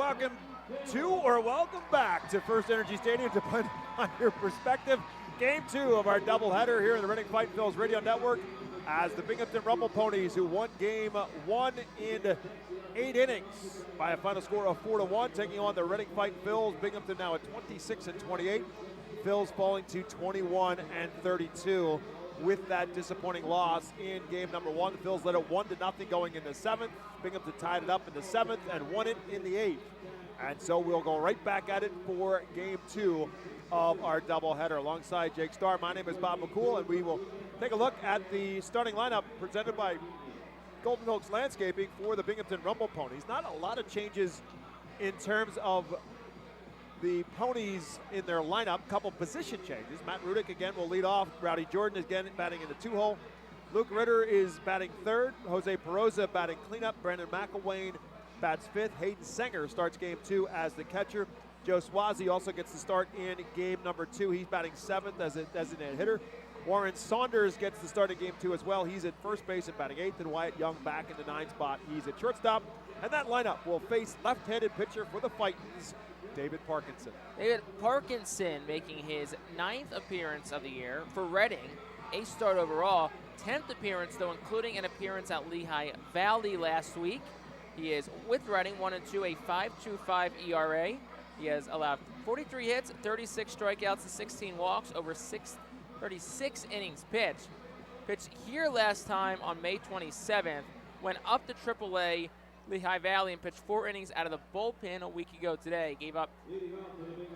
welcome to or welcome back to FirstEnergy Stadium, depending on your perspective. Game 2 of our doubleheader here in the Reading Fightin Phillies Radio Network, as the Binghamton Rumble Ponies, who won game 1 in 8 innings by a final score of 4-1, taking on the Reading Fightin Phillies. Binghamton now at 26-28. Phillies falling to 21-32 with that disappointing loss in game number 1. The Phillies led it 1-0 going into 7th. Binghamton tied it up in the 7th and won it in the 8th. And so we'll go right back at it for game 2 of our doubleheader. Alongside Jake Starr, my name is Bob McCool, and we will take a look at the starting lineup presented by Golden Oaks Landscaping for the Binghamton Rumble Ponies. Not a lot of changes in terms of the Ponies in their lineup. Couple position changes. Matt Rudick again will lead off. Rowdy Jordan is again batting in the 2-hole. Luke Ritter is batting 3rd. Jose Peroza batting cleanup. Brandon McElwain bats 5th. Hayden Sanger starts game 2 as the catcher. Joe Swazi also gets the start in game number 2. He's batting 7th as a designated hitter. Warren Saunders gets the start in game 2 as well. He's at first base and batting 8th, and Wyatt Young back in the 9th spot. He's at shortstop. And that lineup will face left-handed pitcher for the Fightins, David Parkinson. David Parkinson making his 9th appearance of the year for Reading, 8th start overall, 10th appearance though, including an appearance at Lehigh Valley last week. He is with Reading 1-2, a 5.25 ERA. He has allowed 43 hits, 36 strikeouts, and 16 walks over 36 innings pitched. Pitched here last time on May 27th, went up to AAA Lehigh Valley and pitched 4 innings out of the bullpen a week ago today. Gave up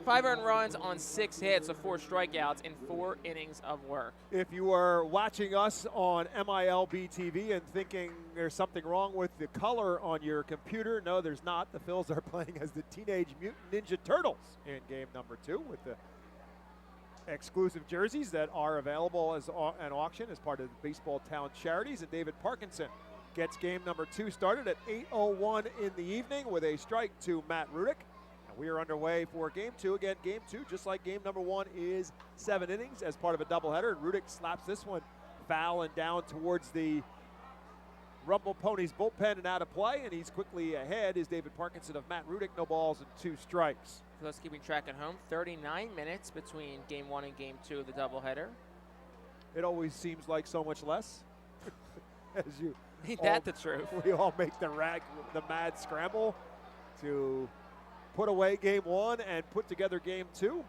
5 earned runs on 6 hits of 4 strikeouts in 4 innings of work. If you are watching us on MILB TV and thinking there's something wrong with the color on your computer, no, there's not. The Phils are playing as the Teenage Mutant Ninja Turtles in game number 2 with the exclusive jerseys that are available as an auction as part of the Baseball Town Charities. And David Parkinson gets game number 2 started at 8:01 in the evening with a strike to Matt Rudick. And we are underway for game 2. Again, game 2, just like game number 1, is 7 innings as part of a doubleheader. And Rudick slaps this one foul and down towards the Rumble Ponies bullpen and out of play. And he's quickly ahead is David Parkinson of Matt Rudick. No balls and 2 strikes. For those keeping track at home, 39 minutes between game 1 and game 2 of the doubleheader. It always seems like so much less as you. Ain't that the truth? We all make the mad scramble to put away game 1 and put together game 2.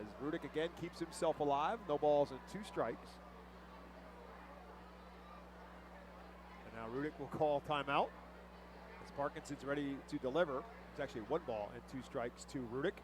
As Rudick again keeps himself alive. No balls and 2 strikes. And now Rudick will call timeout as Parkinson's ready to deliver. It's actually 1 ball and 2 strikes to Rudick.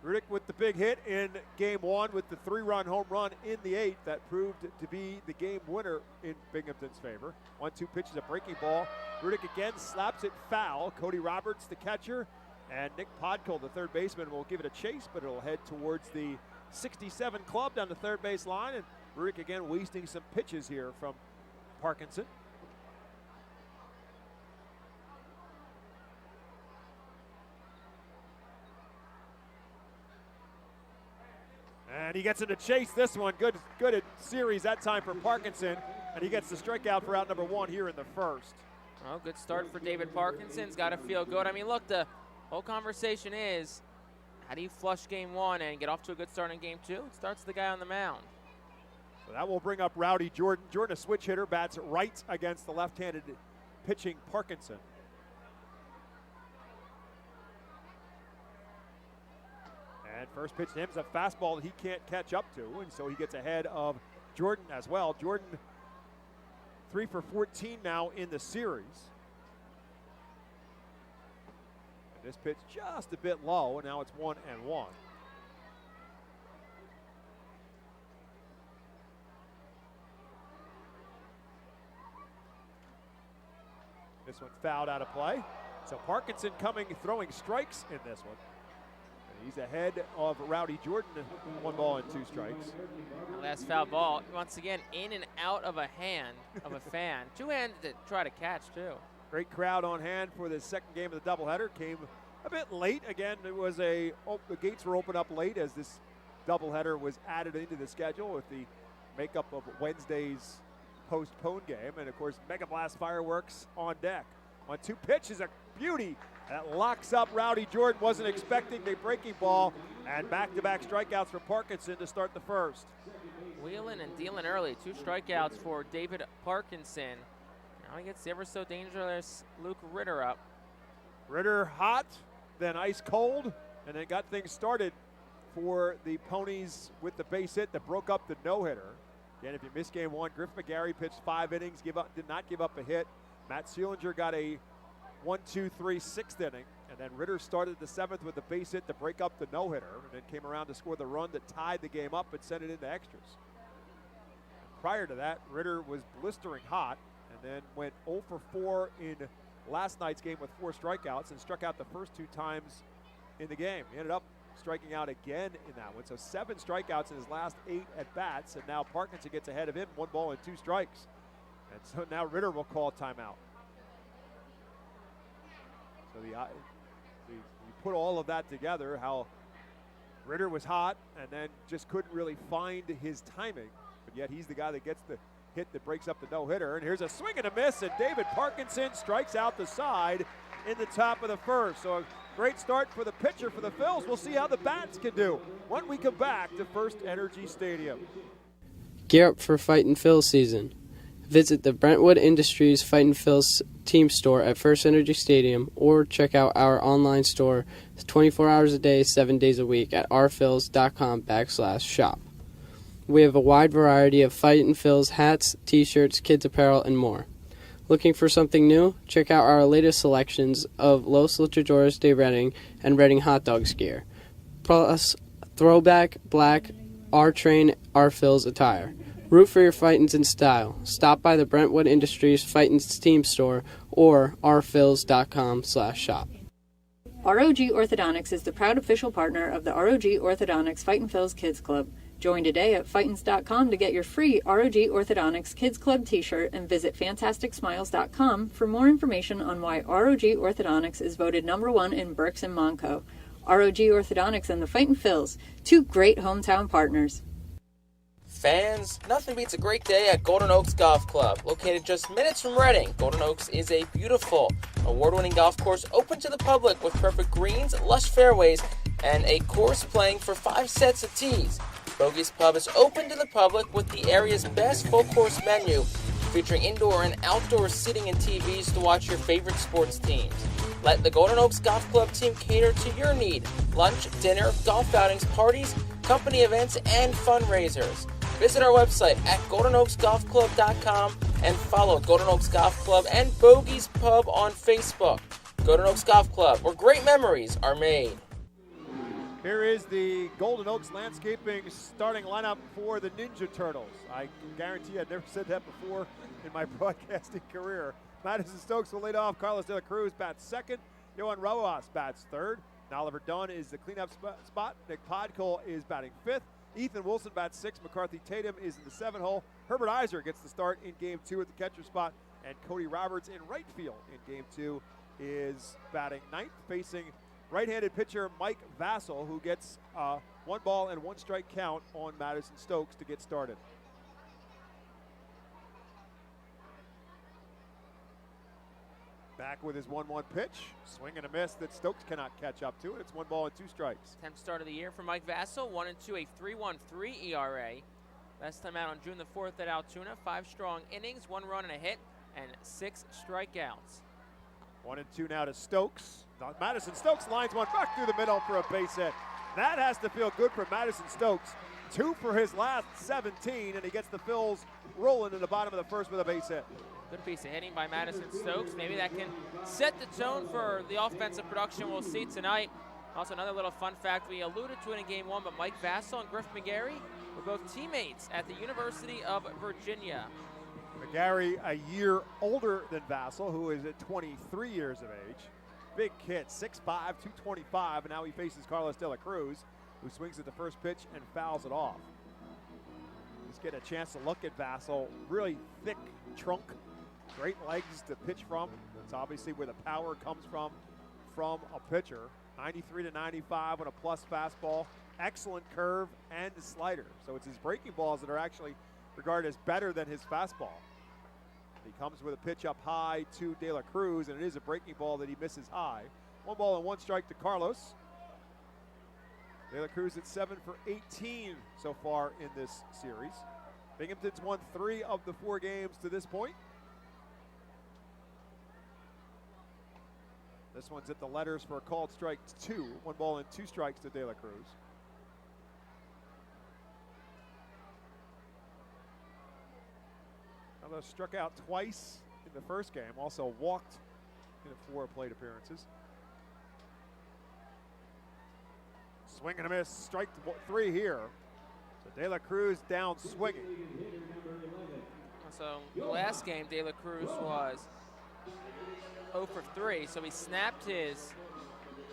Rudick with the big hit in game 1 with the 3-run home run in the 8th. That proved to be the game winner in Binghamton's favor. 1-2 pitches, a breaking ball. Rudick again slaps it foul. Cody Roberts, the catcher, and Nick Podkul, the third baseman, will give it a chase, but it'll head towards the 67 club down the third base line. And Rudick again wasting some pitches here from Parkinson. And he gets him to chase this one. Good at series that time for Parkinson. And he gets the strikeout for out number 1 here in the 1st. Well, good start for David Parkinson's got to feel good. I mean, look, the whole conversation is, how do you flush game 1 and get off to a good start in game 2? It starts the guy on the mound. So that will bring up Rowdy Jordan. Jordan, a switch hitter, bats right against the left-handed pitching Parkinson. And first pitch to him is a fastball that he can't catch up to, and so he gets ahead of Jordan as well. Jordan 3 for 14 now in the series. And this pitch just a bit low, and now it's 1-1. This one fouled out of play. So Parkinson throwing strikes in this one. He's ahead of Rowdy Jordan, 1 ball and 2 strikes. Last foul ball, once again, in and out of a hand of a fan. 2-handed to try to catch, too. Great crowd on hand for the second game of the doubleheader. Came a bit late. Again, it was the gates were opened up late as this doubleheader was added into the schedule with the makeup of Wednesday's postponed game. And, of course, Mega Blast fireworks on deck. 1-2 pitch is a beauty That locks up Rowdy Jordan. Wasn't expecting the breaking ball, and back-to-back strikeouts for Parkinson to start the first. Wheeling and dealing early. 2 strikeouts for David Parkinson. Now he gets the ever so dangerous Luke Ritter up. Ritter hot, then ice cold, and then got things started for the Ponies with the base hit that broke up the no-hitter. Again, if you missed game 1, Griff McGarry pitched 5 innings, did not give up a hit. Matt Seelinger got a 1-2-3 6th inning, and then Ritter started the 7th with a base hit to break up the no-hitter, and then came around to score the run that tied the game up and sent it into extras. And prior to that, Ritter was blistering hot, and then went 0 for 4 in last night's game with 4 strikeouts, and struck out the first 2 times in the game. He ended up striking out again in that one. So 7 strikeouts in his last 8 at-bats, and now Parkinson gets ahead of him, 1 ball and 2 strikes. And so now Ritter will call timeout. So you put all of that together, how Ritter was hot and then just couldn't really find his timing, but yet he's the guy that gets the hit that breaks up the no-hitter. And here's a swing and a miss, and David Parkinson strikes out the side in the top of the first. So a great start for the pitcher for the Phils. We'll see how the bats can do when we come back to FirstEnergy Stadium. Gear up for Fightin Phillies season. Visit the Brentwood Industries Fightin Phillies team store at FirstEnergy Stadium, or check out our online store 24 hours a day, 7 days a week at rphils.com/shop. We have a wide variety of Fightin Phillies hats, t-shirts, kids apparel, and more. Looking for something new? Check out our latest selections of Los Luchadores de Reading and Reading hot dogs gear, plus throwback, black, R-Train, R-Phils attire. Root for your Fightins in style. Stop by the Brentwood Industries Fightins team store or rphils.com/shop. ROG Orthodontics is the proud official partner of the ROG Orthodontics Fightin Phillies Kids Club. Join today at Fightins.com to get your free ROG Orthodontics Kids Club t-shirt, and visit FantasticSmiles.com for more information on why ROG Orthodontics is voted #1 in Berks and Monco. ROG Orthodontics and the Fightin Phils, 2 great hometown partners. Fans, nothing beats a great day at Golden Oaks Golf Club. Located just minutes from Reading, Golden Oaks is a beautiful, award-winning golf course open to the public with perfect greens, lush fairways, and a course playing for 5 sets of tees. Bogey's Pub is open to the public with the area's best full-course menu, featuring indoor and outdoor seating and TVs to watch your favorite sports teams. Let the Golden Oaks Golf Club team cater to your need. Lunch, dinner, golf outings, parties, company events, and fundraisers. Visit our website at GoldenOaksGolfClub.com and follow Golden Oaks Golf Club and Bogey's Pub on Facebook. Golden Oaks Golf Club, where great memories are made. Here is the Golden Oaks Landscaping starting lineup for the Ninja Turtles. I can guarantee I've never said that before in my broadcasting career. Madison Stokes will lead off. Carlos De La Cruz bats second. Yohan Rojas bats third. Now Oliver Dunn is the cleanup spot. Nick Podkol is batting fifth. Ethan Wilson bats sixth. McCarthy Tatum is in the 7th hole. Herbert Iser gets the start in Game 2 at the catcher spot. And Cody Roberts in right field in Game 2 is batting ninth, facing right-handed pitcher Mike Vassell, who gets 1 ball and 1 strike count on Madison Stokes to get started. Back with his 1-1 pitch. Swing and a miss that Stokes cannot catch up to it. It's 1 ball and 2 strikes. 10th start of the year for Mike Vassell, 1-2, a 3.13 ERA. Last time out on June the 4th at Altoona, 5 strong innings, 1 run and a hit, and 6 strikeouts. 1-2 now to Stokes. Madison Stokes lines one back through the middle for a base hit. That has to feel good for Madison Stokes. 2 for his last 17, and he gets the Phils rolling in the bottom of the first with a base hit. Good piece of hitting by Madison Stokes. Maybe that can set the tone for the offensive production we'll see tonight. Also, another little fun fact, we alluded to it in Game 1, but Mike Vassell and Griff McGarry were both teammates at the University of Virginia. McGarry a year older than Vassell, who is at 23 years of age. Big kid, 6'5", 225, and now he faces Carlos De La Cruz, who swings at the first pitch and fouls it off. Just get a chance to look at Vassell. Really thick trunk, great legs to pitch from. That's obviously where the power comes from a pitcher. 93 to 95 on a plus fastball. Excellent curve and slider. So it's his breaking balls that are actually regarded as better than his fastball. He comes with a pitch up high to De La Cruz, and it is a breaking ball that he misses high. 1 ball and 1 strike to Carlos. De La Cruz at 7 for 18 so far in this series. Binghamton's won 3 of the 4 games to this point. This one's at the letters for a called strike 2. 1 ball and 2 strikes to De La Cruz. Although struck out twice in the first game, also walked in 4 plate appearances. Swing and a miss, strike 3 here. So De La Cruz down swinging. So the last game, De La Cruz was 0 for 3, so he snapped his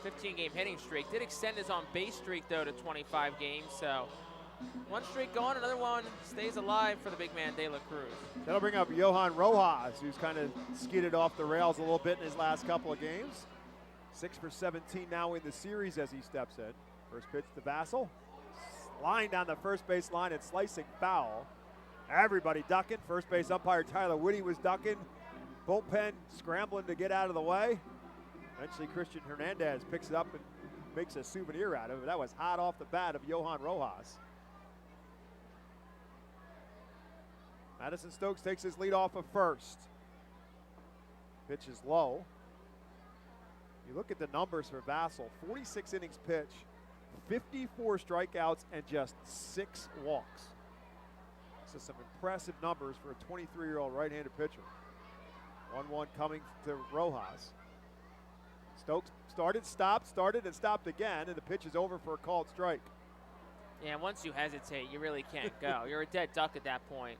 15-game hitting streak. Did extend his on-base streak, though, to 25 games, so 1 streak gone, another one stays alive for the big man, De La Cruz. That'll bring up Johan Rojas, who's kind of skidded off the rails a little bit in his last couple of games. 6 for 17 now in the series as he steps in. First pitch to Vassell. Line down the first base line and slicing foul. Everybody ducking. First base umpire Tyler Woody was ducking. Bullpen scrambling to get out of the way. Eventually Christian Hernandez picks it up and makes a souvenir out of it. That was hot off the bat of Johan Rojas. Madison Stokes takes his lead off of first. Pitch is low. You look at the numbers for Vassell. 46 innings pitched, 54 strikeouts, and just 6 walks. So some impressive numbers for a 23-year-old right-handed pitcher. 1-1 coming to Rojas. Stokes started, and stopped again, and the pitch is over for a called strike. Yeah, once you hesitate, you really can't go. You're a dead duck at that point.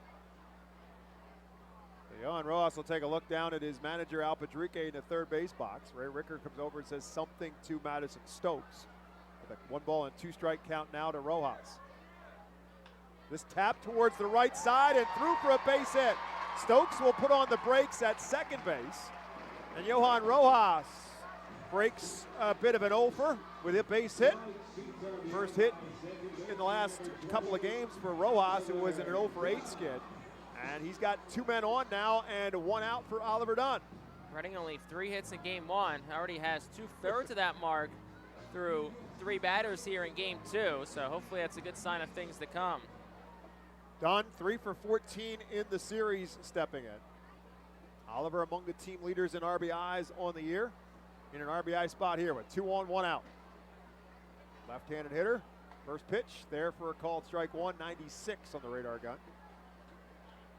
Johan Rojas will take a look down at his manager, Al Padrique, in the third base box. Ray Ricker comes over and says something to Madison Stokes. With a 1 ball and 2 strike count now to Rojas. This tap towards the right side and through for a base hit. Stokes will put on the brakes at second base. And Johan Rojas breaks a bit of an over with a base hit. First hit in the last couple of games for Rojas, who was in an 0 for 8 skid. And he's got 2 men on now and 1 out for Oliver Dunn. Reading only 3 hits in game 1. Already has 2/3 of that mark through 3 batters here in game 2. So hopefully that's a good sign of things to come. Dunn 3 for 14 in the series stepping in. Oliver among the team leaders in RBIs on the year. In an RBI spot here with 2 on, 1 out. Left-handed hitter. First pitch there for a called strike 1, 96 on the radar gun.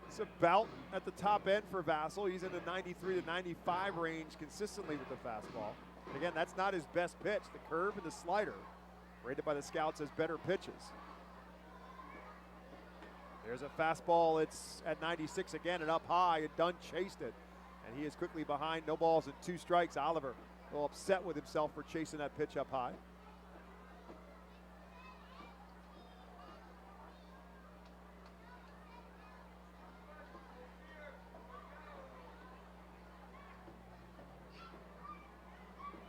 It's about at the top end for Vassell. He's in the 93 to 95 range consistently with the fastball. And again, that's not his best pitch. The curve and the slider, rated by the scouts as better pitches. There's a fastball. It's at 96 again and up high. And Dunn chased it. And he is quickly behind. No balls and 2 strikes. Oliver a little upset with himself for chasing that pitch up high.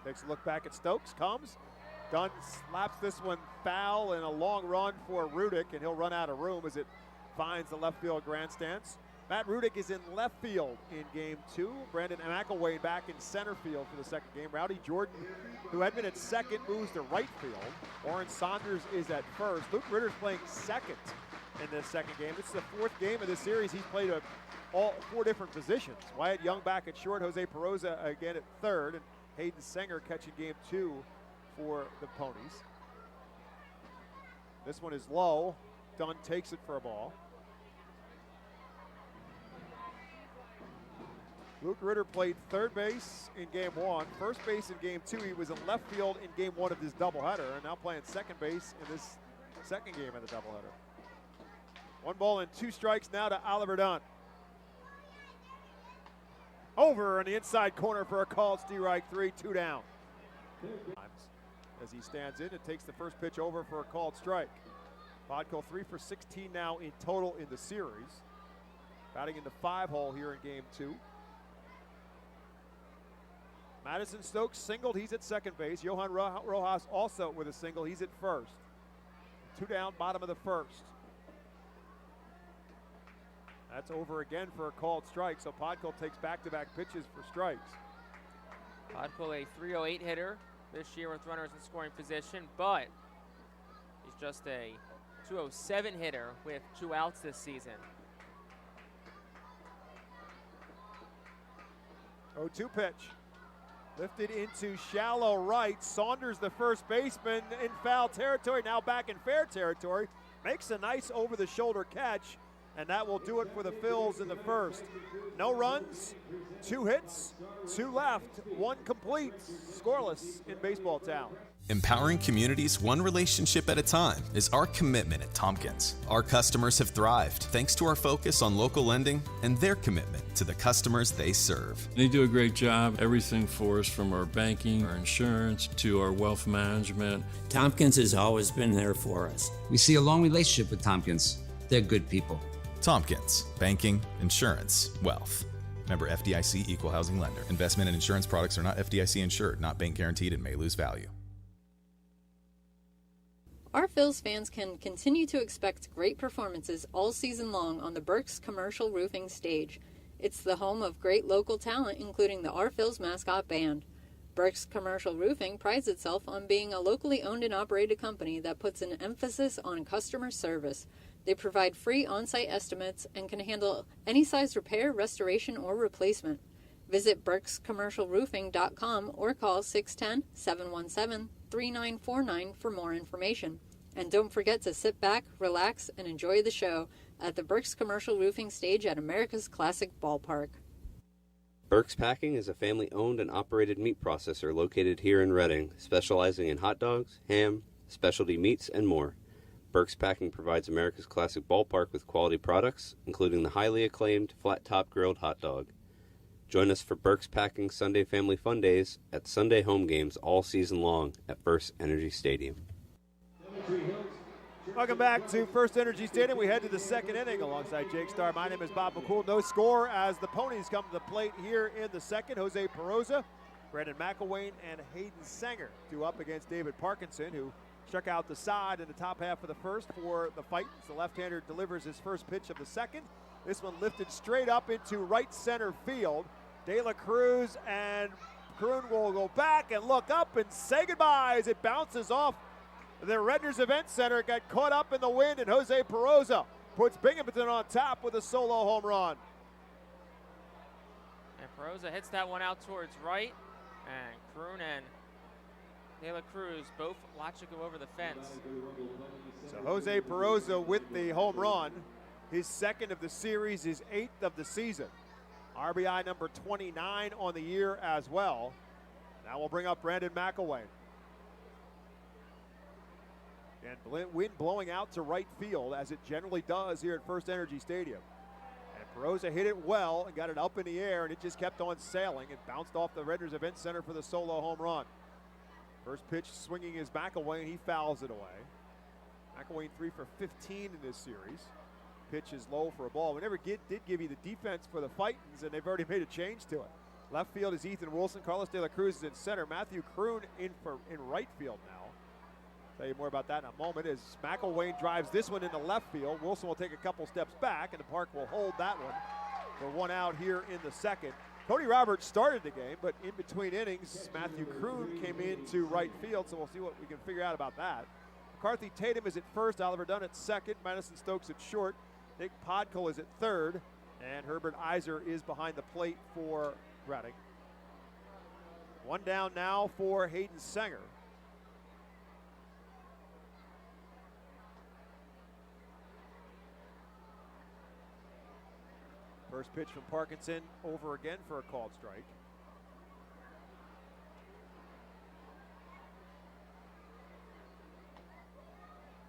Takes a look back at Stokes, comes. Dunn slaps this one foul and a long run for Rudick, and he'll run out of room as it finds the left field grandstands. Matt Rudick is in left field in game 2. Brandon McElwain back in center field for the second game. Rowdy Jordan, who had been at second, moves to right field. Warren Saunders is at first. Luke Ritter's playing second in this second game. This is the 4th game of the series. He's played all 4 different positions. Wyatt Young back at short, Jose Peroza again at third, and Hayden Sanger catching game 2 for the Ponies. This one is low. Dunn takes it for a ball. Luke Ritter played third base in game 1, first base in game 2. He was in left field in game 1 of this doubleheader, and now playing second base in this second game of the doubleheader. 1 ball and 2 strikes now to Oliver Dunn. Over in the inside corner for a called strike 3, 2 down. As he stands in and takes the first pitch over for a called strike. Vodko 3 for 16 now in total in the series. Batting in the 5-hole here in game 2. Madison Stokes singled, he's at second base. Johan Rojas also with a single, he's at first. 2 down, bottom of the first. That's over again for a called strike, so Podko takes back-to-back pitches for strikes. Podkul, a .308 hitter this year with runners in scoring position, but he's just a .207 hitter with 2 outs this season. 0-2 pitch. Lifted into shallow right. Saunders, the first baseman, in foul territory, now back in fair territory. Makes a nice over-the-shoulder catch, and that will do it for the Phils in the first. No runs, 2 hits, 2 left, 1 complete, scoreless in baseball town. Empowering communities one relationship at a time is our commitment at Tompkins. Our customers have thrived thanks to our focus on local lending and their commitment to the customers they serve. They do a great job, everything for us, from our banking, our insurance, to our wealth management. Tompkins has always been there for us. We see a long relationship with Tompkins. They're good people. Tompkins, banking, insurance, wealth. Member FDIC Equal Housing Lender. Investment and insurance products are not FDIC insured, not bank guaranteed, and may lose value. Our Phils fans can continue to expect great performances all season long on the Burke's Commercial Roofing stage. It's the home of great local talent, including the Our Phils mascot band. Burke's Commercial Roofing prides itself on being a locally owned and operated company that puts an emphasis on customer service. They provide free on-site estimates and can handle any size repair, restoration, or replacement. Visit burkscommercialroofing.com or call 610-717-3949 for more information. And don't forget to sit back, relax, and enjoy the show at the Burke's Commercial Roofing stage at America's Classic Ballpark. Burke's Packing is a family-owned and operated meat processor located here in Reading, specializing in hot dogs, ham, specialty meats, and more. Burke's Packing provides America's Classic Ballpark with quality products, including the highly acclaimed flat-top grilled hot dog. Join us for Burke's Packing Sunday Family Fun Days at Sunday home games all season long at FirstEnergy Stadium. Welcome back to FirstEnergy Stadium. We head to the second inning alongside Jake Starr. My name is Bob McCool. No score as the Ponies come to the plate here in the second. Jose Peroza, Brandon McElwain, and Hayden Sanger due up against David Parkinson, who struck out the side in the top half of the first for the Fightins. The left-hander delivers his first pitch of the second. This one lifted straight up into right center field. De La Cruz and Kroon will go back and look up and say goodbye as it bounces off the Redners Event Center. It got caught up in the wind, and Jose Peroza puts Binghamton on top with a solo home run. And Peroza hits that one out towards right, and Kroon and De La Cruz both watch it go over the fence. So Jose Peroza with the home run, his second of the series, his 8th of the season. RBI number 29 on the year as well. Now we'll bring up Brandon McElwain. And wind blowing out to right field, as it generally does here at FirstEnergy Stadium. And Peroza hit it well and got it up in the air, and it just kept on sailing. It bounced off the Redners Event Center for the solo home run. First pitch swinging is McElwain. He fouls it away. McElwain 3 for 15 in this series. Pitch is low for a ball. We never did give you the defense for the Fightins, and they've already made a change to it. Left field is Ethan Wilson. Carlos De La Cruz is in center. Matthew Kroon in right field now. Tell you more about that in a moment as McElwain drives this one into left field. Wilson will take a couple steps back, and the park will hold that one for 1 out here in the second. Cody Roberts started the game, but in between innings, Matthew Kroon came into right field, so we'll see what we can figure out about that. McCarthy Tatum is at first, Oliver Dunn at second, Madison Stokes at short, Nick Podkul is at third, and Herbert Iser is behind the plate for Reading. 1 down now for Hayden Sanger. First pitch from Parkinson, over again for a called strike.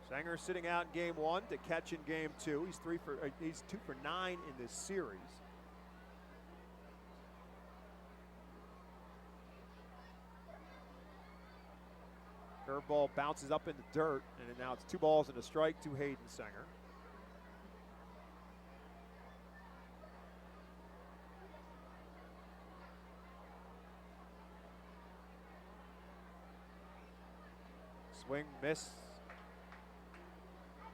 Sanger sitting out in game 1 to catch in game 2. He's 2 for 9 in this series. Curveball bounces up in the dirt, and now it's 2 balls and a strike to Hayden Sanger. Swing, miss,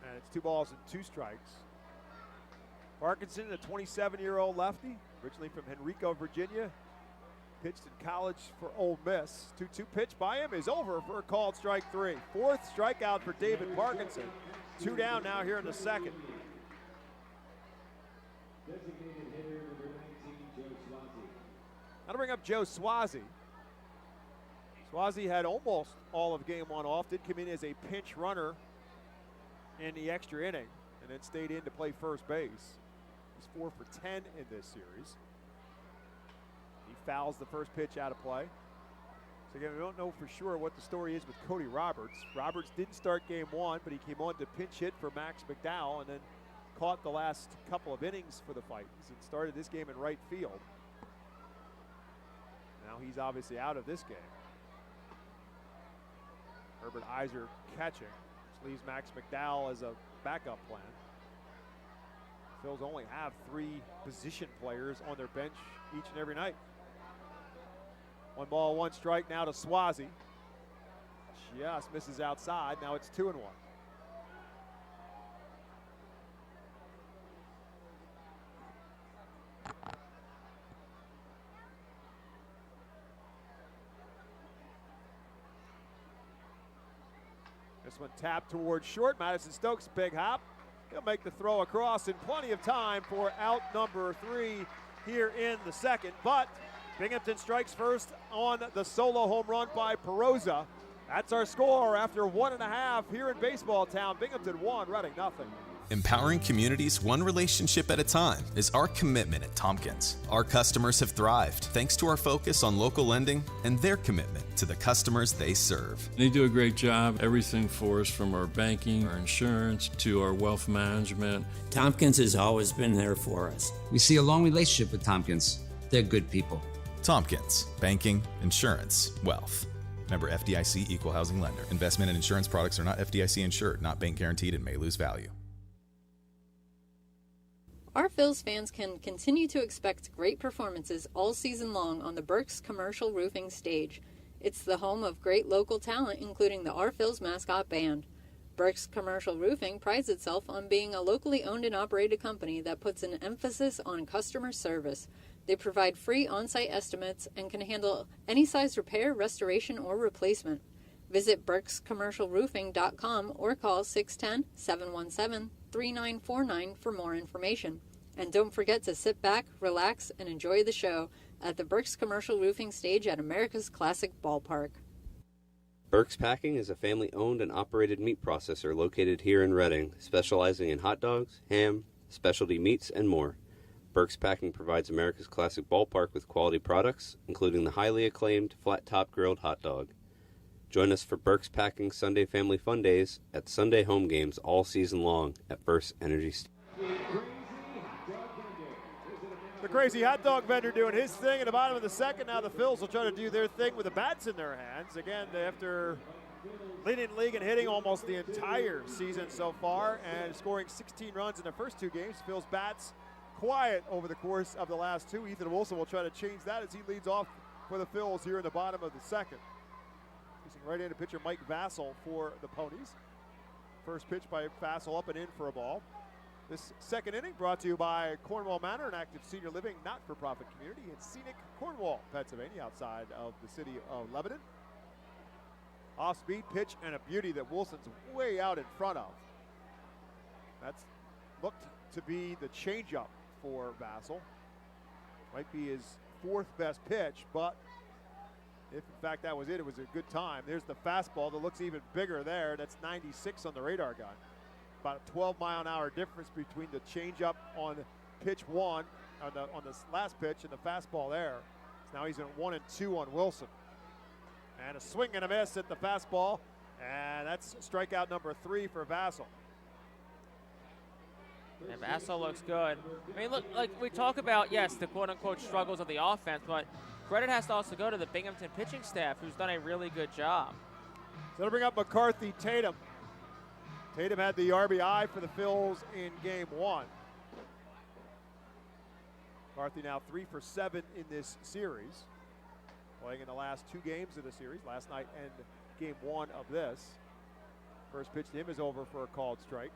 and it's 2 balls and 2 strikes. Parkinson, a 27-year-old lefty, originally from Henrico, Virginia. pitched in college for Ole Miss. 2-2 pitch by him is over for a called strike 3. Fourth strikeout for David Parkinson. 2 down now here in the second. Now to bring up Joe Swazi. Swazi had almost all of game one off, did come in as a pinch runner in the extra inning, and then stayed in to play first base. He's 4 for 10 in this series. He fouls the first pitch out of play. So again, we don't know for sure what the story is with Cody Roberts. Roberts didn't start game one, but he came on to pinch hit for Max McDowell and then caught the last couple of innings for the Fightins and started this game in right field. Now he's obviously out of this game. Herbert Iser catching, which leaves Max McDowell as a backup plan. Phils only have 3 position players on their bench each and every night. 1 ball, 1 strike now to Swazi. Just misses outside. Now it's 2-1. This one tapped towards short. Madison Stokes, big hop. He'll make the throw across in plenty of time for out number 3 here in the second. But Binghamton strikes first on the solo home run by Perosa. That's our score after 1.5 here in Baseball Town. Binghamton 1, Reading nothing. Empowering communities one relationship at a time is our commitment at Tompkins. Our customers have thrived thanks to our focus on local lending and their commitment to the customers they serve. They do a great job. Everything for us, from our banking, our insurance, to our wealth management. Tompkins has always been there for us. We see a long relationship with Tompkins. They're good people. Tompkins, banking, insurance, wealth. Member FDIC, equal housing lender. Investment and insurance products are not FDIC insured, not bank guaranteed, and may lose value. Our Phils fans can continue to expect great performances all season long on the Burke's Commercial Roofing stage. It's the home of great local talent, including the Our Phils mascot band. Burke's Commercial Roofing prides itself on being a locally owned and operated company that puts an emphasis on customer service. They provide free on-site estimates and can handle any size repair, restoration, or replacement. Visit burkscommercialroofing.com or call 610-717-3949 for more information. And don't forget to sit back, relax, and enjoy the show at the Burke's Commercial Roofing stage at America's Classic Ballpark. Burke's Packing is a family-owned and operated meat processor located here in Reading, specializing in hot dogs, ham, specialty meats, and more. Burke's Packing provides America's Classic Ballpark with quality products, including the highly acclaimed flat-top grilled hot dog. Join us for Burke's Packing Sunday Family Fun Days at Sunday home games all season long at FirstEnergy. The crazy hot dog vendor doing his thing at the bottom of the second. Now the Phils will try to do their thing with the bats in their hands. Again, after leading the league and hitting almost the entire season so far and scoring 16 runs in the first 2 games, Phils bats quiet over the course of the last 2. Ethan Wilson will try to change that as he leads off for the Phils here in the bottom of the second. Right-handed pitcher Mike Vassell for the Ponies. First pitch by Vassell up and in for a ball. This second inning brought to you by Cornwall Manor, an active senior living not-for-profit community in scenic Cornwall, Pennsylvania, outside of the city of Lebanon. Off-speed pitch and a beauty that Wilson's way out in front of. That's looked to be the changeup for Vassell. Might be his 4th best pitch, but if in fact that was it, it was a good time. There's the fastball that looks even bigger there. That's 96 on the radar gun. About a 12-mile-an-hour difference between the changeup on pitch 1, on the last pitch, and the fastball there. So now he's in 1 and 2 on Wilson. And a swing and a miss at the fastball, and that's strikeout number 3 for Vassell. And Vassell looks good. I mean, look, like we talk about, yes, the quote-unquote struggles of the offense, but credit has to also go to the Binghamton pitching staff, who's done a really good job. So to bring up McCarthy Tatum. Tatum had the RBI for the Phils in game 1. McCarthy now 3 for 7 in this series. Playing in the last 2 games of the series, last night and game 1 of this. First pitch to him is over for a called strike.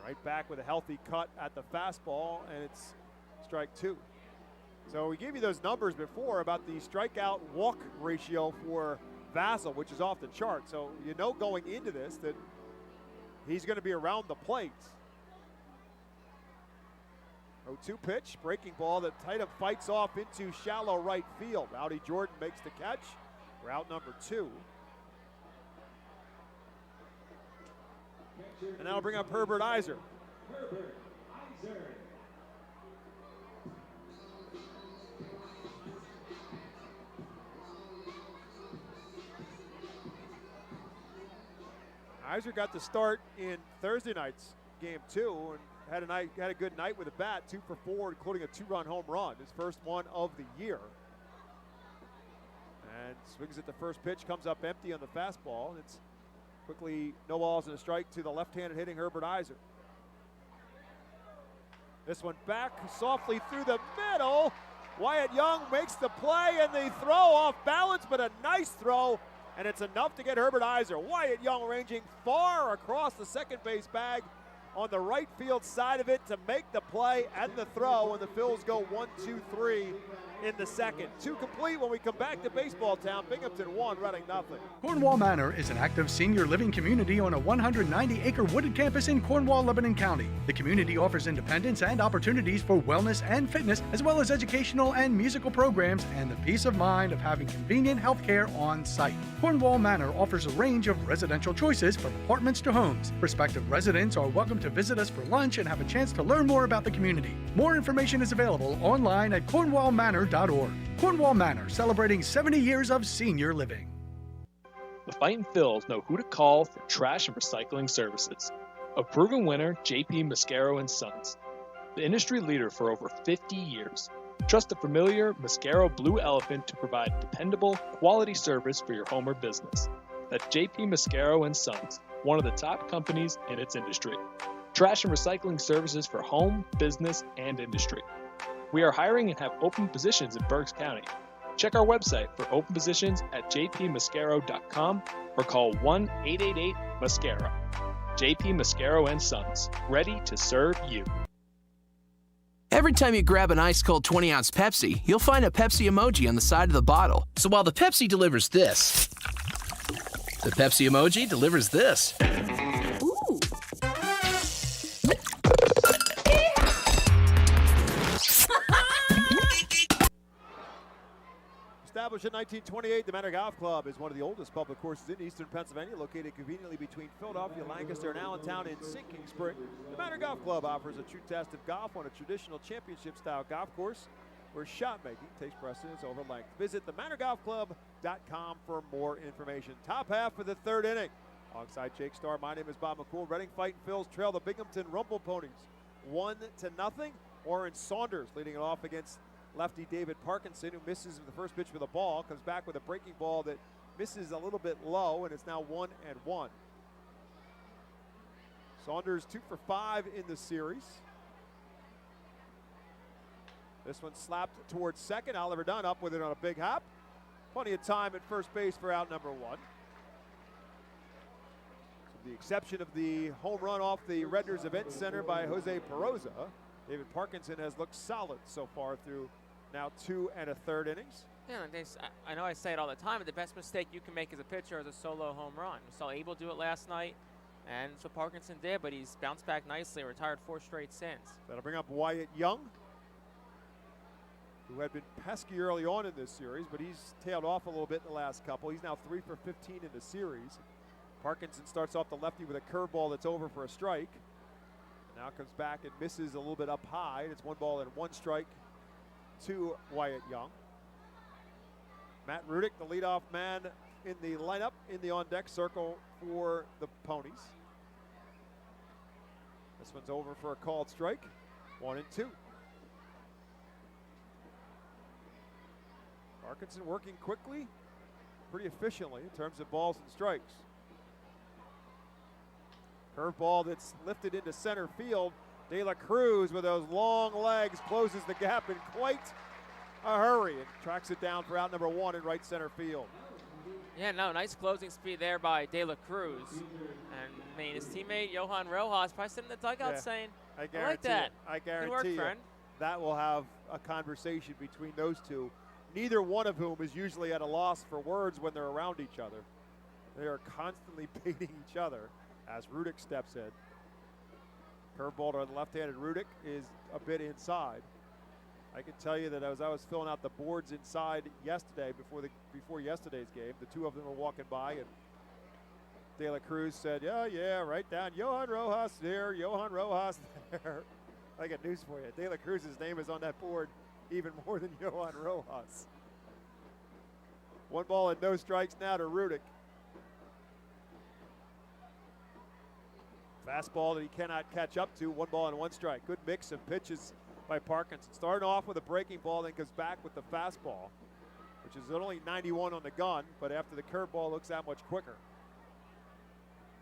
Right back with a healthy cut at the fastball, and it's strike 2. So we gave you those numbers before about the strikeout walk ratio for Vassell, which is off the chart. So you know going into this that he's going to be around the plate. 0-2 pitch, breaking ball that Tatum fights off into shallow right field. Rowdy Jordan makes the catch. Route number 2. And that'll bring up Herbert Iser. Iser got the start in Thursday night's game 2 and had a good night with a bat, 2 for 4, including a 2-run home run, his first one of the year. And swings at the first pitch, comes up empty on the fastball. It's quickly no balls and a strike to the left-handed hitting Herbert Iser. This one back softly through the middle. Wyatt Young makes the play and the throw off balance, but a nice throw, and it's enough to get Herbert Iser. Wyatt Young ranging far across the second base bag on the right field side of it to make the play and the throw, and the Phils go 1-2-3 in the second. 2 complete when we come back to Baseball Town. Binghamton 1, Reading nothing. Cornwall Manor is an active senior living community on a 190-acre wooded campus in Cornwall, Lebanon County. The community offers independence and opportunities for wellness and fitness, as well as educational and musical programs, and the peace of mind of having convenient health care on site. Cornwall Manor offers a range of residential choices from apartments to homes. Prospective residents are welcome to visit us for lunch and have a chance to learn more about the community. More information is available online at cornwallmanor.org. Cornwall Manor, celebrating 70 years of senior living. The Fightin' Phils know who to call for trash and recycling services. A proven winner, JP Mascaro & Sons. The industry leader for over 50 years. Trust the familiar Mascaro Blue Elephant to provide dependable, quality service for your home or business. That's JP Mascaro & Sons, one of the top companies in its industry. Trash and recycling services for home, business, and industry. We are hiring and have open positions in Berks County. Check our website for open positions at jpmascaro.com or call 1-888-MASCARO. JP Mascaro & Sons, ready to serve you. Every time you grab an ice-cold 20-ounce Pepsi, you'll find a Pepsi emoji on the side of the bottle. So while the Pepsi delivers this, the Pepsi emoji delivers this. Ooh. Established in 1928, the Manor Golf Club is one of the oldest public courses in eastern Pennsylvania, located conveniently between Philadelphia, Lancaster, and Allentown in Sinking Spring. The Manor Golf Club offers a true test of golf on a traditional championship-style golf course where shot making takes precedence over length. Visit themanorgolfclub.com for more information. Top half of the 3rd inning. Alongside Jake Starr, my name is Bob McCool. Reading Fightin' Phils trail the Binghamton Rumble Ponies 1-0. Oren Saunders leading it off against lefty David Parkinson, who misses the first pitch with a ball, comes back with a breaking ball that misses a little bit low, and it's now 1-1. Saunders 2 for 5 in the series. This one slapped towards second. Oliver Dunn up with it on a big hop. Plenty of time at first base for out number 1. So the exception of the home run off the Redners Event Center by Jose Peroza, David Parkinson has looked solid so far through now 2 1/3 innings. Yeah, I know I say it all the time, but the best mistake you can make as a pitcher is a solo home run. We saw Abel do it last night, and so Parkinson did, but he's bounced back nicely, retired 4 straight since. That'll bring up Wyatt Young, who had been pesky early on in this series, but he's tailed off a little bit in the last couple. He's now 3 for 15 in the series. Parkinson starts off the lefty with a curveball that's over for a strike. Now comes back and misses a little bit up high. It's 1 ball and 1 strike to Wyatt Young. Matt Rudick, the leadoff man in the lineup in the on-deck circle for the Ponies. This one's over for a called strike. 1-2. Parkinson working quickly, pretty efficiently in terms of balls and strikes. Curveball that's lifted into center field. De La Cruz with those long legs closes the gap in quite a hurry and tracks it down for out number 1 in right center field. Yeah, no, nice closing speed there by De La Cruz. And I mean, his teammate Johan Rojas probably sitting in the dugout saying, I like that. I guarantee Good work, you friend. that will have a conversation between those two, neither one of whom is usually at a loss for words when they're around each other. They are constantly baiting each other as Rudick steps in. Curveball to the left-handed Rudick is a bit inside. I can tell you that as I was filling out the boards inside yesterday, before yesterday's game, the two of them were walking by, and De La Cruz said, yeah, right down. Johan Rojas there, Johan Rojas there. I got news for you. De La Cruz's name is on that board even more than Johan Rojas. 1 ball and no strikes now to Rudick. Fastball that he cannot catch up to. 1 ball and 1 strike. Good mix of pitches by Parkinson. Starting off with a breaking ball, then goes back with the fastball, which is only 91 on the gun, but after the curveball looks that much quicker.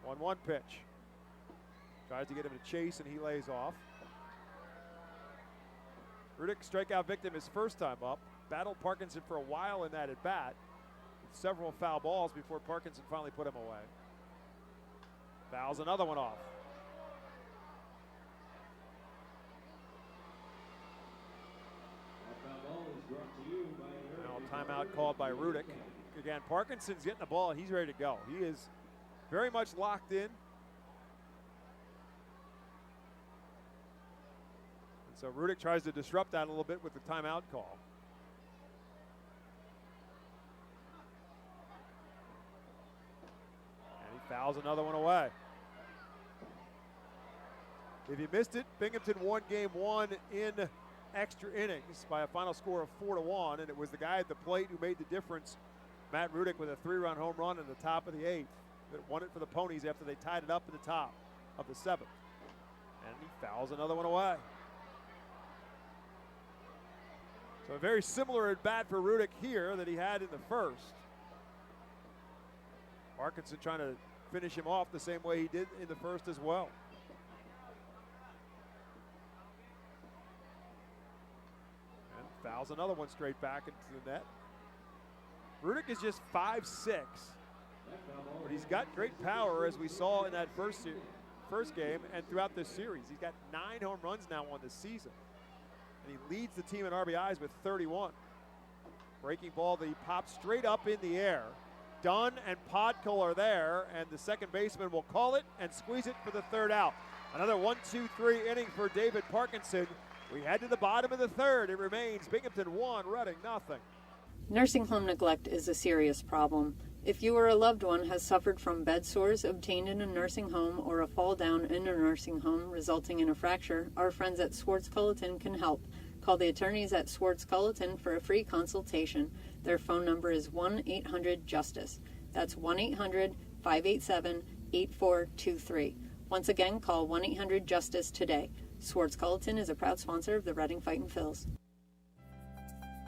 1-1 pitch. Tries to get him to chase, and he lays off. Rudick, strikeout victim his first time up. Battled Parkinson for a while in that at bat, with several foul balls before Parkinson finally put him away. Fouls another one off. Now timeout called by Rudick. Again, Parkinson's getting the ball and he's ready to go. He is very much locked in. And so Rudick tries to disrupt that a little bit with the timeout call. And he fouls another one away. If you missed it, Binghamton won game 1 in extra innings by a final score of 4-1, and it was the guy at the plate who made the difference, Matt Rudick, with a 3-run home run in the top of the 8th that won it for the Ponies after they tied it up in the top of the 7th. And he fouls another one away. So a very similar at bat for Rudick here that he had in the first. Parkinson trying to finish him off the same way he did in the first as well. Fouls another one straight back into the net. Rudick is just 5'6", but he's got great power, as we saw in that first game and throughout this series. He's got 9 home runs now on the season, and he leads the team in RBIs with 31. Breaking ball that he pops straight up in the air. Dunn and Podkul are there, and the second baseman will call it and squeeze it for the 3rd out. Another 1-2-3 inning for David Parkinson. We head to the bottom of the 3rd. It remains Binghamton 1, Reading nothing. Nursing home neglect is a serious problem. If you or a loved one has suffered from bed sores obtained in a nursing home or a fall down in a nursing home resulting in a fracture, our friends at Swartz Culleton can help. Call the attorneys at Swartz Culleton for a free consultation. Their phone number is 1-800-JUSTICE. That's 1-800-587-8423. Once again, call 1-800-JUSTICE today. Swartz Culleton is a proud sponsor of the Reading Fightin' Phils.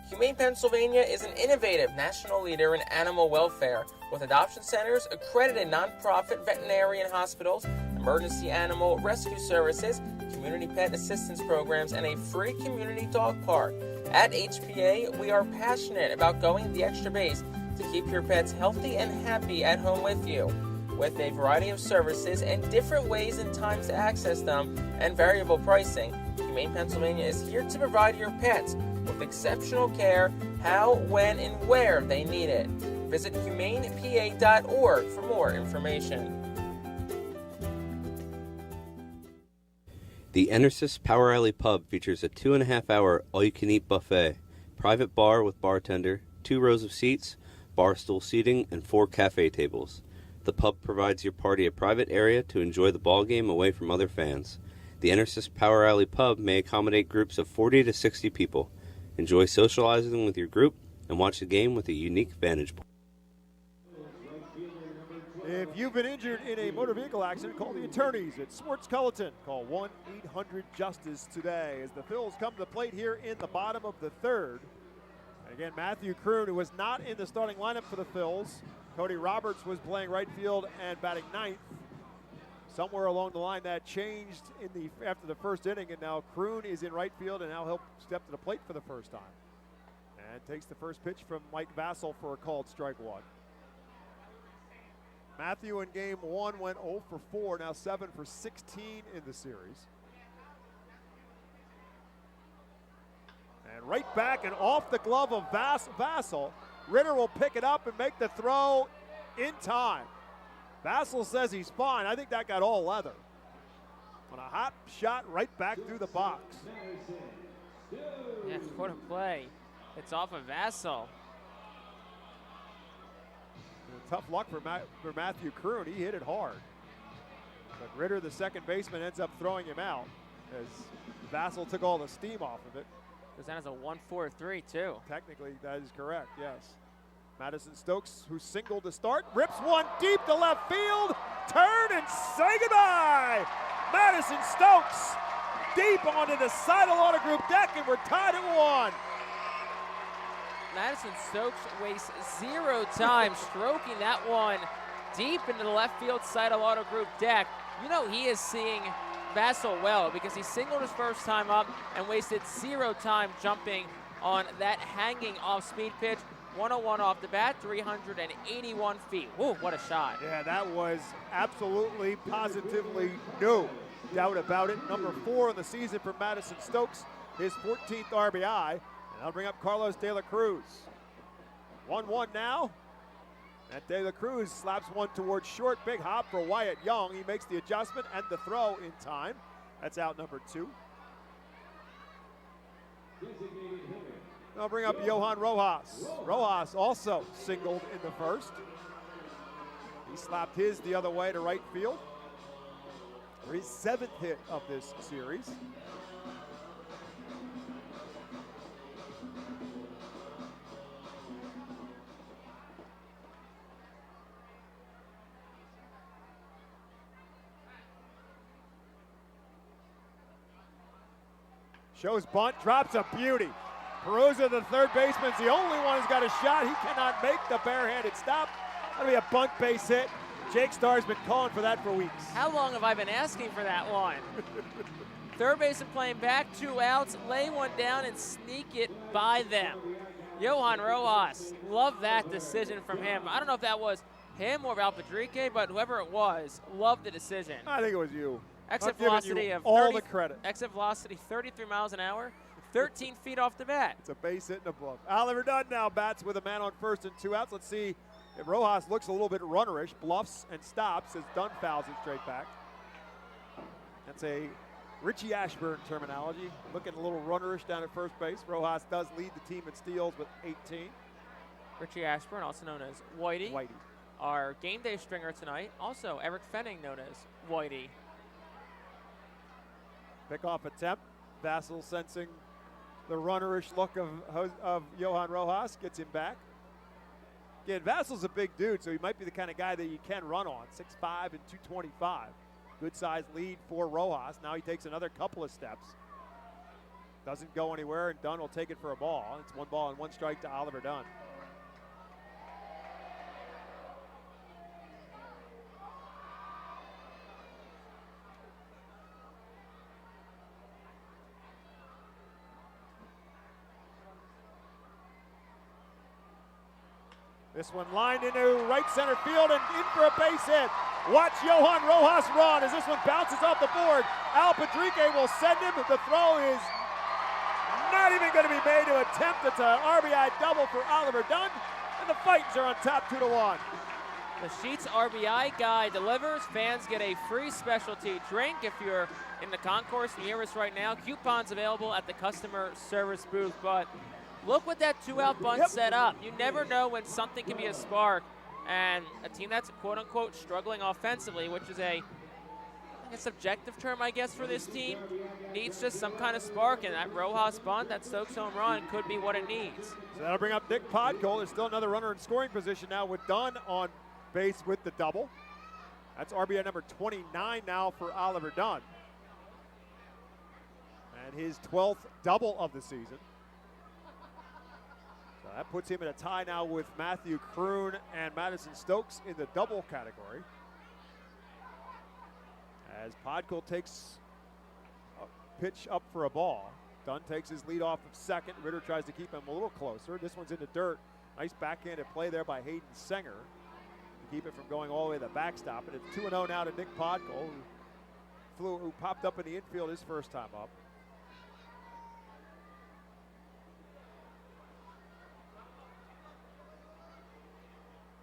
Humane Pennsylvania is an innovative national leader in animal welfare with adoption centers, accredited nonprofit veterinarian hospitals, emergency animal rescue services, community pet assistance programs, and a free community dog park. At HPA, we are passionate about going the extra base to keep your pets healthy and happy at home with you. With a variety of services and different ways and times to access them and variable pricing, Humane Pennsylvania is here to provide your pets with exceptional care how, when, and where they need it. Visit humanepa.org for more information. The Enersys Power Alley Pub features a 2.5-hour all-you-can-eat buffet, private bar with bartender, 2 rows of seats, bar stool seating, and 4 cafe tables. The pub provides your party a private area to enjoy the ball game away from other fans. The Enersys Power Alley Pub may accommodate groups of 40 to 60 people. Enjoy socializing with your group and watch the game with a unique vantage point. If you've been injured in a motor vehicle accident, call the attorneys at Swartz Culleton. Call 1-800-JUSTICE today as the Phils come to the plate here in the bottom of the 3rd. And again, Matthew Kroon, who was not in the starting lineup for the Phils. Cody Roberts was playing right field and batting 9th. Somewhere along the line that changed after the first inning, and now Kroon is in right field, and now he'll step to the plate for the first time. And takes the first pitch from Mike Vassell for a called strike 1. Matthew in game 1 went 0 for 4, now 7 for 16 in the series. And right back and off the glove of Vassell. Ritter will pick it up and make the throw in time. Vassell says he's fine. I think that got all leather. On a hot shot right back through the box. Yeah, what a play. It's off of Vassell. Tough luck for Matthew Kroon. He hit it hard. But Ritter, the second baseman, ends up throwing him out as Vassell took all the steam off of it. Goes down as a 1-4-3, too. Technically, that is correct, yes. Madison Stokes, who singled to start, rips one deep to left field. Turn and say goodbye. Madison Stokes deep onto the side of Auto Group deck, and we're tied at 1. Madison Stokes wastes 0 time stroking that one deep into the left field side of Auto Group deck. You know he is seeing Vassell well because he singled his first time up and wasted 0 time jumping on that hanging off-speed pitch. 101 off the bat, 381 feet. Whoa, what a shot. Yeah, that was absolutely, positively no doubt about it. Number 4 in the season for Madison Stokes, his 14th RBI. And that'll bring up Carlos De La Cruz. 1-1 now. And De La Cruz slaps one towards short. Big hop for Wyatt Young. He makes the adjustment and the throw in time. That's out number 2. I'll bring up Johan Rojas. Rojas also singled in the first. He slapped his the other way to right field for his 7th hit of this series. Shows bunt, drops a beauty. Perusa, the third baseman's the only one who's got a shot. He cannot make the barehanded stop. That'll be a bunt base hit. Jake Starr's been calling for that for weeks. How long have I been asking for that one? Third baseman playing back, 2 outs, lay one down and sneak it by them. Johan Rojas, love that decision from him. I don't know if that was him or Valpadrique, but whoever it was, loved the decision. I think it was you. Exit velocity of all the credit. Exit velocity 33 miles an hour, 13 feet off the bat. It's a base hit and a bluff. Oliver Dunn now bats with a man on first and 2 outs. Let's see if Rojas looks a little bit runnerish, bluffs and stops as Dunn fouls it straight back. That's a Richie Ashburn terminology. Looking a little runnerish down at first base. Rojas does lead the team in steals with 18. Richie Ashburn, also known as Whitey. Our game day stringer tonight, also Eric Fenning, known as Whitey. Pickoff attempt. Vassell sensing the runnerish look of Johan Rojas, gets him back. Again, Vassell's a big dude, so he might be the kind of guy that you can run on. 6'5" and 225. Good size lead for Rojas. Now he takes another couple of steps. Doesn't go anywhere, and Dunn will take it for a ball. It's 1 ball and 1 strike to Oliver Dunn. This one lined into right center field and in for a base hit. Watch Johan Rojas run as this one bounces off the board. Al Padrique will send him. The throw is not even going to be made to attempt. It's an RBI double for Oliver Dunn, and the Fightins are on top 2-1. The Sheets RBI guy delivers. Fans get a free specialty drink if you're in the concourse and you hear us right now. Coupons available at the customer service booth, but look what that 2-out bunt set up. You never know when something can be a spark. And a team that's quote-unquote struggling offensively, which is a subjective term, I guess, for this team, needs just some kind of spark. And that Rojas bunt, that Stokes home run, could be what it needs. So that'll bring up Nick Podkol. There's still another runner in scoring position now with Dunn on base with the double. That's RBI number 29 now for Oliver Dunn. And his 12th double of the season. That puts him in a tie now with Matthew Kroon and Madison Stokes in the double category. As Podkol takes a pitch up for a ball. Dunn takes his lead off of second. Ritter tries to keep him a little closer. This one's in the dirt. Nice backhanded play there by Hayden Sanger. keep it from going all the way to the backstop. And it's 2-0 now to Nick Podkol, who popped up in the infield his first time up.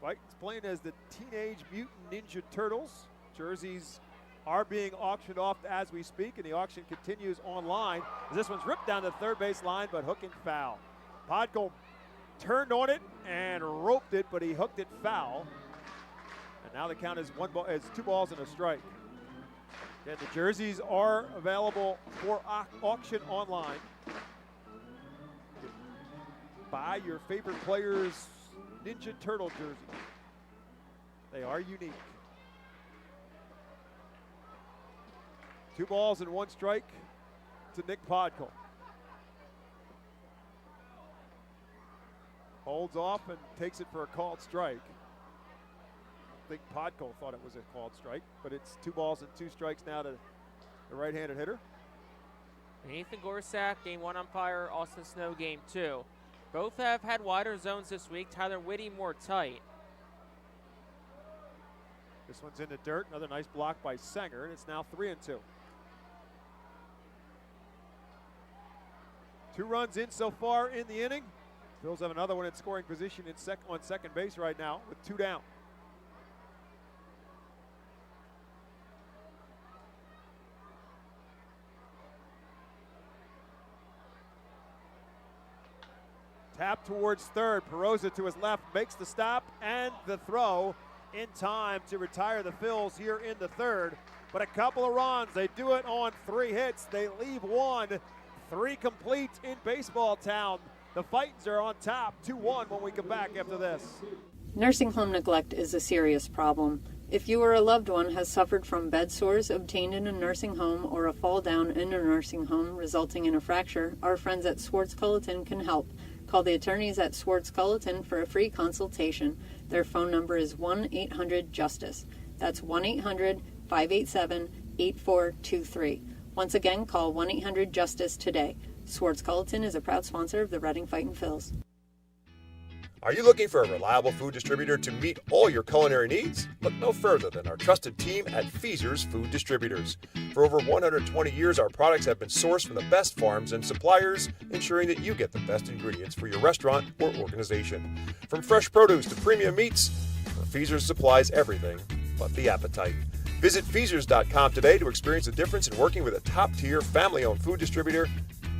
Fightin's playing as the Teenage Mutant Ninja Turtles. Jerseys are being auctioned off as we speak, and the auction continues online. This one's ripped down the third base line, but hook and foul. Podkol turned on it and roped it, but he hooked it foul. And now the count is 2 balls and a strike. Again, the jerseys are available for auction online. Buy your favorite player's Ninja Turtle jersey. They are unique. 2 balls and 1 strike to Nick Podkol. Holds off and takes it for a called strike. I think Podkol thought it was a called strike, but it's 2 balls and 2 strikes now to the right-handed hitter. Nathan Gorsak, game 1 umpire. Austin Snow, game 2. Both have had wider zones this week. Tyler Whitty more tight. This one's in the dirt. Another nice block by Sanger, and it's now 3-2. 2 runs in so far in the inning. Phils have another one in scoring position on second base right now with 2 down. Tap towards third. Perosa to his left makes the stop and the throw in time to retire the Phils here in the third. But a couple of runs. They do it on 3 hits. They leave 1. 3 complete in baseball town. The Fightins are on top 2-1 when we come back after this. Nursing home neglect is a serious problem. If you or a loved one has suffered from bed sores obtained in a nursing home or a fall down in a nursing home resulting in a fracture, our friends at Swartz Culleton can help. Call the attorneys at Swartz Culleton for a free consultation. Their phone number is 1-800-JUSTICE. That's 1-800-587-8423. Once again, call 1-800-JUSTICE today. Swartz Culleton is a proud sponsor of the Reading Fightin' Phils. Are you looking for a reliable food distributor to meet all your culinary needs? Look no further than our trusted team at Feaser's Food Distributors. For over 120 years, our products have been sourced from the best farms and suppliers, ensuring that you get the best ingredients for your restaurant or organization. From fresh produce to premium meats, Feaser's supplies everything but the appetite. Visit Feasers.com today to experience the difference in working with a top-tier, family-owned food distributor.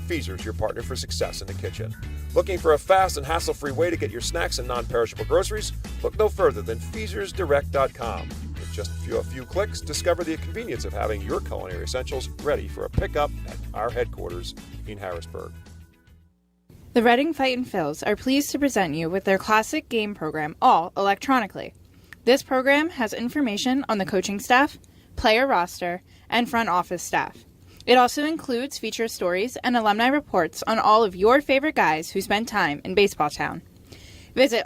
Feaser's, your partner for success in the kitchen. Looking for a fast and hassle-free way to get your snacks and non-perishable groceries? Look no further than FeasersDirect.com. With just a few clicks, discover the convenience of having your culinary essentials ready for a pickup at our headquarters in Harrisburg. The Reading Fightin' Phils are pleased to present you with their classic game program, all electronically. This program has information on the coaching staff, player roster, and front office staff. It also includes feature stories and alumni reports on all of your favorite guys who spent time in baseball town. Visit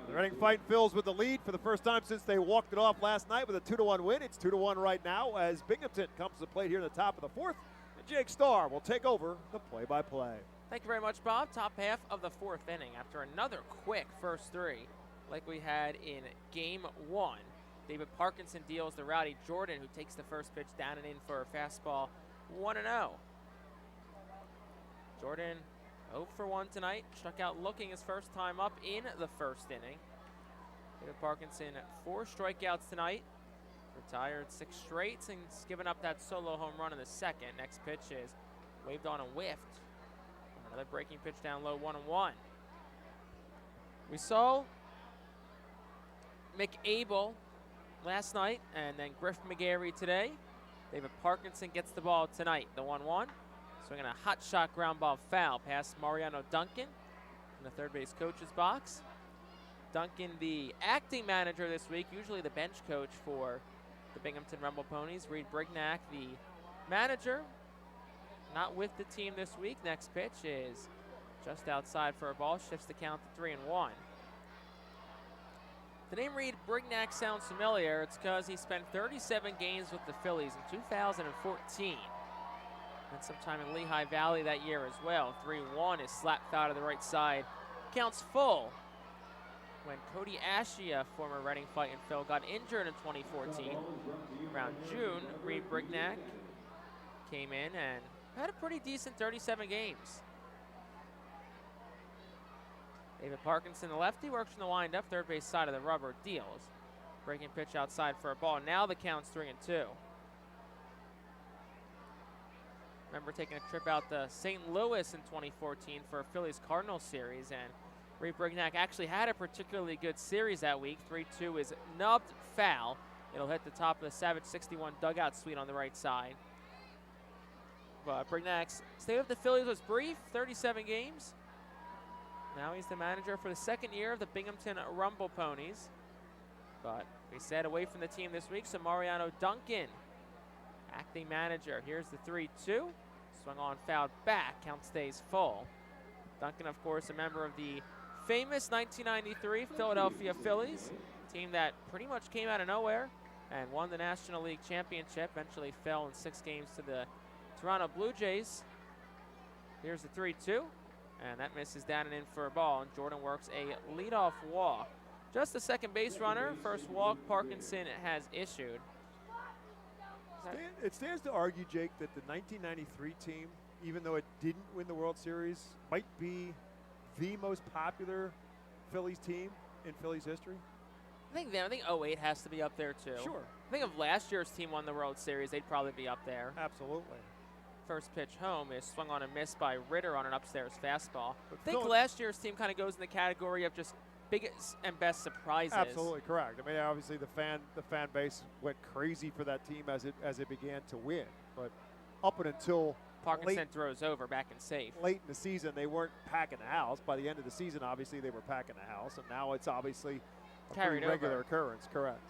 the Reading Fightin' Phils with the lead for the first time since they walked it off last night with a 2-1 win. It's 2-1 right now as Binghamton comes to the plate here in the top of the 4th. And Jake Starr will take over the play-by-play. Thank you very much, Bob. Top half of the 4th inning after another quick first 3 like we had in game 1. David Parkinson deals the rowdy Jordan, who takes the first pitch down and in for a fastball. 1-0. Jordan 0 for 1 tonight. Struck out looking his first time up in the first inning. David Parkinson 4 strikeouts tonight. Retired 6 straight and given up that solo home run in the second. Next pitch is waved on and whiffed. Another breaking pitch down low, 1-1. We saw McAble last night and then Griff McGarry today. David Parkinson gets the ball tonight, the 1-1. Swinging a hot shot ground ball foul past Mariano Duncan in the third base coach's box. Duncan, the acting manager this week, usually the bench coach for the Binghamton Rumble Ponies. Reed Brignac, the manager, not with the team this week. Next pitch is just outside for a ball, shifts the count to 3-1. The name Reed Brignac sounds familiar. It's because he spent 37 games with the Phillies in 2014. And sometime in Lehigh Valley that year as well. 3-1 is slapped foul to the right side. Counts full when Cody Ashia, former Reading Fightin' Phil, got injured in 2014. Around June, Reed Brignac came in and had a pretty decent 37 games. David Parkinson, the lefty, works from the windup, third base side of the rubber, deals. Breaking pitch outside for a ball. Now the count's 3-2. Remember taking a trip out to St. Louis in 2014 for a Phillies Cardinals series, and Reed Brignac actually had a particularly good series that week. 3-2 is nubbed foul. It'll hit the top of the Savage 61 dugout suite on the right side. But Brignac's stay with the Phillies was brief, 37 games. Now he's the manager for the second year of the Binghamton Rumble Ponies. But we said away from the team this week, so Mariano Duncan, acting manager. Here's the 3-2. Swung on, fouled back. Count stays full. Duncan, of course, a member of the famous 1993 Philadelphia Phillies, team that pretty much came out of nowhere and won the National League Championship. Eventually fell in 6 games to the Toronto Blue Jays. Here's the 3-2. And that misses down and in for a ball, and Jordan works a leadoff walk. Just the second base runner. First walk Parkinson has issued. It stands to argue, Jake, that the 1993 team, even though it didn't win the World Series, might be the most popular Phillies team in Phillies history. I think 08 has to be up there too. Sure. I think if last year's team won the World Series, they'd probably be up there. Absolutely. First pitch home is swung on and missed by Ritter on an upstairs fastball. I think last year's team kind of goes in the category of just biggest and best surprises. Absolutely correct. I mean, obviously the fan base went crazy for that team as it began to win, but up and until Parkinson throws over back and safe. Late in the season, they weren't packing the house. By the end of the season, obviously they were packing the house, and now it's obviously a carried pretty regular over. Occurrence. Correct.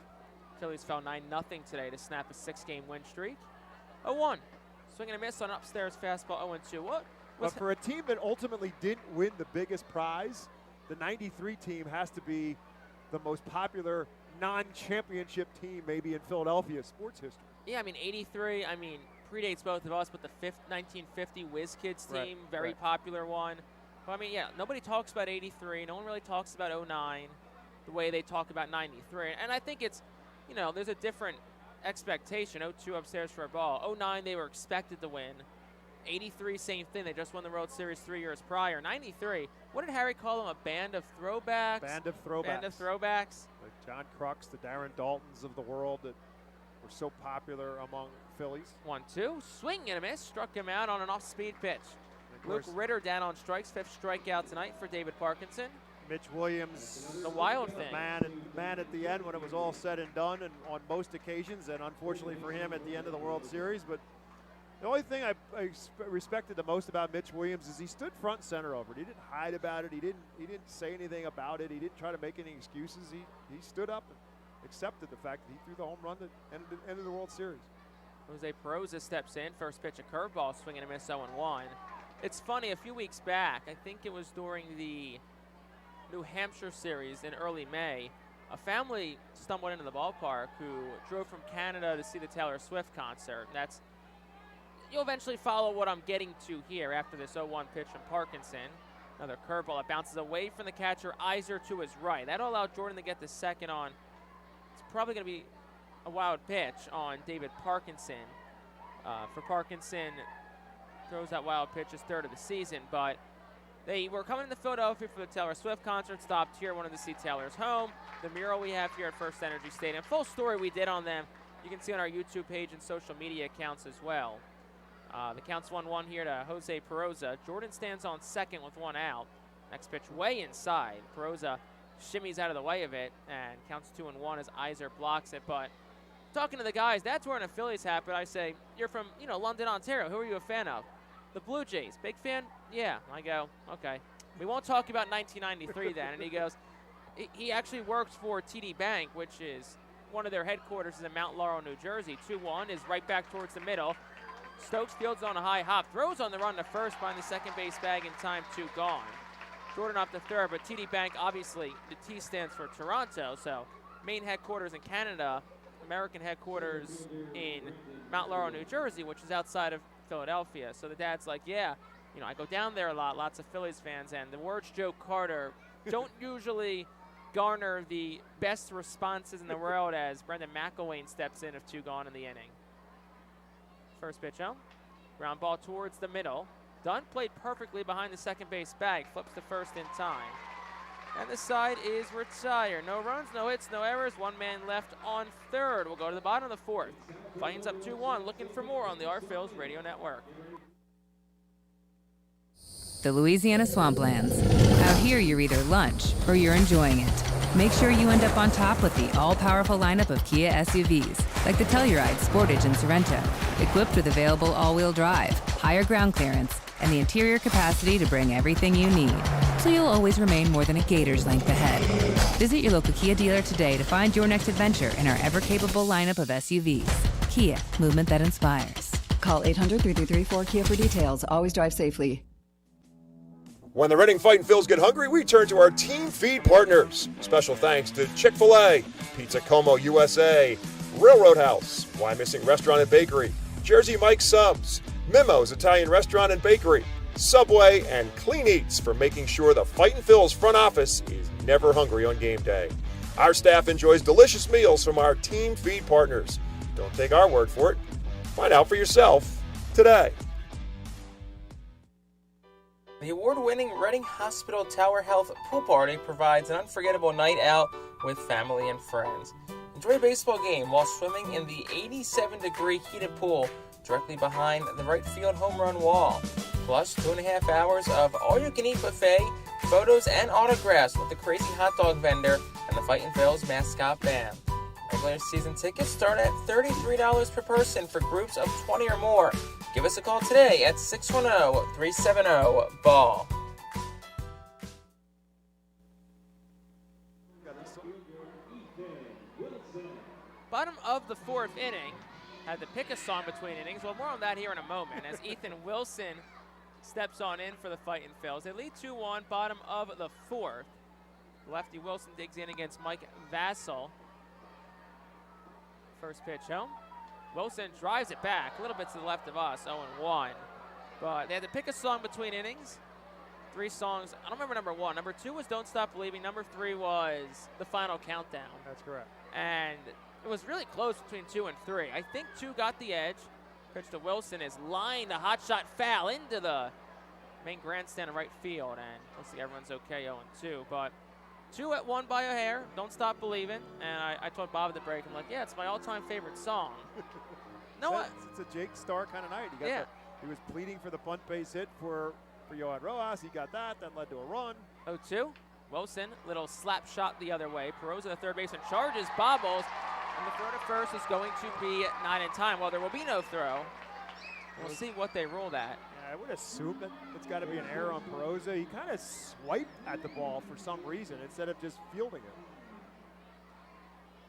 Phillies fell 9-0 today to snap a 6-game win streak. 0-1. Swing and a miss on an upstairs fastball. 0-2. What? But for a team that ultimately didn't win the biggest prize, the 93 team has to be the most popular non-championship team maybe in Philadelphia sports history. Yeah, I mean, 83, predates both of us, but the 1950 Whiz Kids team, very popular one. But I mean, yeah, nobody talks about 83. No one really talks about 09 the way they talk about 93. And I think it's, there's a different expectation. 02 upstairs for a ball. 09, they were expected to win. 83, same thing. They just won the World Series 3 years prior. 93, what did Harry call them? A band of throwbacks? Band of throwbacks. Like John Crux, the Darren Daltons of the world that were so popular among Phillies. 1-2, swing and a miss. Struck him out on an off-speed pitch. Luke Ritter down on strikes. 5th strikeout tonight for David Parkinson. Mitch Williams, the wild thing. Man at the end when it was all said and done, and on most occasions, and unfortunately for him at the end of the World Series. But the only thing I respected the most about Mitch Williams is he stood front and center over it. He didn't hide about it. He didn't say anything about it. He didn't try to make any excuses. He stood up and accepted the fact that he threw the home run that ended the World Series. Jose Peroza steps in. First pitch, a curveball, swing and a miss, 0-1. It's funny, a few weeks back, I think it was during the New Hampshire series in early May, a family stumbled into the ballpark who drove from Canada to see the Taylor Swift concert. You'll eventually follow what I'm getting to here after this 0-1 pitch from Parkinson. Another curveball that bounces away from the catcher, Iser to his right. That'll allow Jordan to get the second on. It's probably going to be a wild pitch on David Parkinson. For Parkinson, throws that wild pitch, his 3rd of the season, but they were coming to Philadelphia for the Taylor Swift concert, stopped here, wanted to see Taylor's home. The mural we have here at FirstEnergy Stadium. Full story we did on them. You can see on our YouTube page and social media accounts as well. The count's 1-1 here to Jose Peroza. Jordan stands on second with 1 out. Next pitch way inside. Peroza shimmies out of the way of it and counts 2-1 as Iser blocks it. But talking to the guys, that's wearing a Phillies hat, but I say, you're from, London, Ontario. Who are you a fan of? The Blue Jays. Big fan? Yeah. I go, okay. We won't talk about 1993 then. And he goes, he actually works for TD Bank, which is one of their headquarters is in Mount Laurel, New Jersey. 2-1 is right back towards the middle. Stokes fields on a high hop, throws on the run to first, behind the second base bag in time, 2 gone. Jordan up to third, but TD Bank, obviously, the T stands for Toronto, so main headquarters in Canada, American headquarters in Mount Laurel, New Jersey, which is outside of Philadelphia. So the dad's like, yeah, I go down there a lot, lots of Phillies fans, and the words Joe Carter don't usually garner the best responses in the world as Brendan McElwain steps in of 2 gone in the inning. First pitch out. Ground ball towards the middle. Dunn played perfectly behind the second base bag. Flips to first in time. And the side is retired. No runs, no hits, no errors. 1 man left on third. We'll go to the bottom of the 4th. Fightin's up 2-1. Looking for more on the Phillies Radio Network. The Louisiana Swamplands. Out here, you're either lunch or you're enjoying it. Make sure you end up on top with the all-powerful lineup of Kia SUVs, like the Telluride, Sportage, and Sorrento, equipped with available all-wheel drive, higher ground clearance, and the interior capacity to bring everything you need, so you'll always remain more than a gator's length ahead. Visit your local Kia dealer today to find your next adventure in our ever-capable lineup of SUVs. Kia, movement that inspires. Call 800-3334-KIA for details. Always drive safely. When the Reading Fightin' Phils get hungry, we turn to our team feed partners. Special thanks to Chick-fil-A, Pizza Como USA, Railroad House, Why Missing Restaurant and Bakery, Jersey Mike's Subs, Mimo's Italian Restaurant and Bakery, Subway, and Clean Eats for making sure the Fightin' Phils front office is never hungry on game day. Our staff enjoys delicious meals from our team feed partners. Don't take our word for it. Find out for yourself today. The award-winning Reading Hospital Tower Health Pool Party provides an unforgettable night out with family and friends. Enjoy a baseball game while swimming in the 87-degree heated pool directly behind the right field home run wall. Plus 2.5 hours of all-you-can-eat buffet, photos, and autographs with the crazy hot dog vendor and the Fightin' Phils mascot band. Regular season tickets start at $33 per person for groups of 20 or more. Give us a call today at 610-370-BALL. Bottom of the 4th inning. Had to pick a song between innings. Well, more on that here in a moment as Ethan Wilson steps on in for the Fightin' Phils. They lead 2-1, bottom of the 4th. Lefty Wilson digs in against Mike Vassell. First pitch home. Wilson drives it back, a little bit to the left of us, 0-1. But they had to pick a song between innings. 3 songs. I don't remember number 1. Number 2 was Don't Stop Believing. Number 3 was The Final Countdown. That's correct. And it was really close between 2 and 3. I think 2 got the edge. Pitch to Wilson is lined, a hot shot foul into the main grandstand in right field. And looks like everyone's okay, 0-2. But 2 at 1 by a hair. Don't Stop Believing. And I told Bob at the break, I'm like, yeah, it's my all-time favorite song. No, it's a Jake Starr kind of night. He was pleading for the bunt base hit for Yohan Rojas. He got that. That led to a run. 0-2. Wilson, little slap shot the other way. Perosa, the third baseman, charges, bobbles, and the throw to first is going to be not in time. Well, there will be no throw. We'll see what they rule that. Yeah, I would assume that it's got to be an error on Perosa. He kind of swiped at the ball for some reason instead of just fielding it.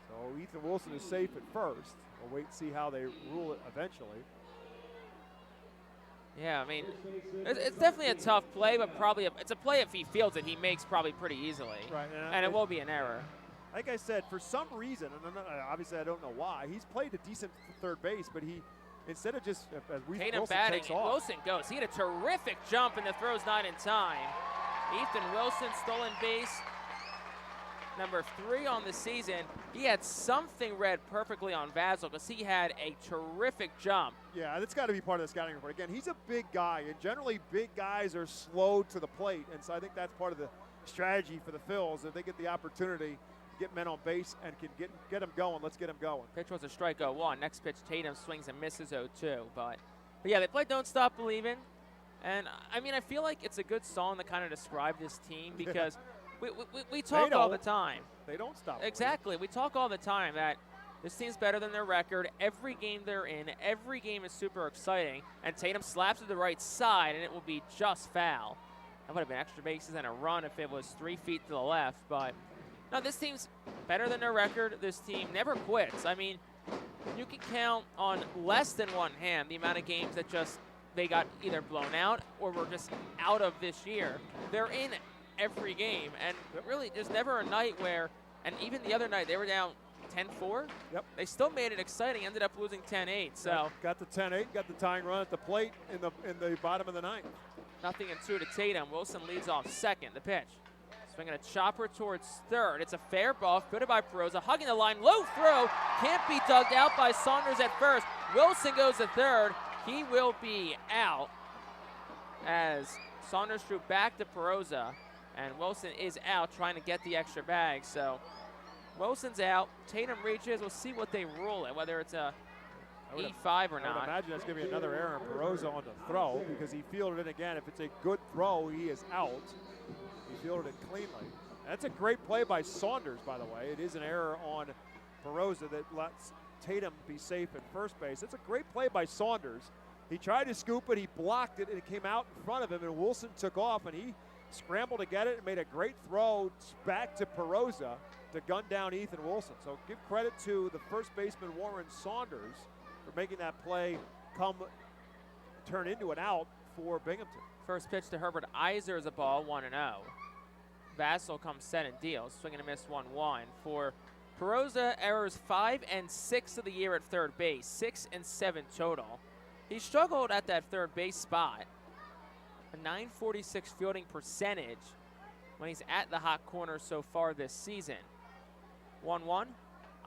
So Ethan Wilson is safe at first. We'll wait and see how they rule it eventually. Yeah, I mean, it's definitely a tough play, but probably it's a play if he fields it, he makes probably pretty easily. Right, and it will be an error. Like I said, for some reason, and obviously I don't know why, he's played a decent third base, but he, instead of just, as Wilson batting, takes off. Wilson goes. He had a terrific jump, and the throw's not in time. Ethan Wilson, stolen base, number 3 on the season. He had something read perfectly on Vassell because he had a terrific jump. Yeah, that's got to be part of the scouting report. Again, he's a big guy, and generally big guys are slow to the plate, and so I think that's part of the strategy for the Phils. If they get the opportunity to get men on base and can get them going, let's get them going. Pitch was a strike 0-1. Next pitch, Tatum swings and misses 0-2. But yeah, they play Don't Stop Believing. And, I mean, I feel like it's a good song to kind of describe this team because we talk all the time. They don't stop. Exactly. We talk all the time that this team's better than their record. Every game they're in, every game is super exciting. And Tatum slaps to the right side, and it will be just foul. That would have been extra bases and a run if it was 3 feet to the left. But, no, this team's better than their record. This team never quits. I mean, you can count on less than one hand the amount of games that just they got either blown out or were just out of this year. They're in every game, and really there's never a night where, and even the other night they were down 10-4. Yep. They still made it exciting, ended up losing 10-8. So got the 10-8, got the tying run at the plate in the bottom of the 9th. 0-2 to Tatum. Wilson leads off second. The pitch. Swinging a chopper towards third. It's a fair ball, fielded by Perosa, hugging the line, low throw, can't be dug out by Saunders at first. Wilson goes to third. He will be out as Saunders threw back to Perosa, and Wilson is out trying to get the extra bag. So Wilson's out. Tatum reaches. We'll see what they rule it, whether it's a 8-5 or not. I would imagine that's going to be another error on Perosa on the throw because he fielded it again. If it's a good throw, he is out. He fielded it cleanly. That's a great play by Saunders, by the way. It is an error on Perosa that lets Tatum be safe at first base. It's a great play by Saunders. He tried to scoop it, he blocked it, and it came out in front of him, and Wilson took off, and he scrambled to get it and made a great throw back to Perosa to gun down Ethan Wilson. So give credit to the first baseman, Warren Saunders, for making that play turn into an out for Binghamton. First pitch to Herbert Iser is a ball, 1-0. Vassell comes set and deals, swinging and miss 1-1. For Perosa, errors 5 and 6 of the year at third base, 6 and 7 total. He struggled at that third base spot. A .946 fielding percentage when he's at the hot corner so far this season. 1-1.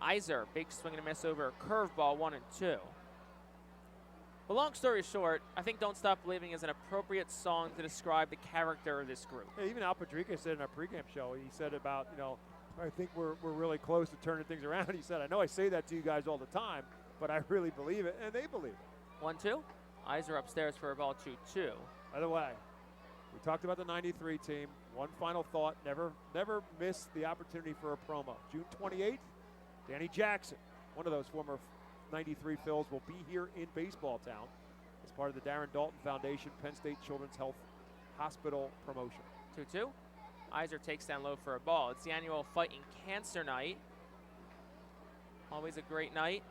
Iser, big swing and a miss over a curveball, 1-2. But long story short, I think Don't Stop Believing is an appropriate song to describe the character of this group. Yeah, even Al Padrique said in our pregame show, he said about, I think we're really close to turning things around. He said, I know I say that to you guys all the time, but I really believe it, and they believe it. 1-2. Iser upstairs for a ball, 2-2. By the way, we talked about the 93 team. One final thought, never miss the opportunity for a promo. June 28th, Danny Jackson, one of those former 93 Phils, will be here in Baseball Town as part of the Darren Dalton Foundation Penn State Children's Health Hospital promotion. 2-2. Iser takes down low for a ball. It's the annual Fightin Cancer Night. Always a great night,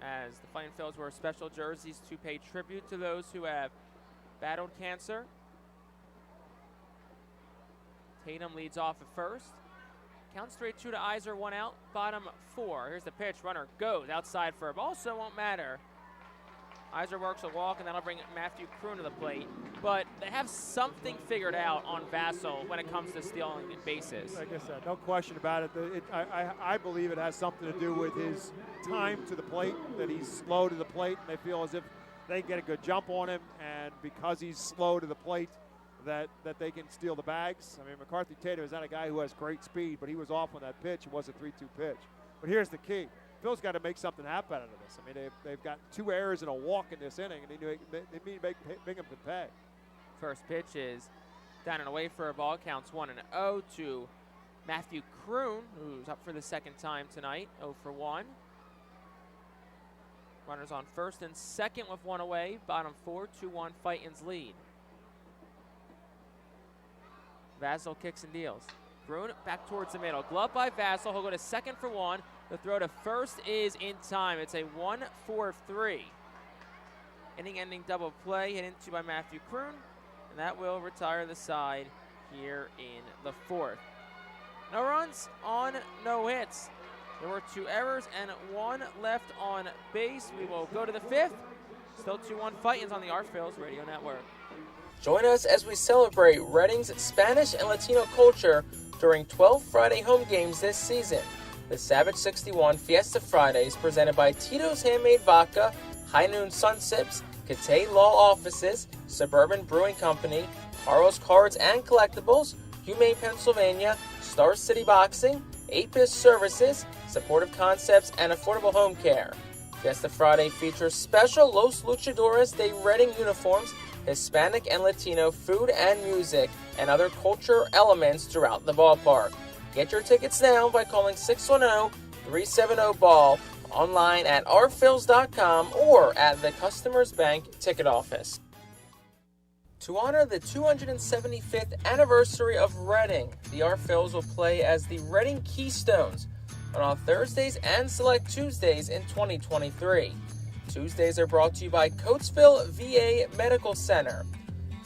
as the Fightin Phils wear special jerseys to pay tribute to those who have battled cancer. Tatum leads off at first. Count straight 2 to Iser, 1 out, bottom 4. Here's the pitch, runner goes outside for a ball, so won't matter. Iser works a walk, and that'll bring Matthew Kroon to the plate. But they have something figured out on Vassell when it comes to stealing bases. Like I said, no question about it. I believe it has something to do with his time to the plate, that he's slow to the plate, and they feel as if they get a good jump on him, and because he's slow to the plate, that they can steal the bags. I mean, McCarthy Tatum is not a guy who has great speed, but he was off on that pitch. It was a 3-2 pitch. But here's the key. Phil's got to make something happen out of this. I mean, they've got 2 errors and a walk in this inning, and they need to make Binghamton pay. First pitch is down and away for a ball. Counts 1-0 to Matthew Kroon, who's up for the second time tonight, 0 for 1. Runners on first and second with 1 away. Bottom 4, 2-1, Fightin's lead. Vassell kicks and deals. Kroon back towards the middle. Glove by Vassell. He'll go to second for 1. The throw to first is in time. It's a 1-4-3. Inning-ending double play hit into by Matthew Kroon, and that will retire the side here in the 4th. No runs on no hits. There were 2 errors and 1 left on base. We will go to the 5th. Still 2-1 Fightin's on the Our Phil's Radio Network. Join us as we celebrate Reading's Spanish and Latino culture during 12 Friday home games this season. The Savage 61 Fiesta Fridays, presented by Tito's Handmade Vodka, High Noon Sun Sips, Catay Law Offices, Suburban Brewing Company, Carl's Cards and Collectibles, Humane Pennsylvania, Star City Boxing, Apis Services, Supportive Concepts, and Affordable Home Care. Fiesta Friday features special Los Luchadores de Reading uniforms, Hispanic and Latino food and music, and other culture elements throughout the ballpark. Get your tickets now by calling 610-370-BALL, online at ourphils.com or at the Customers Bank ticket office. To honor the 275th anniversary of Reading, the Our Phils will play as the Reading Keystones on Thursdays and select Tuesdays in 2023. Tuesdays are brought to you by Coatesville VA Medical Center.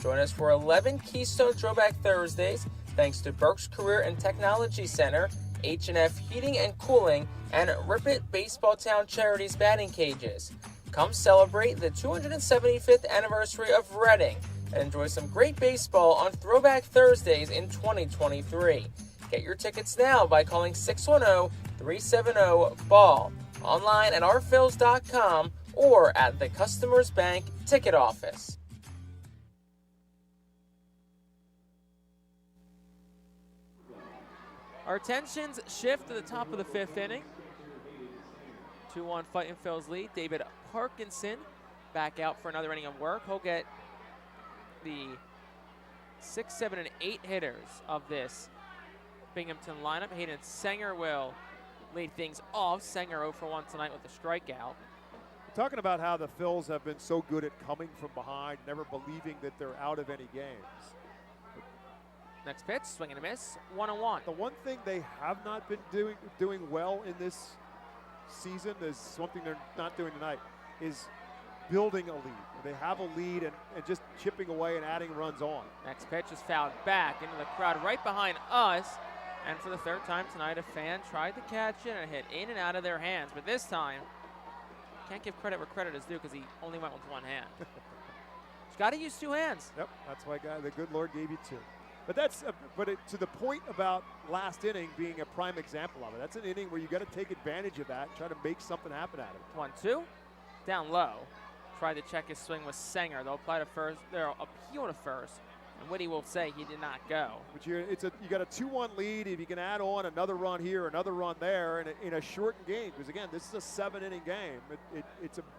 Join us for 11 Keystone Throwback Thursdays, thanks to Burke's Career and Technology Center, H&F Heating and Cooling, and Rip It Baseball Town Charities batting cages. Come celebrate the 275th anniversary of Reading and enjoy some great baseball on Throwback Thursdays in 2023. Get your tickets now by calling 610-370-BALL, online at rphils.com or at the Customers Bank ticket office. Our attentions shift to the top of the 5th inning. 2-1 Fightin' Phil's lead. David Parkinson back out for another inning of work. He'll get the 6, 7, and 8 hitters of this Binghamton lineup. Hayden Sanger will lead things off. Sanger 0 for 1 tonight with a strikeout. Talking about how the Phils have been so good at coming from behind, never believing that they're out of any games. Next pitch, swing and a miss, 1-1. The one thing they have not been doing well in this season is something they're not doing tonight, is building a lead. They have a lead and just chipping away and adding runs on. Next pitch is fouled back into the crowd right behind us. And for the 3rd time tonight, a fan tried to catch it and hit in and out of their hands. But this time, can't give credit where credit is due because he only went with one hand. He's got to use 2 hands. Yep, that's why the good Lord gave you 2. But to the point about last inning being a prime example of it. That's an inning where you got to take advantage of that, try to make something happen out of it. 1-2, down low. Tried to check his swing with Sanger. They'll apply to first. They'll appeal to first, and Whitty will say he did not go. But you got a 2-1 lead. If you can add on another run here, another run there, in a shortened game, because again, this is a 7-inning game. It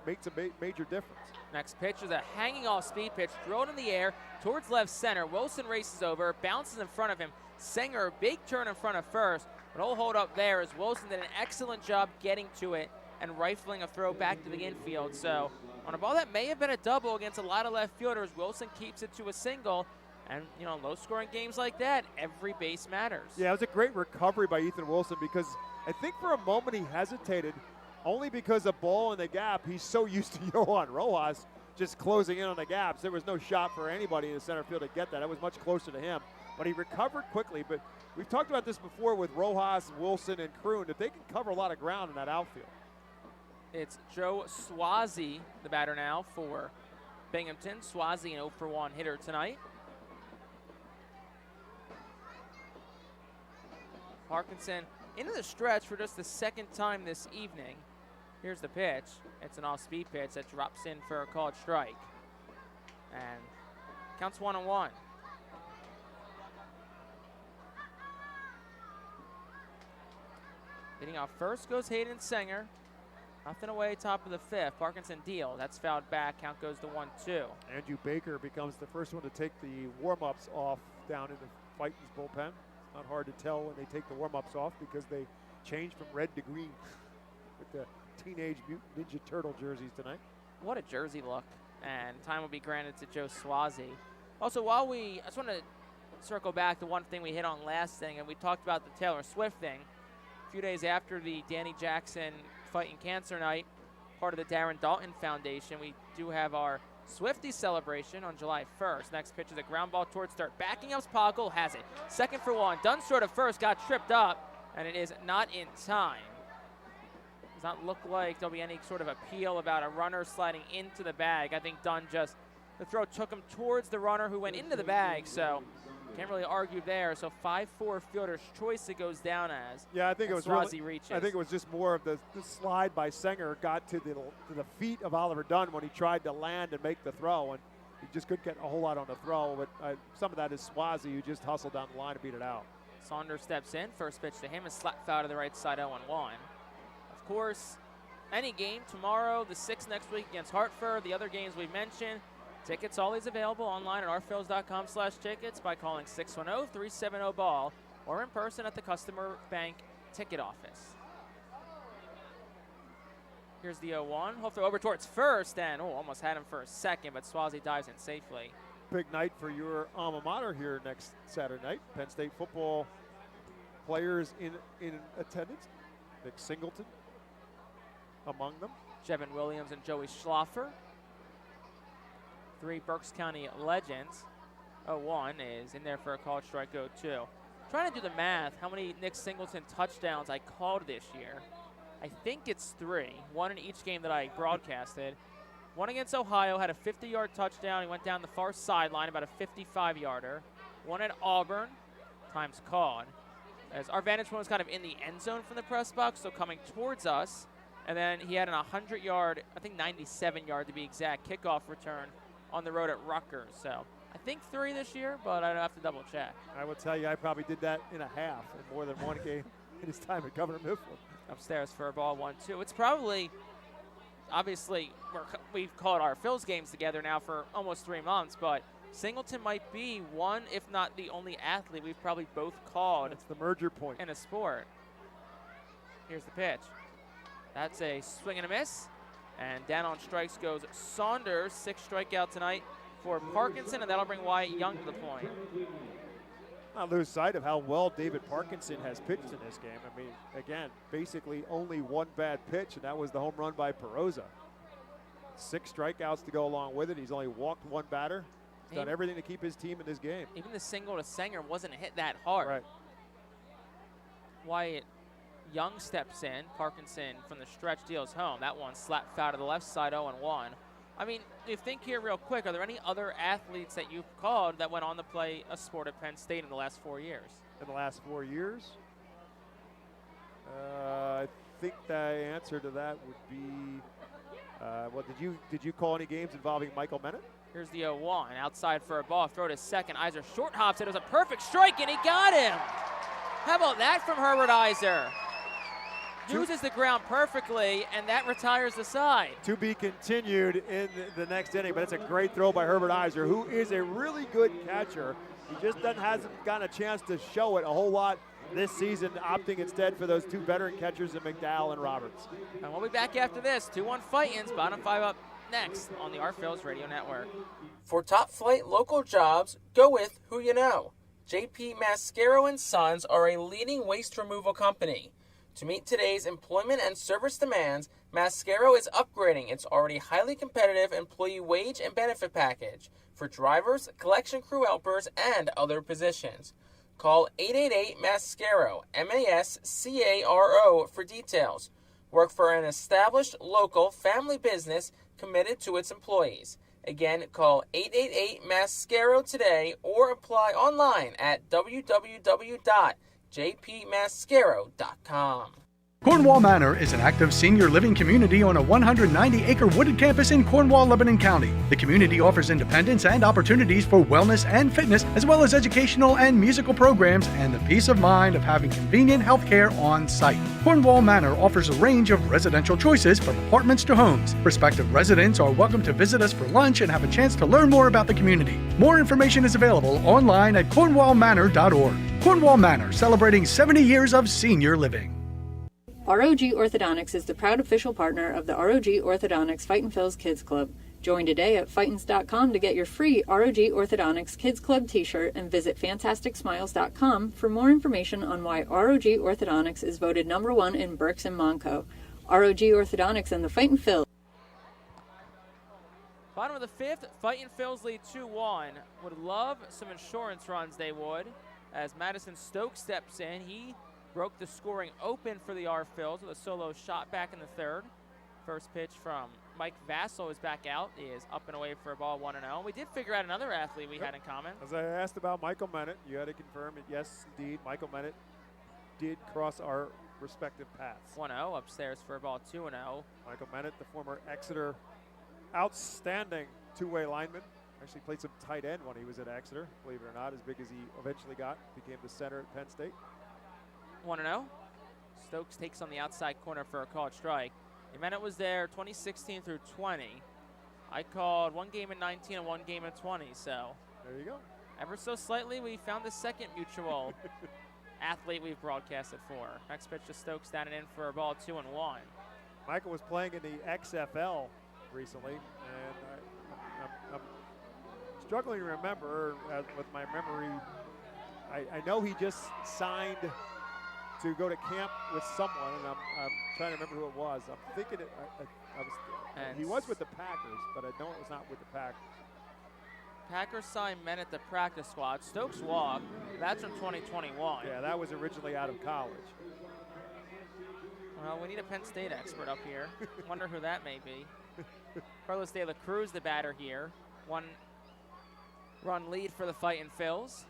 makes a major difference. Next pitch is a hanging off speed pitch, thrown in the air towards left center. Wilson races over, bounces in front of him. Sanger, a big turn in front of first, but he'll hold up there as Wilson did an excellent job getting to it and rifling a throw back to the infield. So on a ball that may have been a double against a lot of left fielders, Wilson keeps it to a single. And, low-scoring games like that, every base matters. Yeah, it was a great recovery by Ethan Wilson because I think for a moment he hesitated only because of ball in the gap. He's so used to Johan Rojas just closing in on the gaps. There was no shot for anybody in the center field to get that. It was much closer to him. But he recovered quickly. But we've talked about this before with Rojas, Wilson, and Kroon, that they can cover a lot of ground in that outfield. It's Joe Swazi, the batter now for Binghamton. Swazi, an 0 for 1 hitter tonight. Parkinson into the stretch for just the 2nd time this evening. Here's the pitch. It's an off-speed pitch that drops in for a called strike. And counts 1-1. Hitting off first goes Hayden Sanger. Nothing away, top of the 5th. Parkinson deal. That's fouled back. Count goes to 1-2. Andrew Baker becomes the first one to take the warm-ups off down in the Fightin's bullpen. Not hard to tell when they take the warm-ups off because they change from red to green with the Teenage Mutant Ninja Turtle jerseys tonight. What a jersey look. And time will be granted to Joe Swazi. Also, I just want to circle back to one thing we hit on last thing, and we talked about the Taylor Swift thing. A few days after the Danny Jackson Fightin' Cancer Night, part of the Darren Dalton Foundation, we do have our Swiftie celebration on July 1st. Next pitch is a ground ball towards third. Backing up Spoggle has it. 2nd for 1. Dunn short of first, got tripped up, and it is not in time. Does not look like there'll be any sort of appeal about a runner sliding into the bag. I think Dunn the throw took him towards the runner who went into the bag, so can't really argue there. So 5-4 fielder's choice it goes down as. Yeah, I think it was Swazi reaches. I think it was just more of the slide by Sanger got to the feet of Oliver Dunn when he tried to land and make the throw, and he just couldn't get a whole lot on the throw. But some of that is Swazi who just hustled down the line to beat it out. Saunders steps in. First pitch to him is slap foul to the right side, 0-1. Of course, any game tomorrow, the 6th next week against Hartford, the other games we've mentioned. Tickets always available online at rphils.com/tickets by calling 610-370-BALL or in person at the Customer Bank ticket office. Here's the 0-1. He'll throw over towards first and almost had him for a second, but Swazi dives in safely. Big night for your alma mater here next Saturday night. Penn State football players in attendance. Nick Singleton among them. Jevin Williams and Joey Schlaffer. 3 Berks County legends. 0-1 is in there for a called strike, 0-2. Trying to do the math, how many Nick Singleton touchdowns I called this year. I think it's 3, 1 in each game that I broadcasted. 1 against Ohio, had a 50-yard touchdown. He went down the far sideline, about a 55-yarder. 1 at Auburn, times called. as our vantage point was kind of in the end zone from the press box, so coming towards us. And then he had an 100-yard, I think 97-yard to be exact, kickoff return on the road at Rutgers. So I think 3 this year, but I'd have to double check. I will tell you, I probably did that in a half in more than one game in his time at Governor Mifflin. Upstairs for a ball 1-2. It's probably, obviously, we've called our Phil's games together now for almost 3 months, but Singleton might be one, if not the only athlete we've probably both called. That's the merger point. In a sport. Here's the pitch. That's a swing and a miss. And down on strikes goes Saunders. 6 strikeout tonight for Parkinson, and that'll bring Wyatt Young to the point. Not lose sight of how well David Parkinson has pitched in this game. I mean, again, basically only one bad pitch, and that was the home run by Perosa. 6 strikeouts to go along with it. He's only walked 1 batter. He's done everything to keep his team in this game. Even the single to Sanger wasn't hit that hard. Right. Wyatt Young steps in. Parkinson from the stretch deals home. That one slapped foul to the left side, 0-1. I mean, you think here real quick, are there any other athletes that you've called that went on to play a sport at Penn State in the last 4 years? In the last 4 years? I think the answer to that would be, well, did you call any games involving Michael Bennett? Here's the 0-1, outside for a ball, throw to second. Iser short hops it. It was a perfect strike, and he got him. How about that from Herbert Iser? Uses the ground perfectly, and that retires the side. To be continued in the next inning, but it's a great throw by Herbert Iser, who is a really good catcher. He just hasn't gotten a chance to show it a whole lot this season, opting instead for those 2 veteran catchers in McDowell and Roberts. And we'll be back after this. 2-1 Fightin's bottom 5 up next on the Our Phil's Radio Network. For top flight local jobs, go with who you know. JP Mascaro & Sons are a leading waste removal company. To meet today's employment and service demands, Mascaro is upgrading its already highly competitive employee wage and benefit package for drivers, collection crew helpers, and other positions. Call 888-MASCARO, M-A-S-C-A-R-O, for details. Work for an established local family business committed to its employees. Again, call 888-MASCARO today or apply online at www.jpmascaro.com. Cornwall Manor is an active senior living community on a 190-acre wooded campus in Cornwall, Lebanon County. The community offers independence and opportunities for wellness and fitness, as well as educational and musical programs, and the peace of mind of having convenient health care on site. Cornwall Manor offers a range of residential choices from apartments to homes. Prospective residents are welcome to visit us for lunch and have a chance to learn more about the community. More information is available online at cornwallmanor.org. Cornwall Manor, celebrating 70 years of senior living. ROG Orthodontics is the proud official partner of the ROG Orthodontics Fightin' Phil's Kids Club. Join today at Fightins.com to get your free ROG Orthodontics Kids Club t-shirt and visit FantasticSmiles.com for more information on why ROG Orthodontics is voted #1 in Berks and Monco. ROG Orthodontics and the Fightin' Phil. Bottom of the 5th, Fightin' Phil's lead 2-1. Would love some insurance runs, they would. As Madison Stokes steps in, he broke the scoring open for the R Phils with a solo shot back in the 3rd. First pitch from Mike Vassell is back out. He is up and away for a ball 1-0. We did figure out another athlete we had in common. As I asked about Michael Bennett, you had to confirm it. Yes, indeed, Michael Bennett did cross our respective paths. 1-0 upstairs for a ball 2-0. Michael Bennett, the former Exeter outstanding 2-way lineman. Actually played some tight end when he was at Exeter, believe it or not, as big as he eventually got. Became the center at Penn State. 1-0. Stokes takes on the outside corner for a called strike. Bennett was there 2016 through 20. I called 1 game in 19 and 1 game in 20, so. There you go. Ever so slightly, we found the second mutual athlete we've broadcasted for. Next pitch to Stokes, down and in for a ball 2-1. Michael was playing in the XFL recently, and I'm struggling to remember with my memory. I know he just signed to go to camp with someone, and I'm trying to remember who it was. I'm thinking he was with the Packers, but I know it was not with the Packers. Packers signed men at the practice squad. Stokes walked. That's from 2021. Yeah, that was originally out of college. Well, we need a Penn State expert up here. Wonder who that may be. Carlos De La Cruz, the batter here. 1-run lead for the Fightin' Phils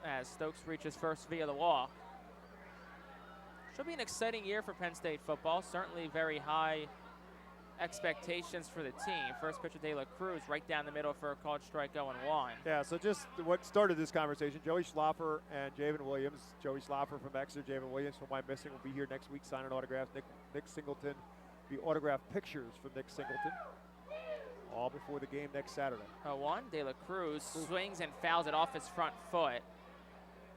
as Stokes reaches first via the walk. Should be an exciting year for Penn State football. Certainly very high expectations for the team. First pitch of De La Cruz right down the middle for a called strike 0-1. Yeah, so just what started this conversation, Joey Schlaffer and Javen Williams. Joey Schlaffer from Exeter, Javen Williams from Why Missing will be here next week signing autographs. Nick Singleton, the autographed pictures from Nick Singleton. All before the game next Saturday. 0-1. De La Cruz swings and fouls it off his front foot.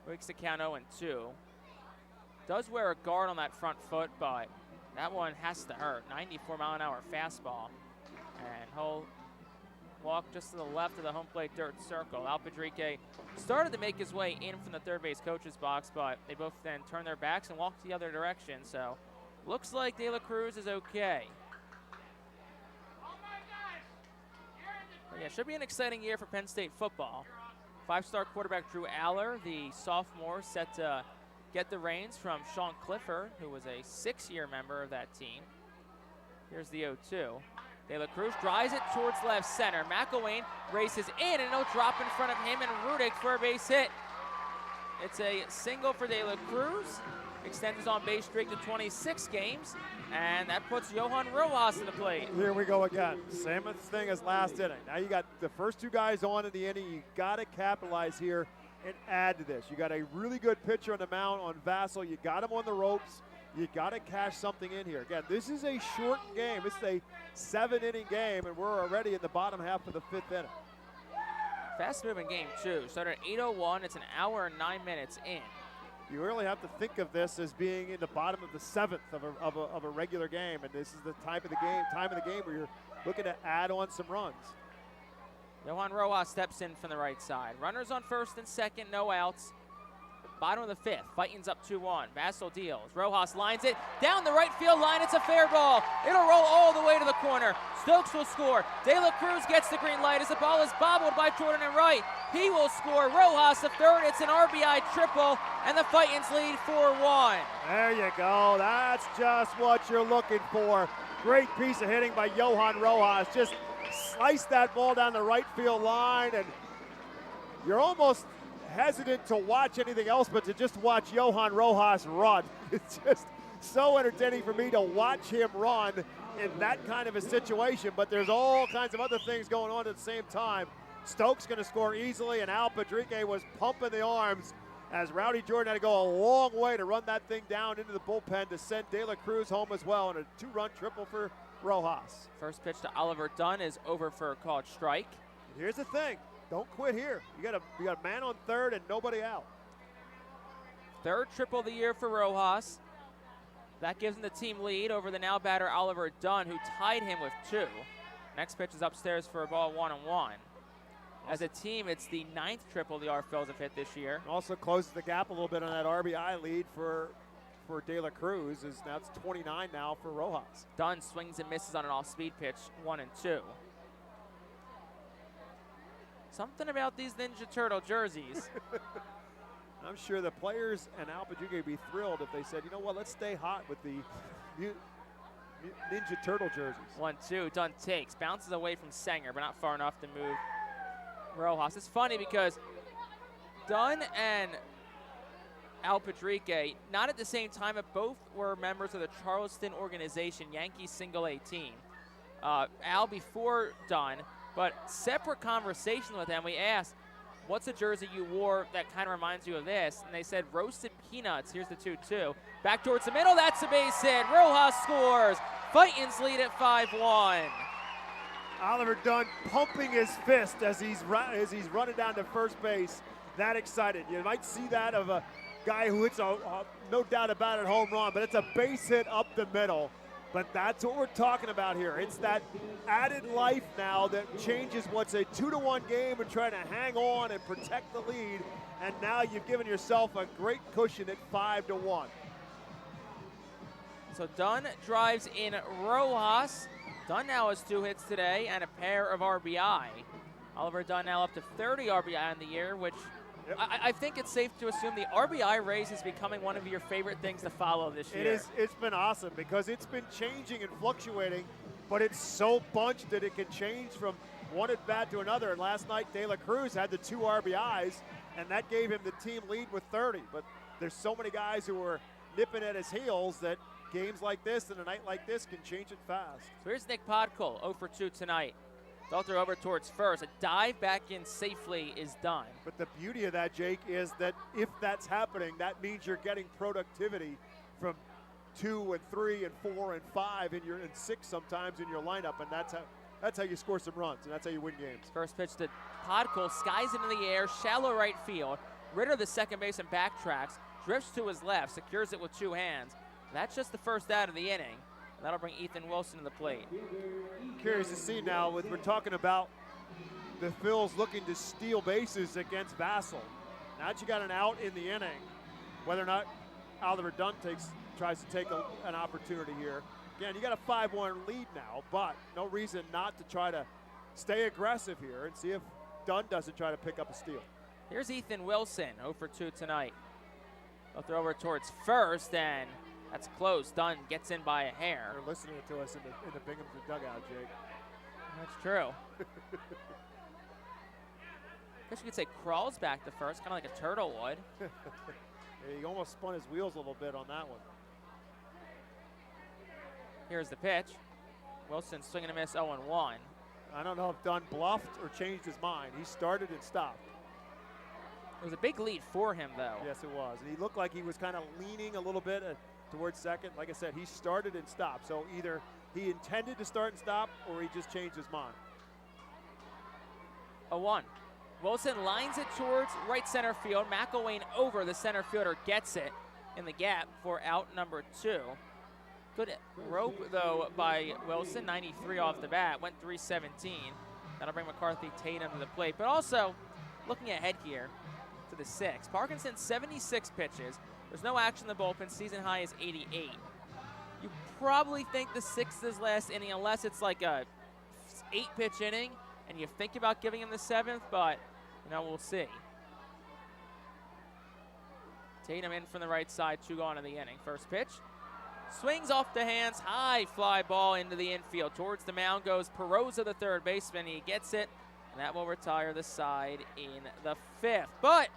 Makes the count 0-2. Does wear a guard on that front foot, but that one has to hurt. 94-mile-an-hour fastball. And he'll walk just to the left of the home plate dirt circle. Al Padrique started to make his way in from the third base coach's box, but they both then turned their backs and walked the other direction. So looks like De La Cruz is okay. But yeah, should be an exciting year for Penn State football. Five-star quarterback Drew Aller, the sophomore, set to get the reins from Sean Clifford, who was a 6-year member of that team. Here's the 0-2. De La Cruz drives it towards left center. McElwain races in, and no drop in front of him, and Rudick for a base hit. It's a single for De La Cruz. Extends his on-base streak to 26 games, and that puts Johan Rojas in the plate. Here we go again. Same thing as last inning. Now you got the first two guys on in the inning. You got to capitalize here and add to this. You got a really good pitcher on the mound on Vassell. You got him on the ropes. You got to cash something in here. Again, this is a short game. It's a 7-inning game, and we're already in the bottom half of the 5th inning. Fast-moving game, too. Started at 8:01. It's an hour and 9 minutes in. You really have to think of this as being in the bottom of the 7th of a regular game, and this is the time of the game where you're looking to add on some runs. Johan Rojas steps in from the right side. Runners on first and second, no outs. Bottom of the 5th, Fightin's up 2-1. Vassell deals. Rojas lines it down the right field line. It's a fair ball. It'll roll all the way to the corner. Stokes will score. De La Cruz gets the green light as the ball is bobbled by Jordan and Wright. He will score. Rojas the third. It's an RBI triple, and the Fightins lead 4-1. There you go. That's just what you're looking for. Great piece of hitting by Johan Rojas. Just slice that ball down the right field line, and you're almost hesitant to watch anything else but to just watch Johan Rojas run. It's just so entertaining for me to watch him run in that kind of a situation, but there's all kinds of other things going on at the same time. Stokes going to score easily, and Al Padrique was pumping the arms as Rowdy Jordan had to go a long way to run that thing down into the bullpen to send De La Cruz home as well, and a 2-run triple for Rojas. First pitch to Oliver Dunn is over for a called strike. Here's the thing. Don't quit here. You got a man on third and nobody out. Third triple of the year for Rojas. That gives him the team lead over the now batter Oliver Dunn, who tied him with 2. Next pitch is upstairs for a ball 1-1. As a team, it's the 9th triple the R-Phils have hit this year. Also closes the gap a little bit on that RBI lead for De La Cruz. Now it's 29 now for Rojas. Dunn swings and misses on an off-speed pitch, 1-2. Something about these Ninja Turtle jerseys. I'm sure the players and Al Padrique would be thrilled if they said, you know what, let's stay hot with the Ninja Turtle jerseys. 1-2, Dunn takes, bounces away from Sanger, but not far enough to move Rojas. It's funny because Dunn and Al Padrique, not at the same time, but both were members of the Charleston organization, Yankees Single A team. Al before Dunn, but separate conversation with them. We asked, what's a jersey you wore that kind of reminds you of this? And they said roasted peanuts. Here's the 2-2. Back towards the middle, that's a base hit. Rojas scores. Fightins lead at 5-1. Oliver Dunn pumping his fist as he's running down to first base. That excited. You might see that of a guy who hits no doubt about it, home run, but it's a base hit up the middle. But that's what we're talking about here. It's that added life now that changes what's a 2-1 game and trying to hang on and protect the lead. And now you've given yourself a great cushion at 5-1. So Dunn drives in Rojas. Dunn now has 2 hits today and a pair of RBI. Oliver Dunn now up to 30 RBI in the year, which I think it's safe to assume the RBI race is becoming one of your favorite things to follow this year. It's been awesome because it's been changing and fluctuating, but it's so bunched that it can change from one at bat to another. And last night, De La Cruz had the 2 RBIs, and that gave him the team lead with 30. But there's so many guys who were nipping at his heels that games like this and a night like this can change it fast. So here's Nick Podkol, 0 for 2 tonight. They'll throw over towards first. A dive back in safely is done. But the beauty of that, Jake, is that if that's happening, that means you're getting productivity from 2 and 3 and 4 and 5 and you're in 6 sometimes in your lineup, and that's how you score some runs, and that's how you win games. First pitch to Podkol, skies into the air, shallow right field. Ritter, the second baseman, backtracks, drifts to his left, secures it with 2 hands. That's just the first out of the inning. And that'll bring Ethan Wilson to the plate. Curious to see now, we're talking about the Phils looking to steal bases against Vassal. Now that you got an out in the inning, whether or not Oliver Dunn tries to take an opportunity here. Again, you got a 5-1 lead now, but no reason not to try to stay aggressive here and see if Dunn doesn't try to pick up a steal. Here's Ethan Wilson, 0 for 2 tonight. They'll throw over towards first, and that's close. Dunn gets in by a hair. They're listening to us in the Binghamton dugout, Jake. That's true. Guess you could say crawls back to first, kind of like a turtle would. He almost spun his wheels a little bit on that one. Here's the pitch. Wilson swinging a miss, 0-1. I don't know if Dunn bluffed or changed his mind. He started and stopped. It was a big lead for him, though. Yes, it was. And he looked like he was kind of leaning a little bit towards second. Like I said, he started and stopped. So either he intended to start and stop or he just changed his mind. 0-1. Wilson lines it towards right center field. McElwain over. The center fielder gets it in the gap for out number 2. Good rope, though, by Wilson. 93 off the bat. Went 317. That'll bring McCarthy Tatum to the plate. But also, looking ahead here to the 6th. Parkinson, 76 pitches. There's no action in the bullpen. Season high is 88. You probably think the 6th is last inning unless it's like a 8-pitch inning and you think about giving him the 7th, but, we'll see. Tatum in from the right side, 2 gone in the inning. First pitch. Swings off the hands, high fly ball into the infield. Towards the mound goes Perosa, the third baseman. He gets it, and that will retire the side in the 5th. But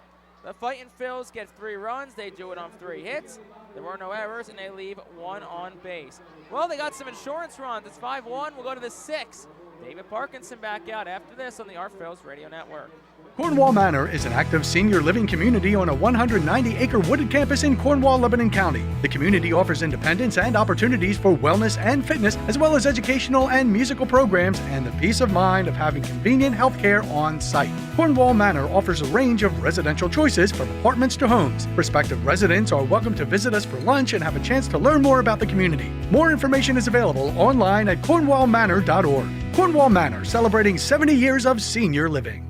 the Fightin' Phils get 3 runs. They do it on 3 hits. There were no errors, and they leave 1 on base. Well, they got some insurance runs. It's 5-1. We'll go to the 6th. David Parkinson back out after this on the Our Phils Radio Network. Cornwall Manor is an active senior living community on a 190-acre wooded campus in Cornwall, Lebanon County. The community offers independence and opportunities for wellness and fitness, as well as educational and musical programs and the peace of mind of having convenient health care on site. Cornwall Manor offers a range of residential choices from apartments to homes. Prospective residents are welcome to visit us for lunch and have a chance to learn more about the community. More information is available online at cornwallmanor.org. Cornwall Manor, celebrating 70 years of senior living.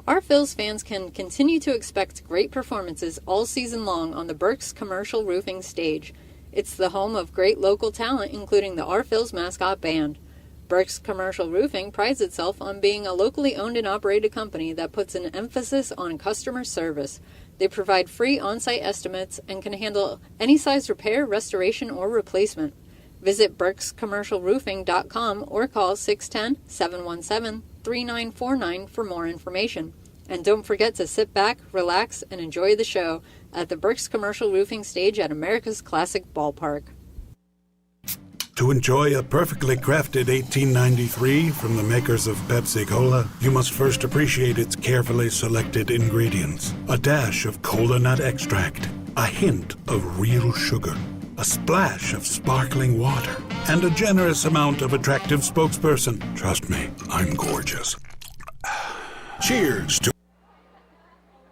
Our Phils fans can continue to expect great performances all season long on the Burke's Commercial Roofing stage. It's the home of great local talent, including the Our Phils mascot band. Burke's Commercial Roofing prides itself on being a locally owned and operated company that puts an emphasis on customer service. They provide free on-site estimates and can handle any size repair, restoration, or replacement. Visit burkscommercialroofing.com or call 610-717-3949 for more information. And don't forget to sit back, relax, and enjoy the show at the Burke's Commercial Roofing stage at America's Classic Ballpark. To enjoy a perfectly crafted 1893 from the makers of Pepsi Cola, you must first appreciate its carefully selected ingredients. A dash of cola nut extract, a hint of real sugar, a splash of sparkling water, and a generous amount of attractive spokesperson. Trust me, I'm gorgeous. Cheers to...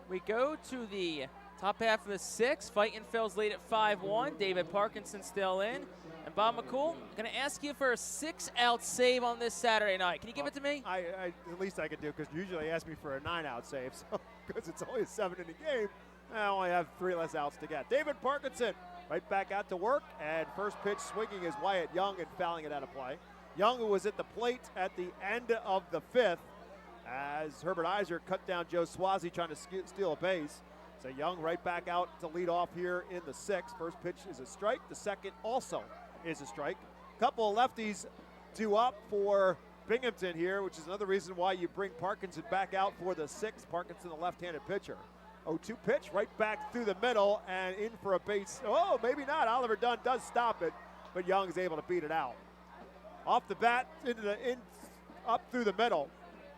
We go to the top half of the 6th. Fightin' Phils lead at 5-1. David Parkinson still in. And Bob McCool, I'm going to ask you for a 6-out save on this Saturday night. Can you give it to me? The least I can do, because usually ask me for a 9-out save. So because it's only a 7-inning game, I only have 3 less outs to get. David Parkinson right back out to work, and first pitch swinging is Wyatt Young and fouling it out of play. Young, who was at the plate at the end of the 5th, as Herbert Iser cut down Joe Swazi trying to steal a base. So Young right back out to lead off here in the 6th. First pitch is a strike. The second also is a strike. Couple of lefties due up for Binghamton here, which is another reason why you bring Parkinson back out for the 6th. Parkinson, the left-handed pitcher. 0-2 pitch right back through the middle and in for a base. Oh, maybe not. Oliver Dunn does stop it, but Young is able to beat it out. Off the bat, up through the middle.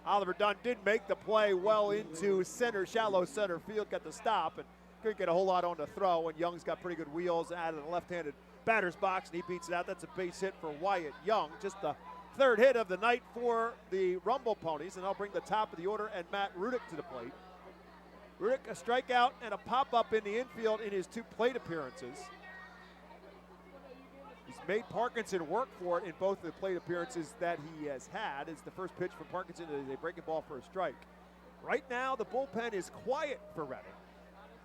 Oliver Dunn did make the play well into center, shallow center field, got the stop, and couldn't get a whole lot on the throw, and Young's got pretty good wheels out of the left-handed batter's box, and he beats it out. That's a base hit for Wyatt Young. Just the third hit of the night for the Rumble Ponies, and I'll bring the top of the order and Matt Rudick to the plate. Rudick, a strikeout and a pop-up in the infield in his 2 plate appearances. He's made Parkinson work for it in both the plate appearances that he has had. It's the first pitch for Parkinson. It is a breaking ball for a strike. Right now, the bullpen is quiet for Reading.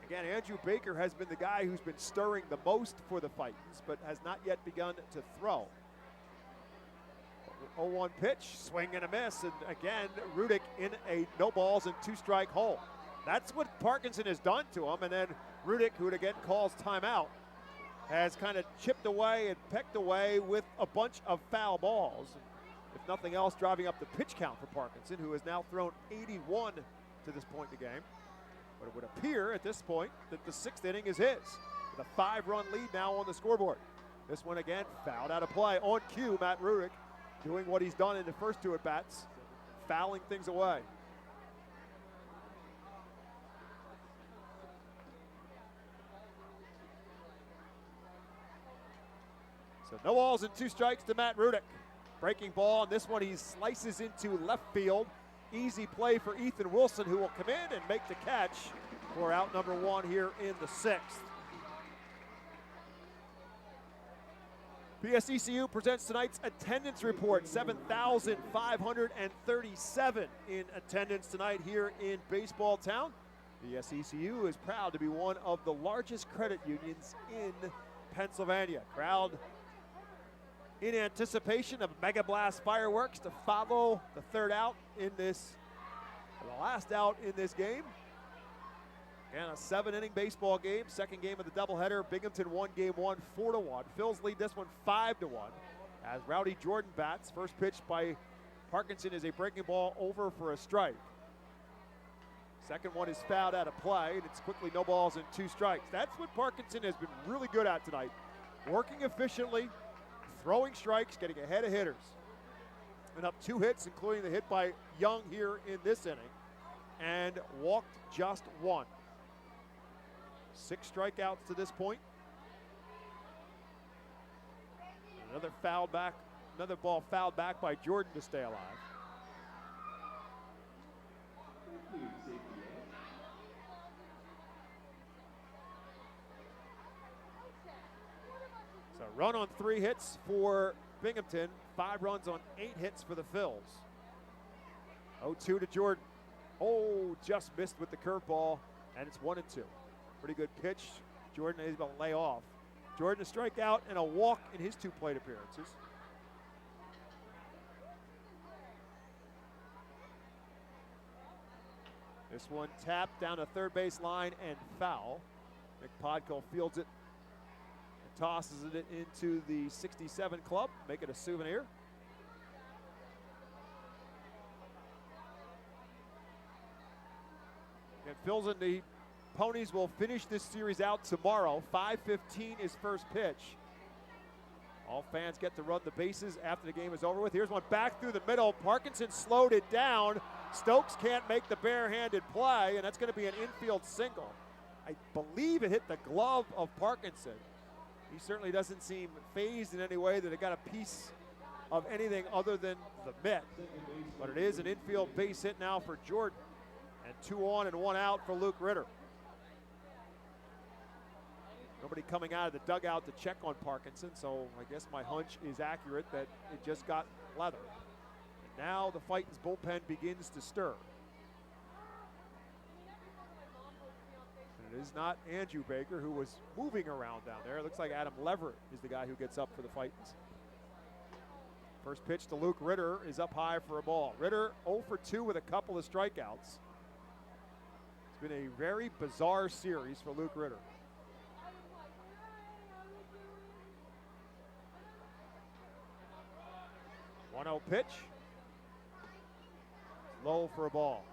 Again, Andrew Baker has been the guy who's been stirring the most for the Fightins, but has not yet begun to throw. 0-1 pitch, swing and a miss, and again, Rudick in a no balls and 2-strike hole. That's what Parkinson has done to him, and then Rudick, who again calls timeout, has kind of chipped away and pecked away with a bunch of foul balls. If nothing else, driving up the pitch count for Parkinson, who has now thrown 81 to this point in the game. But it would appear at this point that the 6th inning is his, with a 5-run lead now on the scoreboard. This one again, fouled out of play. On cue, Matt Rudick doing what he's done in the first 2 at-bats, fouling things away. So no balls and 2 strikes to Matt Rudick. Breaking ball, and this one he slices into left field. Easy play for Ethan Wilson, who will come in and make the catch for out number 1 here in the 6th. PSECU presents tonight's attendance report. 7,537 in attendance tonight here in Baseball Town. PSECU is proud to be one of the largest credit unions in Pennsylvania. Crowd in anticipation of Mega Blast fireworks to follow the third out in this, the last out in this game. And a 7-inning baseball game, second game of the doubleheader. Binghamton won game 1 4-1. Phillies lead this one 5-1 as Rowdy Jordan bats. First pitch by Parkinson is a breaking ball over for a strike. Second one is fouled out of play, and it's quickly no balls and 2 strikes. That's what Parkinson has been really good at tonight. Working efficiently, throwing strikes, getting ahead of hitters. And up 2 hits, including the hit by Young here in this inning, and walked just 1. 6 strikeouts to this point. Another ball fouled back by Jordan to stay alive. So run on 3 hits for Binghamton, 5 runs on 8 hits for the Phils. 0-2 to Jordan. Oh, just missed with the curveball, and it's 1-2. Pretty good pitch. Jordan is able to lay off. Jordan a strikeout and a walk in his 2 plate appearances. This one tapped down the third base line and foul. Nick Podko fields it and tosses it into the 67 club, make it a souvenir. And fills in the Ponies will finish this series out tomorrow. 5:15 is first pitch. All fans get to run the bases after the game is over with. Here's one back through the middle. Parkinson slowed it down. Stokes can't make the barehanded play, and that's going to be an infield single. I believe it hit the glove of Parkinson. He certainly doesn't seem phased in any way that it got a piece of anything other than the mitt. But it is an infield base hit now for Jordan. And 2 on and 1 out for Luke Ritter. Nobody coming out of the dugout to check on Parkinson, so I guess my hunch is accurate that it just got leather. And now the Fightin's bullpen begins to stir. And it is not Andrew Baker, who was moving around down there. It looks like Adam Leverett is the guy who gets up for the Fightin's. First pitch to Luke Ritter is up high for a ball. Ritter 0 for 2 with a couple of strikeouts. It's been a very bizarre series for Luke Ritter. 1-0 pitch. Low for a ball.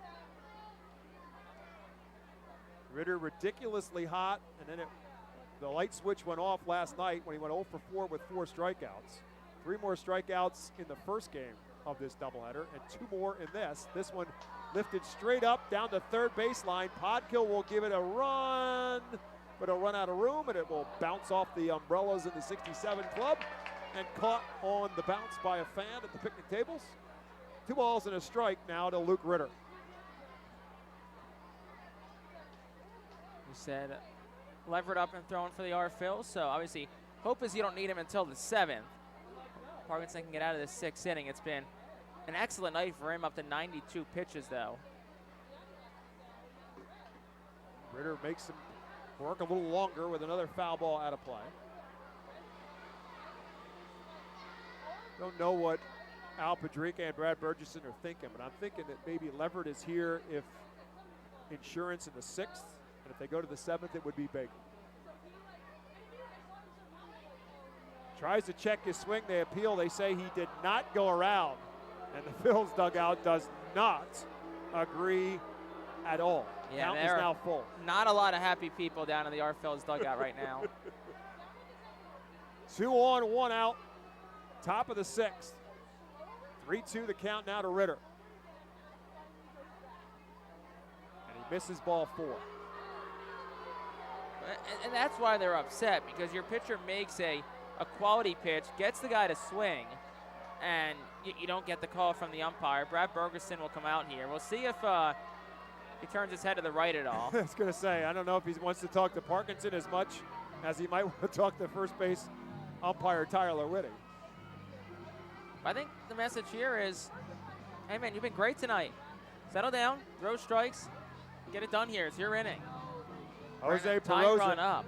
Ritter ridiculously hot, and then the light switch went off last night when he went 0 for 4 with 4 strikeouts. 3 more strikeouts in the first game of this doubleheader, and 2 more in this. This one lifted straight up down the third baseline. Podkill will give it a run, but it'll run out of room, and it will bounce off the umbrellas in the 67 club and caught on the bounce by a fan at the picnic tables. 2 balls and a strike now to Luke Ritter. You said levered up and throwing for the R-Phil, so obviously hope is you don't need him until the 7th. Parkinson can get out of the 6th inning. It's been an excellent night for him, up to 92 pitches though. Ritter makes him work a little longer with another foul ball out of play. Don't know what Al Padrique and Brad Burgesson are thinking, but I'm thinking that maybe Leverett is here if insurance in the 6th, and if they go to the 7th, it would be Baker. Tries to check his swing. They appeal. They say he did not go around, and the Phil's dugout does not agree at all. Yeah, Count is now full. Not a lot of happy people down in the R-Phil's dugout right now. 2 on, 1 out. Top of the 6th. 3-2 the count now to Ritter. And he misses ball 4. And that's why they're upset, because your pitcher makes a quality pitch, gets the guy to swing, and you don't get the call from the umpire. Brad Burgesson will come out here. We'll see if he turns his head to the right at all. I was going to say, I don't know if he wants to talk to Parkinson as much as he might want to talk to first base umpire Tyler Whitting. I think the message here is, hey man, you've been great tonight. Settle down, throw strikes, get it done here. It's your inning. Jose Perosa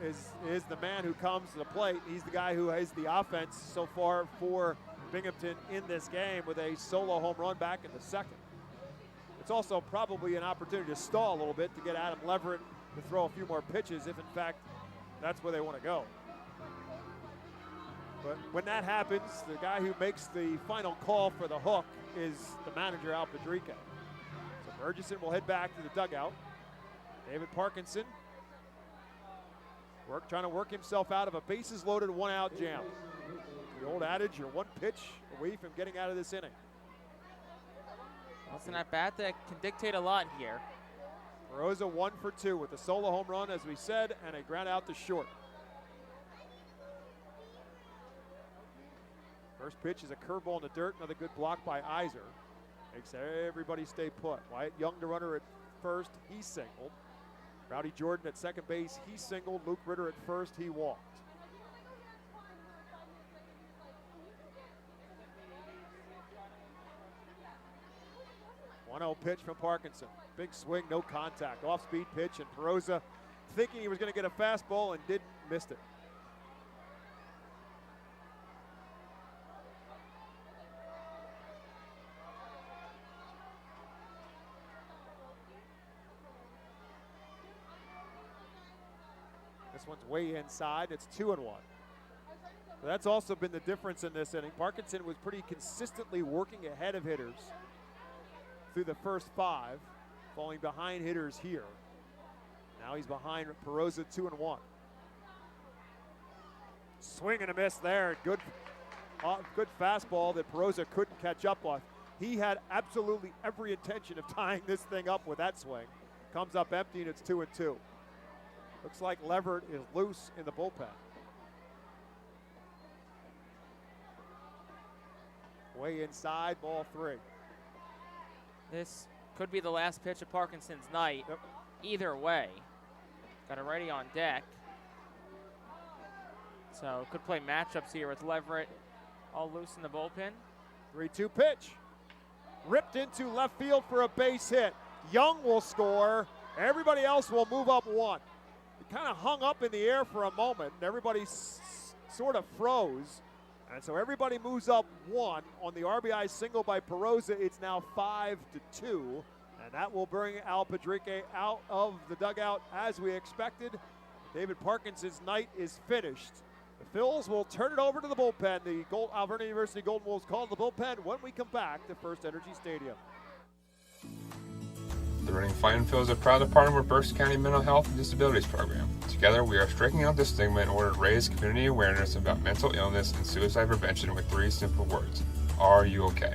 is the man who comes to the plate. He's the guy who has the offense so far for Binghamton in this game with a solo home run back in the 2nd. It's also probably an opportunity to stall a little bit to get Adam Leverett to throw a few more pitches if, in fact, that's where they want to go. But when that happens, the guy who makes the final call for the hook is the manager, Al Padrique. So Burgesson will head back to the dugout. David Parkinson trying to work himself out of a bases-loaded 1-out jam. The old adage, you're 1 pitch away from getting out of this inning. Well, it's an at-bat that can dictate a lot here. Rosa 1 for 2 with a solo home run, as we said, and a ground out to short. First pitch is a curveball in the dirt. Another good block by Iser. Makes everybody stay put. Wyatt Young, the runner at first, he singled. Rowdy Jordan at second base, he singled. Luke Ritter at first, he walked. One-0 pitch from Parkinson. Big swing, no contact. Off-speed pitch, and Perosa thinking he was going to get a fastball and missed it. This one's way inside. It's 2-1. So that's also been the difference in this inning. Parkinson was pretty consistently working ahead of hitters through the first 5, falling behind hitters here. Now he's behind Perosa 2-1. Swing and a miss there. Good fastball that Perosa couldn't catch up on. He had absolutely every intention of tying this thing up with that swing. Comes up empty, and it's 2-2. Looks like Leverett is loose in the bullpen. Way inside, ball 3. This could be the last pitch of Parkinson's night. Yep. Either way. Got a righty on deck. So could play matchups here with Leverett all loose in the bullpen. 3-2 pitch. Ripped into left field for a base hit. Young will score. Everybody else will move up 1. It kind of hung up in the air for a moment, and everybody sort of froze. And so everybody moves up 1 on the RBI single by Perosa. It's now 5-2, and that will bring Al Padrique out of the dugout as we expected. David Parkinson's night is finished. The Phils will turn it over to the bullpen. The Alberta University Golden Wolves call the bullpen when we come back to FirstEnergy Stadium. The Reading Fightin' Phillies are proud to partner with Berks County Mental Health and Disabilities Program. Together, we are striking out the stigma in order to raise community awareness about mental illness and suicide prevention with 3 simple words. Are you okay?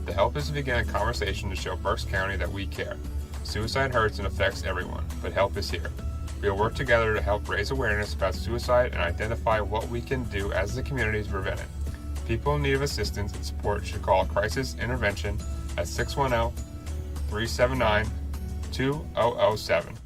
The help is to begin a conversation to show Berks County that we care. Suicide hurts and affects everyone, but help is here. We will work together to help raise awareness about suicide and identify what we can do as a community to prevent it. People in need of assistance and support should call Crisis Intervention at 610-379-2007.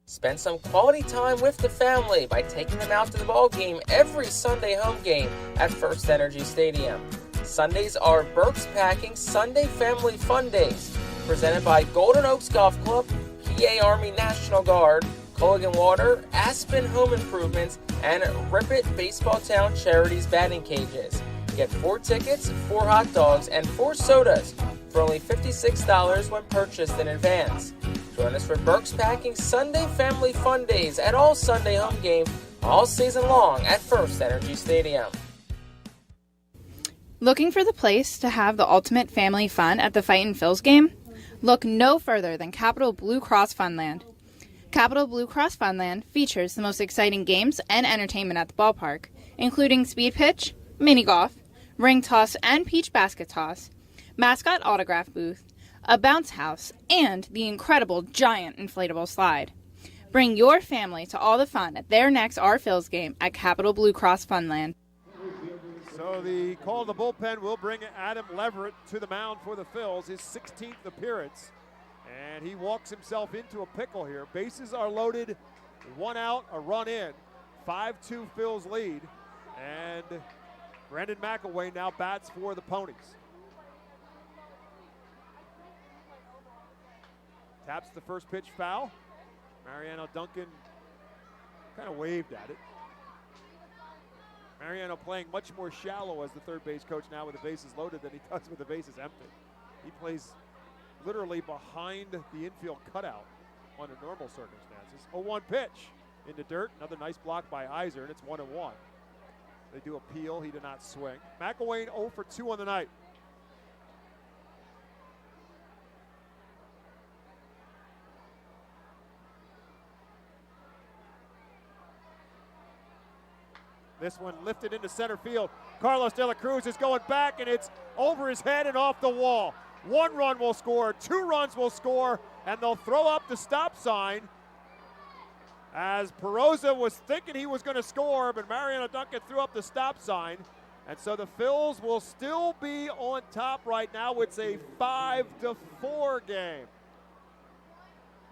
Spend some quality time with the family by taking them out to the ball game every Sunday home game at FirstEnergy Stadium. Sundays are Berks Packing Sunday Family Fun Days, presented by Golden Oaks Golf Club, PA Army National Guard, Culligan Water, Aspen Home Improvements, and Rip It Baseball Town Charities batting cages. Get 4 tickets, 4 hot dogs, and 4 sodas for only $56 when purchased in advance. Join us for Berks Packing Sunday Family Fun Days at all Sunday home games all season long at FirstEnergy Stadium. Looking for the place to have the ultimate family fun at the Fightin' Phil's game? Look no further than Capital Blue Cross Funland. Capital Blue Cross Funland features the most exciting games and entertainment at the ballpark, including speed pitch, mini golf, ring toss and peach basket toss, mascot autograph booth, a bounce house, and the incredible giant inflatable slide. Bring your family to all the fun at their next Our Phil's game at Capital Blue Cross Funland. So the call of the bullpen will bring Adam Leverett to the mound for the Phils, his 16th appearance. And he walks himself into a pickle here. Bases are loaded, 1 out, a run in. 5-2 Phils lead. And Brandon McElwain now bats for the Ponies. Taps the first pitch foul. Mariano Duncan kind of waved at it. Mariano playing much more shallow as the third base coach now with the bases loaded than he does with the bases empty. He plays literally behind the infield cutout under normal circumstances. 0-1 pitch into dirt. Another nice block by Iser, and it's 1-1. They do appeal. He did not swing. McElwain 0 for 2 on the night. This one lifted into center field. Carlos De La Cruz is going back, and it's over his head and off the wall. 1 run will score, 2 runs will score, and they'll throw up the stop sign as Peroza was thinking he was going to score, but Mariano Duncan threw up the stop sign. And so the Phils will still be on top right now. It's a 5-4 game.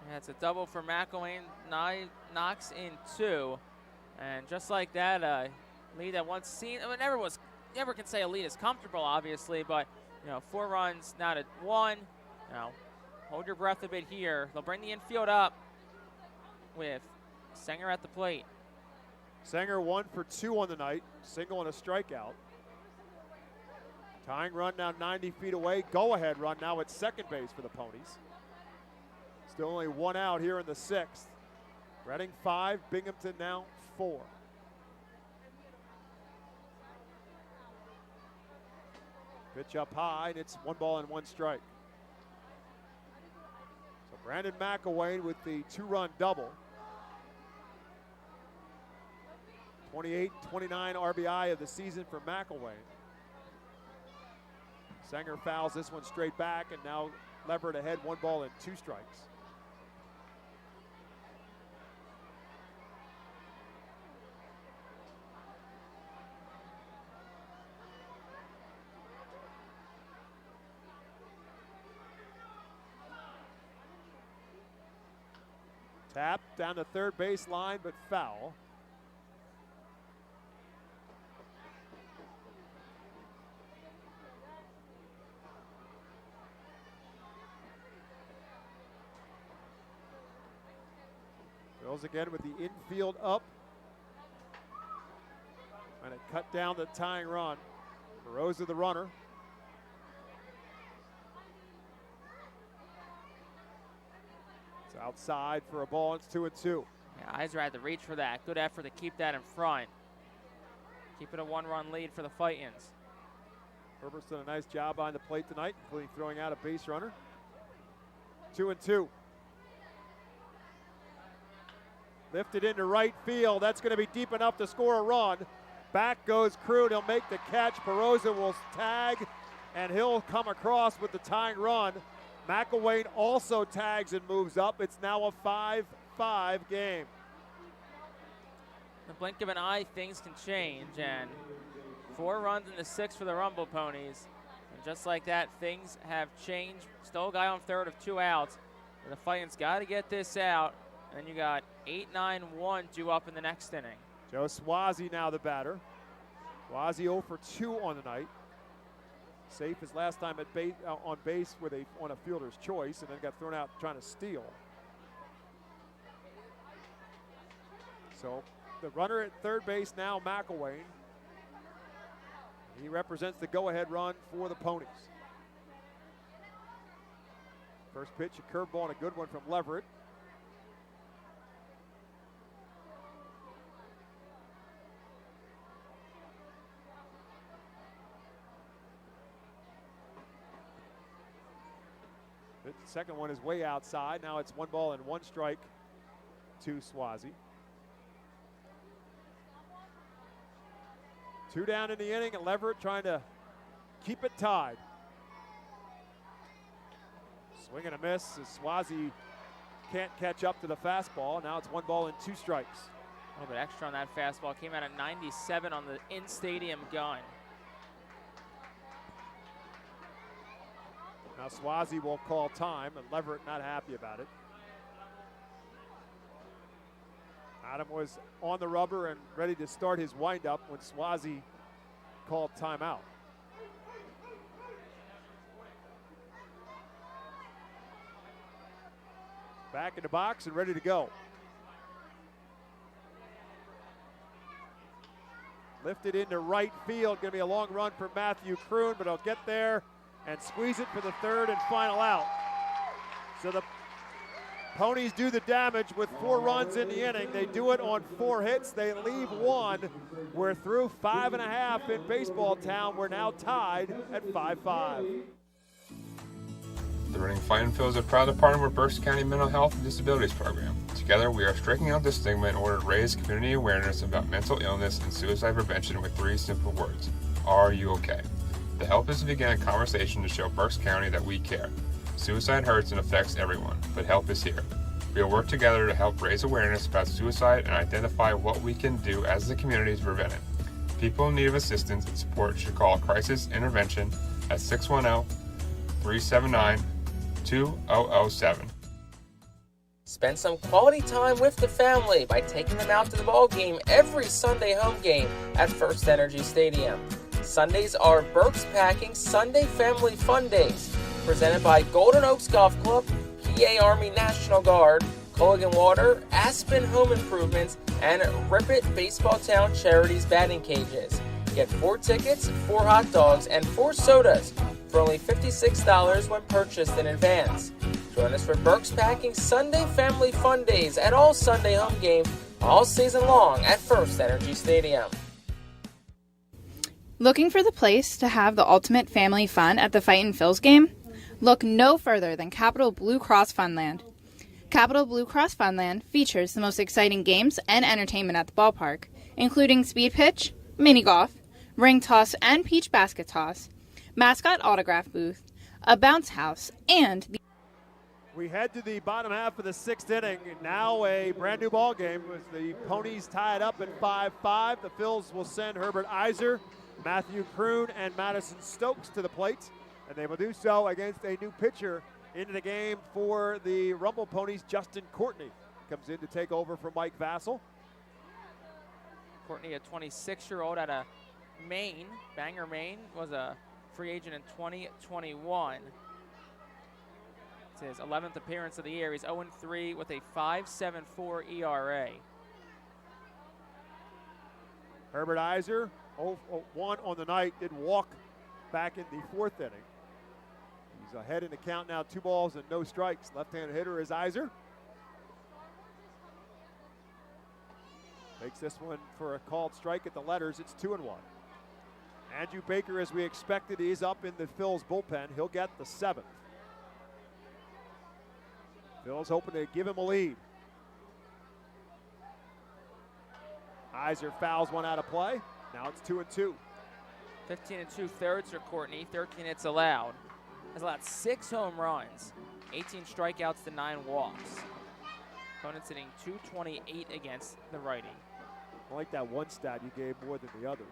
Yeah, it's a double for McElwain. Knocks in 2. And just like that, lead that once seen, I mean, never can say a lead is comfortable, obviously, but 4 runs, not at 1. Hold your breath a bit here. They'll bring the infield up with Sanger at the plate. Sanger 1 for 2 on the night, single and a strikeout. Tying run now 90 feet away. Go-ahead run now at second base for the Ponies. Still only 1 out here in the 6th. Reading 5, Binghamton now 4. Pitch up high, and it's 1 ball and 1 strike. So Brandon McElwain with the 2-run double. 28-29 RBI of the season for McElwain. Sanger fouls this one straight back, and now Leverett ahead, 1 ball and 2 strikes. Tap down the third base line, but foul. Phil's again with the infield up. And it cut down the tying run. Peroza the runner. Outside for a ball, it's 2-2. Yeah, Iser had to reach for that. Good effort to keep that in front. Keep it a 1-run lead for the Fightins. Herbert's done a nice job on the plate tonight, including throwing out a base runner. 2-2. Lifted into right field. That's going to be deep enough to score a run. Back goes Kroon. He'll make the catch. Perosa will tag, and he'll come across with the tying run. McElwain also tags and moves up. It's now a 5-5 game. In the blink of an eye, things can change, and 4 runs in the 6th for the Rumble Ponies. And just like that, things have changed. Still a guy on third of 2 outs. And the Fightin's got to get this out. And then you got 8-9-1 due up in the next inning. Joe Swazi now the batter. Swazi 0 for 2 on the night. Safe his last time at base, on base with on a fielder's choice, and then got thrown out trying to steal. So the runner at third base now, McElwain. He represents the go-ahead run for the Ponies. First pitch, a curveball and a good one from Leverett. The second one is way outside. Now it's 1 ball and 1 strike to Swazi. 2 down in the inning, and Leverett trying to keep it tied. Swing and a miss as Swazi can't catch up to the fastball. Now it's 1 ball and 2 strikes. A little bit extra on that fastball. Came out at 97 on the in-stadium gun. Now Swazi will call time, and Leverett not happy about it. Adam was on the rubber and ready to start his windup when Swazi called timeout. Back in the box and ready to go. Lifted into right field. Going to be a long run for Matthew Kroon, but he'll get there and squeeze it for the third and final out. So the Ponies do the damage with 4 runs in the inning. They do it on 4 hits. They leave 1. We're through 5.5 in baseball town. We're now tied at 5-5. The Reading Fightin' Phillies are proud to partner with Berks County Mental Health and Disabilities Program. Together, we are striking out the stigma in order to raise community awareness about mental illness and suicide prevention with 3 simple words. Are you okay? The help is to begin a conversation to show Berks County that we care. Suicide hurts and affects everyone, but help is here. We will work together to help raise awareness about suicide and identify what we can do as a community to prevent it. People in need of assistance and support should call Crisis Intervention at 610-379-2007. Spend some quality time with the family by taking them out to the ball game every Sunday home game at FirstEnergy Stadium. Sundays are Berks Packing Sunday Family Fun Days, presented by Golden Oaks Golf Club, PA Army National Guard, Culligan Water, Aspen Home Improvements, and Rip It Baseball Town Charities batting cages. Get 4 tickets, 4 hot dogs, and 4 sodas for only $56 when purchased in advance. Join us for Berks Packing Sunday Family Fun Days at all Sunday home games all season long at FirstEnergy Stadium. Looking for the place to have the ultimate family fun at the Fightin' Phil's game? Look no further than Capital Blue Cross Funland. Capital Blue Cross Funland features the most exciting games and entertainment at the ballpark, including speed pitch, mini golf, ring toss and peach basket toss, mascot autograph booth, a bounce house, and the... We head to the bottom half of the 6th inning. Now a brand new ball game with the Ponies tied up at 5-5. The Phils will send Herbert Iser, Matthew Kroon, and Madison Stokes to the plate, and they will do so against a new pitcher into the game for the Rumble Ponies. Justin Courtney comes in to take over from Mike Vassell. Courtney, a 26-year-old out of Maine, Bangor, Maine, was a free agent in 2021. It's his 11th appearance of the year. He's 0-3 with a 5.74 ERA. Herbert Iser, 0-1 on the night, did walk back in the 4th inning. He's ahead in the count now, 2 balls and no strikes. Left-handed hitter is Iser. Makes this one for a called strike at the letters. It's 2-1. Andrew Baker, as we expected, is up in the Phil's bullpen. He'll get the 7th. Phil's hoping to give him a lead. Iser fouls one out of play. Now it's 2-2. 15 2/3 for Courtney, 13 hits allowed. Has allowed 6 home runs, 18 strikeouts to 9 walks. Opponent's hitting .228 against the righty. I like that one stat you gave more than the others.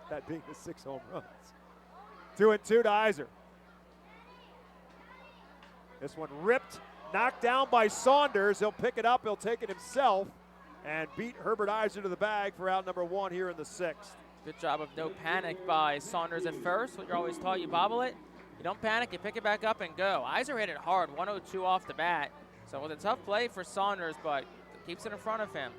That being the 6 home runs. 2-2 to Iser. This one ripped, knocked down by Saunders. He'll pick it up, he'll take it himself, and beat Herbert Iser to the bag for out number 1 here in the 6th. Good job of no panic by Saunders at first. What you're always taught, you bobble it, you don't panic, you pick it back up and go. Iser hit it hard, 102 off the bat. So it was a tough play for Saunders, but keeps it in front of him.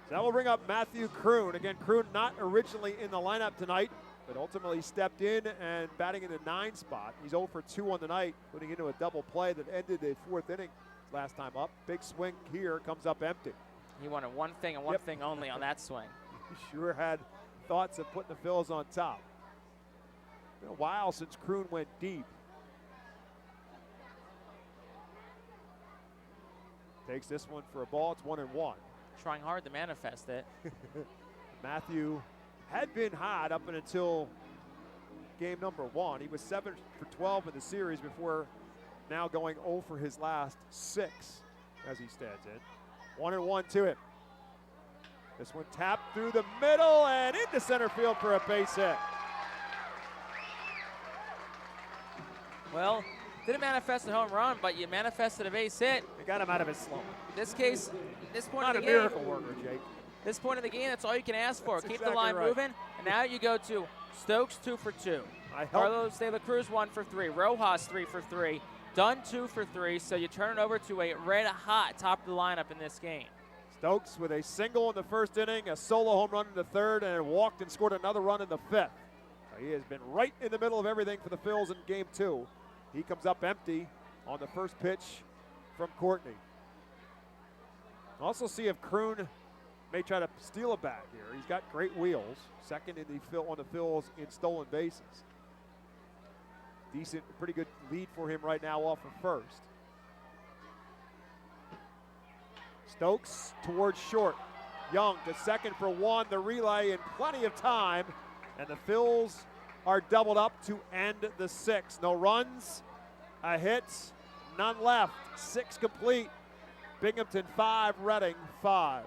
So that will bring up Matthew Kroon. Again, Kroon not originally in the lineup tonight, but ultimately stepped in and batting in the 9 spot. He's 0 for 2 on the night, putting into a double play that ended the 4th inning last time up. Big swing here, comes up empty. He wanted one thing and one thing only on that swing. He sure had thoughts of putting the Phils on top. Been a while since Kroon went deep. Takes this one for a ball. It's 1-1. Trying hard to manifest it. Matthew had been hot up until game number 1. He was 7 for 12 in the series before now going 0 for his last 6 as he stands in. 1-1 to him. This one tapped through the middle and into center field for a base hit. Well, didn't manifest a home run, but you manifested a base hit. You got him out of his slump. This case, this point Not of a the game. miracle worker, Jake. This point of the game, that's all you can ask for. That's Keep exactly the line right. moving. And now you go to Stokes 2 for 2. helped. Carlos De La Cruz 1 for 3. Rojas 3 for 3. Dunn 2 for 3. So you turn it over to a red hot top of the lineup in this game. Stokes with a single in the 1st inning, a solo home run in the 3rd, and walked and scored another run in the 5th. So he has been right in the middle of everything for the Phils in game 2. He comes up empty on the first pitch from Courtney. Also see if Kroon may try to steal a bat here. He's got great wheels. 2nd in the on the Phils in stolen bases. Decent, pretty good lead for him right now off of 1st. Stokes towards short. Young to 2nd for 1. The relay in plenty of time. And the Phils are doubled up to end the 6th. No runs, a hit, none left. 6 complete. Binghamton 5, Reading 5.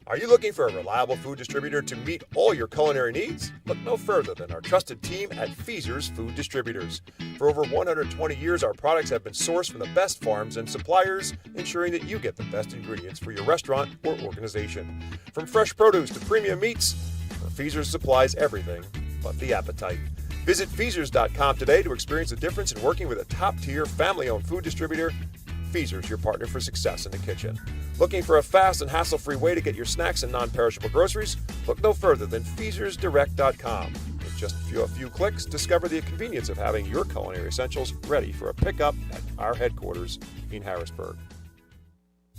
Are you looking for a reliable food distributor to meet all your culinary needs? Look no further than our trusted team at Feasers Food Distributors. For over 120 years, our products have been sourced from the best farms and suppliers, ensuring that you get the best ingredients for your restaurant or organization. From fresh produce to premium meats, Feasers supplies everything but the appetite. Visit Feasers.com today to experience the difference in working with a top-tier, family-owned food distributor. Feasers, your partner for success in the kitchen. Looking for a fast and hassle-free way to get your snacks and non-perishable groceries? Look no further than FeasersDirect.com. With just a few clicks, discover the convenience of having your culinary essentials ready for a pickup at our headquarters in Harrisburg.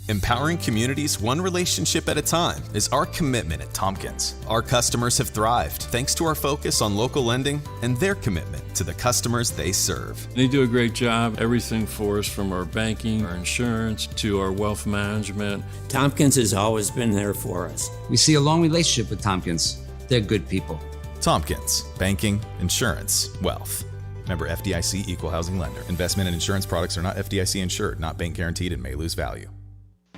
Empowering communities one relationship at a time is our commitment at Tompkins. Our customers have thrived thanks to our focus on local lending and their commitment to the customers they serve. They do a great job. Everything for us, from our banking, our insurance, to our wealth management. Tompkins has always been there for us. We see a long relationship with Tompkins. They're good people. Tompkins, banking, insurance, wealth. Member FDIC Equal Housing Lender. Investment and insurance products are not FDIC insured, not bank guaranteed, and may lose value.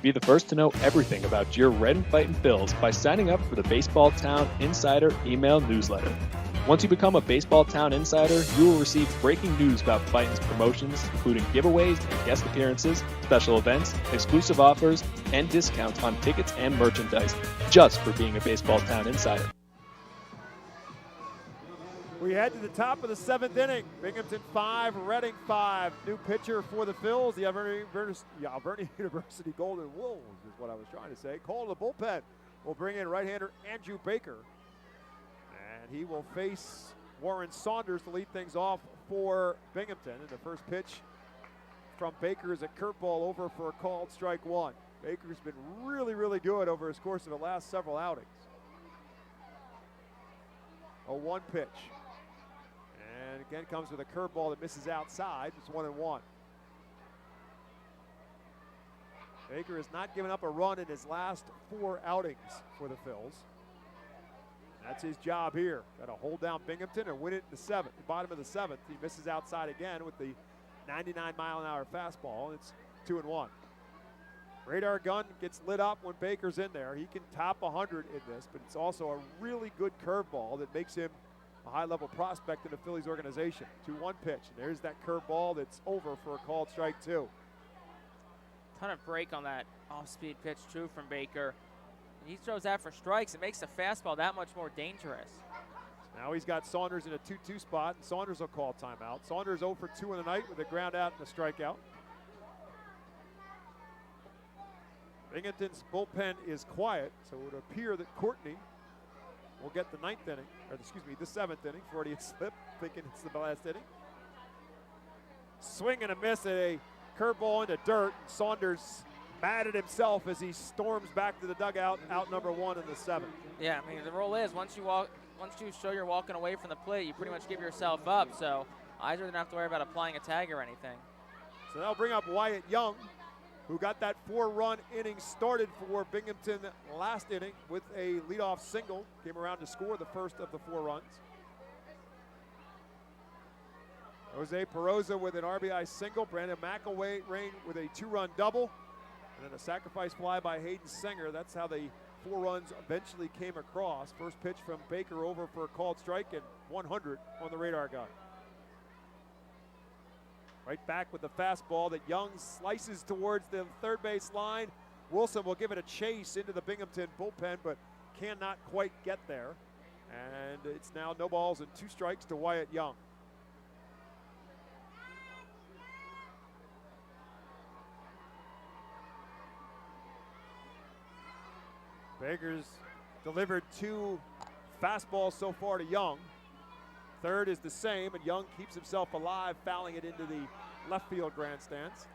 Be the first to know everything about your Red and Fightin' Phils by signing up for the Baseball Town Insider email newsletter. Once you become a Baseball Town Insider, you will receive breaking news about Fightin's promotions, including giveaways and guest appearances, special events, exclusive offers, and discounts on tickets and merchandise, just for being a Baseball Town Insider. We head to the top of the 7th inning. Binghamton 5, Reading 5. New pitcher for the Phils, the Alberni University Golden Wolves is what I was trying to say. Call to the bullpen. We'll bring in right-hander Andrew Baker. And he will face Warren Saunders to lead things off for Binghamton. And the first pitch from Baker is a curveball over for a called strike 1. Baker's been really, really good over his course of the last several outings. A 1 pitch. And again comes with a curveball that misses outside. It's 1-1. Baker has not given up a run in his last 4 outings for the Phils. That's his job here. Got to hold down Binghamton and win it in the 7th. The bottom of the 7th, he misses outside again with the 99-mile-an-hour fastball. It's 2-1. Radar gun gets lit up when Baker's in there. He can top 100 in this, but it's also a really good curveball that makes him a high-level prospect in the Phillies organization. 2-1 pitch, and there's that curveball that's over for a called strike 2. Ton of break on that off-speed pitch, too, from Baker. He throws that for strikes. It makes the fastball that much more dangerous. Now he's got Saunders in a 2-2 spot, and Saunders will call timeout. Saunders 0 for 2 in the night with a ground out and a strikeout. Binghamton's bullpen is quiet, so it would appear that Courtney will get the 9th inning, or excuse me, the 7th inning. Freudian slip, thinking it's the last inning. Swing and a miss at a curveball into dirt. Saunders mad at himself as he storms back to the dugout, out number 1 in the 7th. Yeah, I mean, the rule is once you show you're walking away from the plate, you pretty much give yourself up. So either don't have to worry about applying a tag or anything. So they'll bring up Wyatt Young, who got that 4-run inning started for Binghamton last inning with a leadoff single. Came around to score the first of the 4 runs. Jose Peroza with an RBI single. Brandon McElwain with a 2-run double. And then a sacrifice fly by Hayden Singer. That's how the 4 runs eventually came across. First pitch from Baker over for a called strike and 100 on the radar gun. Right back with the fastball that Young slices towards the third base line. Wilson will give it a chase into the Binghamton bullpen, but cannot quite get there. And it's now no balls and 2 strikes to Wyatt Young. Baker's delivered 2 fastballs so far to Young. Third is the same, and Young keeps himself alive, fouling it into the left field grandstands.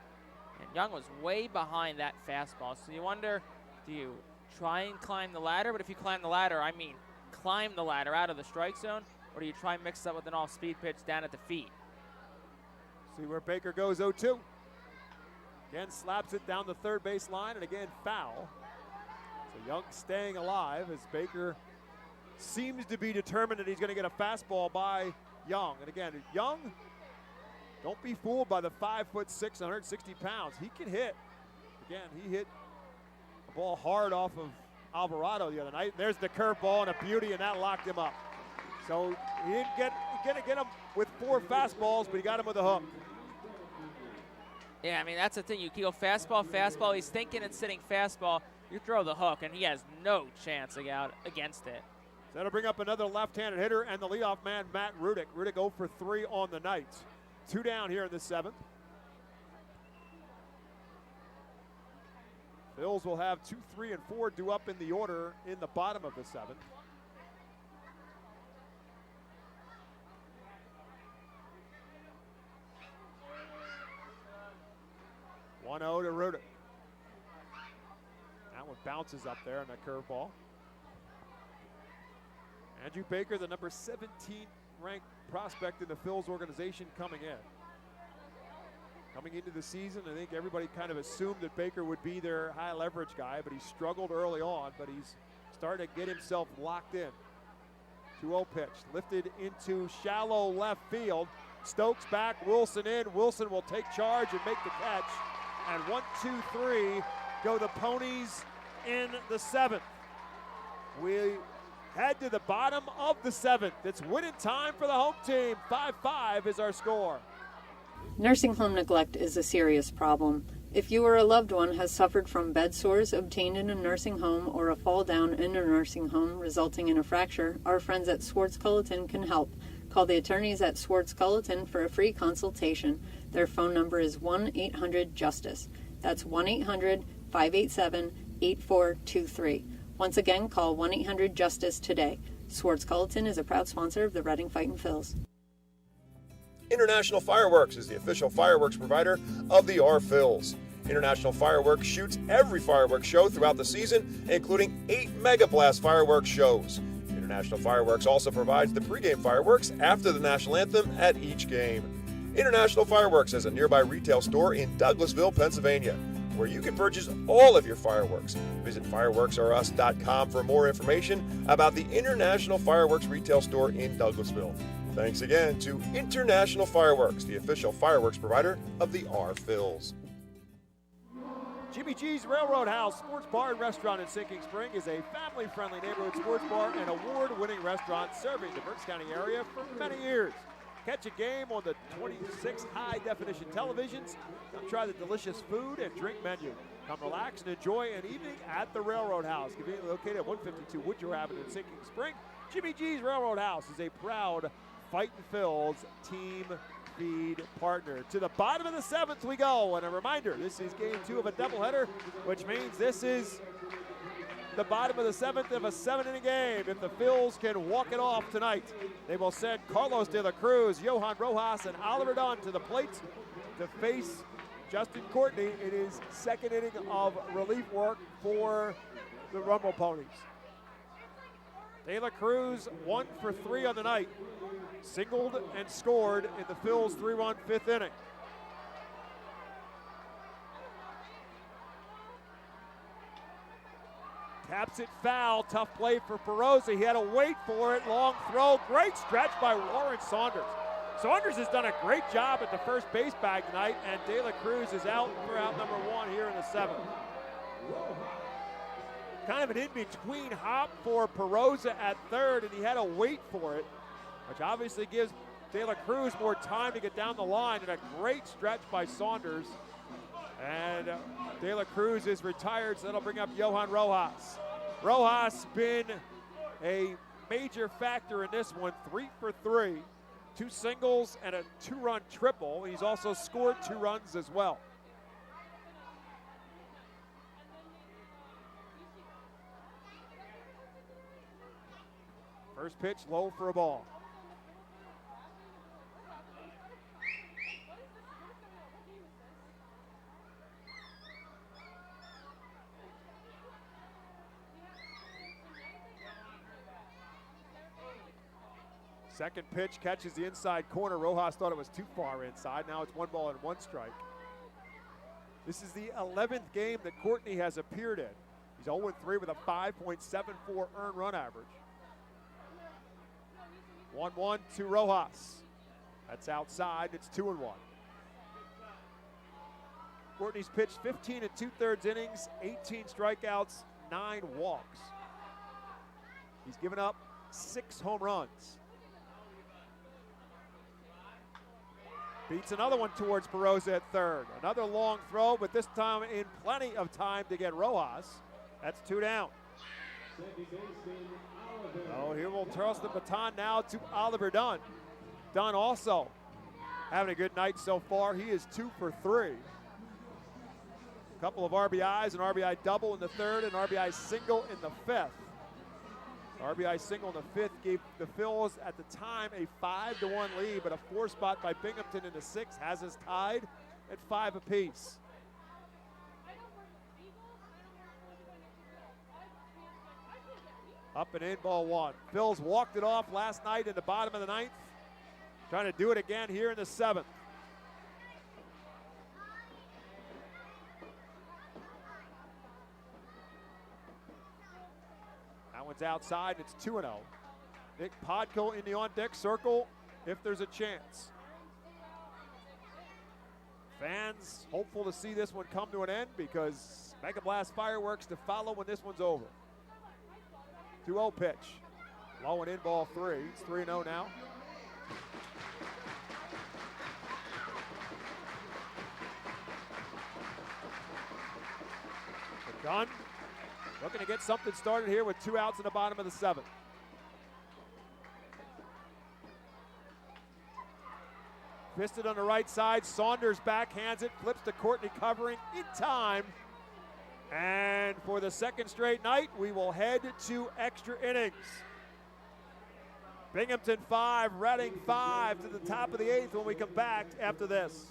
And Young was way behind that fastball, so you wonder, do you try and climb the ladder? But if you climb the ladder, I mean climb the ladder out of the strike zone, or do you try and mix it up with an off-speed pitch down at the feet? See where Baker goes 0-2. Again, slaps it down the third base line, and again, foul. So Young staying alive as Baker seems to be determined that he's going to get a fastball by Young. And again, Young, don't be fooled by the 5'6", 160 pounds. He can hit. Again, he hit a ball hard off of Alvarado the other night. There's the curveball and a beauty, and that locked him up. So he didn't get him with 4 fastballs, but he got him with a hook. Yeah, I mean, that's the thing. You go fastball, fastball. He's thinking and sitting fastball. You throw the hook, and he has no chance against it. So that'll bring up another left-handed hitter and the leadoff man, Matt Rudick. Rudick 0 for 3 on the night. 2 down here in the 7th. Phils will have 2, 3, and 4 due up in the order in the bottom of the 7th. One 0 to Rudick. That one bounces up there on that curveball. Andrew Baker, the number 17 ranked prospect in the Phils organization, coming in. Coming into the season, I think everybody kind of assumed that Baker would be their high leverage guy, but he struggled early on, but he's starting to get himself locked in. 2-0 pitch, lifted into shallow left field. Stokes back, Wilson in. Wilson will take charge and make the catch. And 1, 2, 3 go the Ponies in the 7th. We head to the bottom of the 7th. It's winning time for the home team. 5-5 is our score. Nursing home neglect is a serious problem. If you or a loved one has suffered from bed sores obtained in a nursing home or a fall down in a nursing home resulting in a fracture, our friends at Swartz-Culleton can help. Call the attorneys at Swartz-Culleton for a free consultation. Their phone number is 1-800-JUSTICE. That's 1-800-587-8423. Once again, call 1-800-JUSTICE today. Swartz-Culleton is a proud sponsor of the Reading Fightin' Phils. International Fireworks is the official fireworks provider of the Phils. International Fireworks shoots every fireworks show throughout the season, including 8 Mega Blast fireworks shows. International Fireworks also provides the pregame fireworks after the national anthem at each game. International Fireworks has a nearby retail store in Douglasville, Pennsylvania. where you can purchase all of your fireworks. Visit fireworksrus.com for more information about the International Fireworks Retail Store in Douglasville. Thanks again to International Fireworks, the official fireworks provider of the R-Phils. Jimmy G's Railroad House Sports Bar and Restaurant in Sinking Spring is a family-friendly neighborhood sports bar and award-winning restaurant serving the Berks County area for many years. Catch a game on the 26 high-definition televisions. Come try the delicious food and drink menu. Come relax and enjoy an evening at the Railroad House, conveniently located at 152 Woodrow Avenue in Sinking Spring. Jimmy G's Railroad House is a proud Fightin' Phil's team feed partner. To the bottom of the 7th we go, and a reminder, this is game 2 of a doubleheader, which means this is the bottom of the 7th of a 7-inning game. If the Phils can walk it off tonight, they will send Carlos de la Cruz, Johan Rojas, and Oliver Dunn to the plate to face Justin Courtney in his 2nd inning of relief work for the Rumble Ponies. De La Cruz 1 for 3 on the night. Singled and scored in the Phils' 3-run 5th inning. Taps it foul. Tough play for Perosa. He had to wait for it. Long throw. Great stretch by Lawrence Saunders. Saunders has done a great job at the first base bag tonight, and De La Cruz is out for out number 1 here in the 7th. Kind of an in-between hop for Perosa at 3rd, and he had to wait for it, which obviously gives De La Cruz more time to get down the line, and a great stretch by Saunders. And De La Cruz is retired, so that'll bring up Johan Rojas. Rojas been a major factor in this one, 3 for 3, 2 singles and a 2-run triple. He's also scored 2 runs as well. First pitch low for a ball. Second pitch catches the inside corner. Rojas thought it was too far inside. Now it's 1 ball and 1 strike. This is the 11th game that Courtney has appeared in. He's 0-3 with a 5.74 earned run average. 1-1 to Rojas. That's outside. It's 2-1. Courtney's pitched 15 2/3 innings, 18 strikeouts, 9 walks. He's given up 6 home runs. Beats another one towards Perosa at 3rd. Another long throw, but this time in plenty of time to get Rojas. That's 2 down. Oh, here we'll toss the baton now to Oliver Dunn. Dunn also having a good night so far. He is 2 for 3. A couple of RBIs, an RBI double in the 3rd, an RBI single in the 5th. RBI single in the 5th gave the Phils at the time a 5-1 lead, but a 4 spot by Binghamton in the 6th has us tied at 5 apiece. Up and in, ball 1. Phils walked it off last night in the bottom of the 9th. Trying to do it again here in the 7th. That one's outside. It's 2-0. Nick Podko in the on-deck circle if there's a chance. Fans hopeful to see this one come to an end because Mega Blast fireworks to follow when this one's over. 2-0 pitch. Low and in, ball 3. It's 3-0 now. Dunn looking to get something started here with 2 outs in the bottom of the 7th. Fisted on the right side. Saunders backhands it, flips to Courtney covering in time. And for the 2nd straight night, we will head to extra innings. Binghamton 5, Reading 5 to the top of the 8th when we come back after this.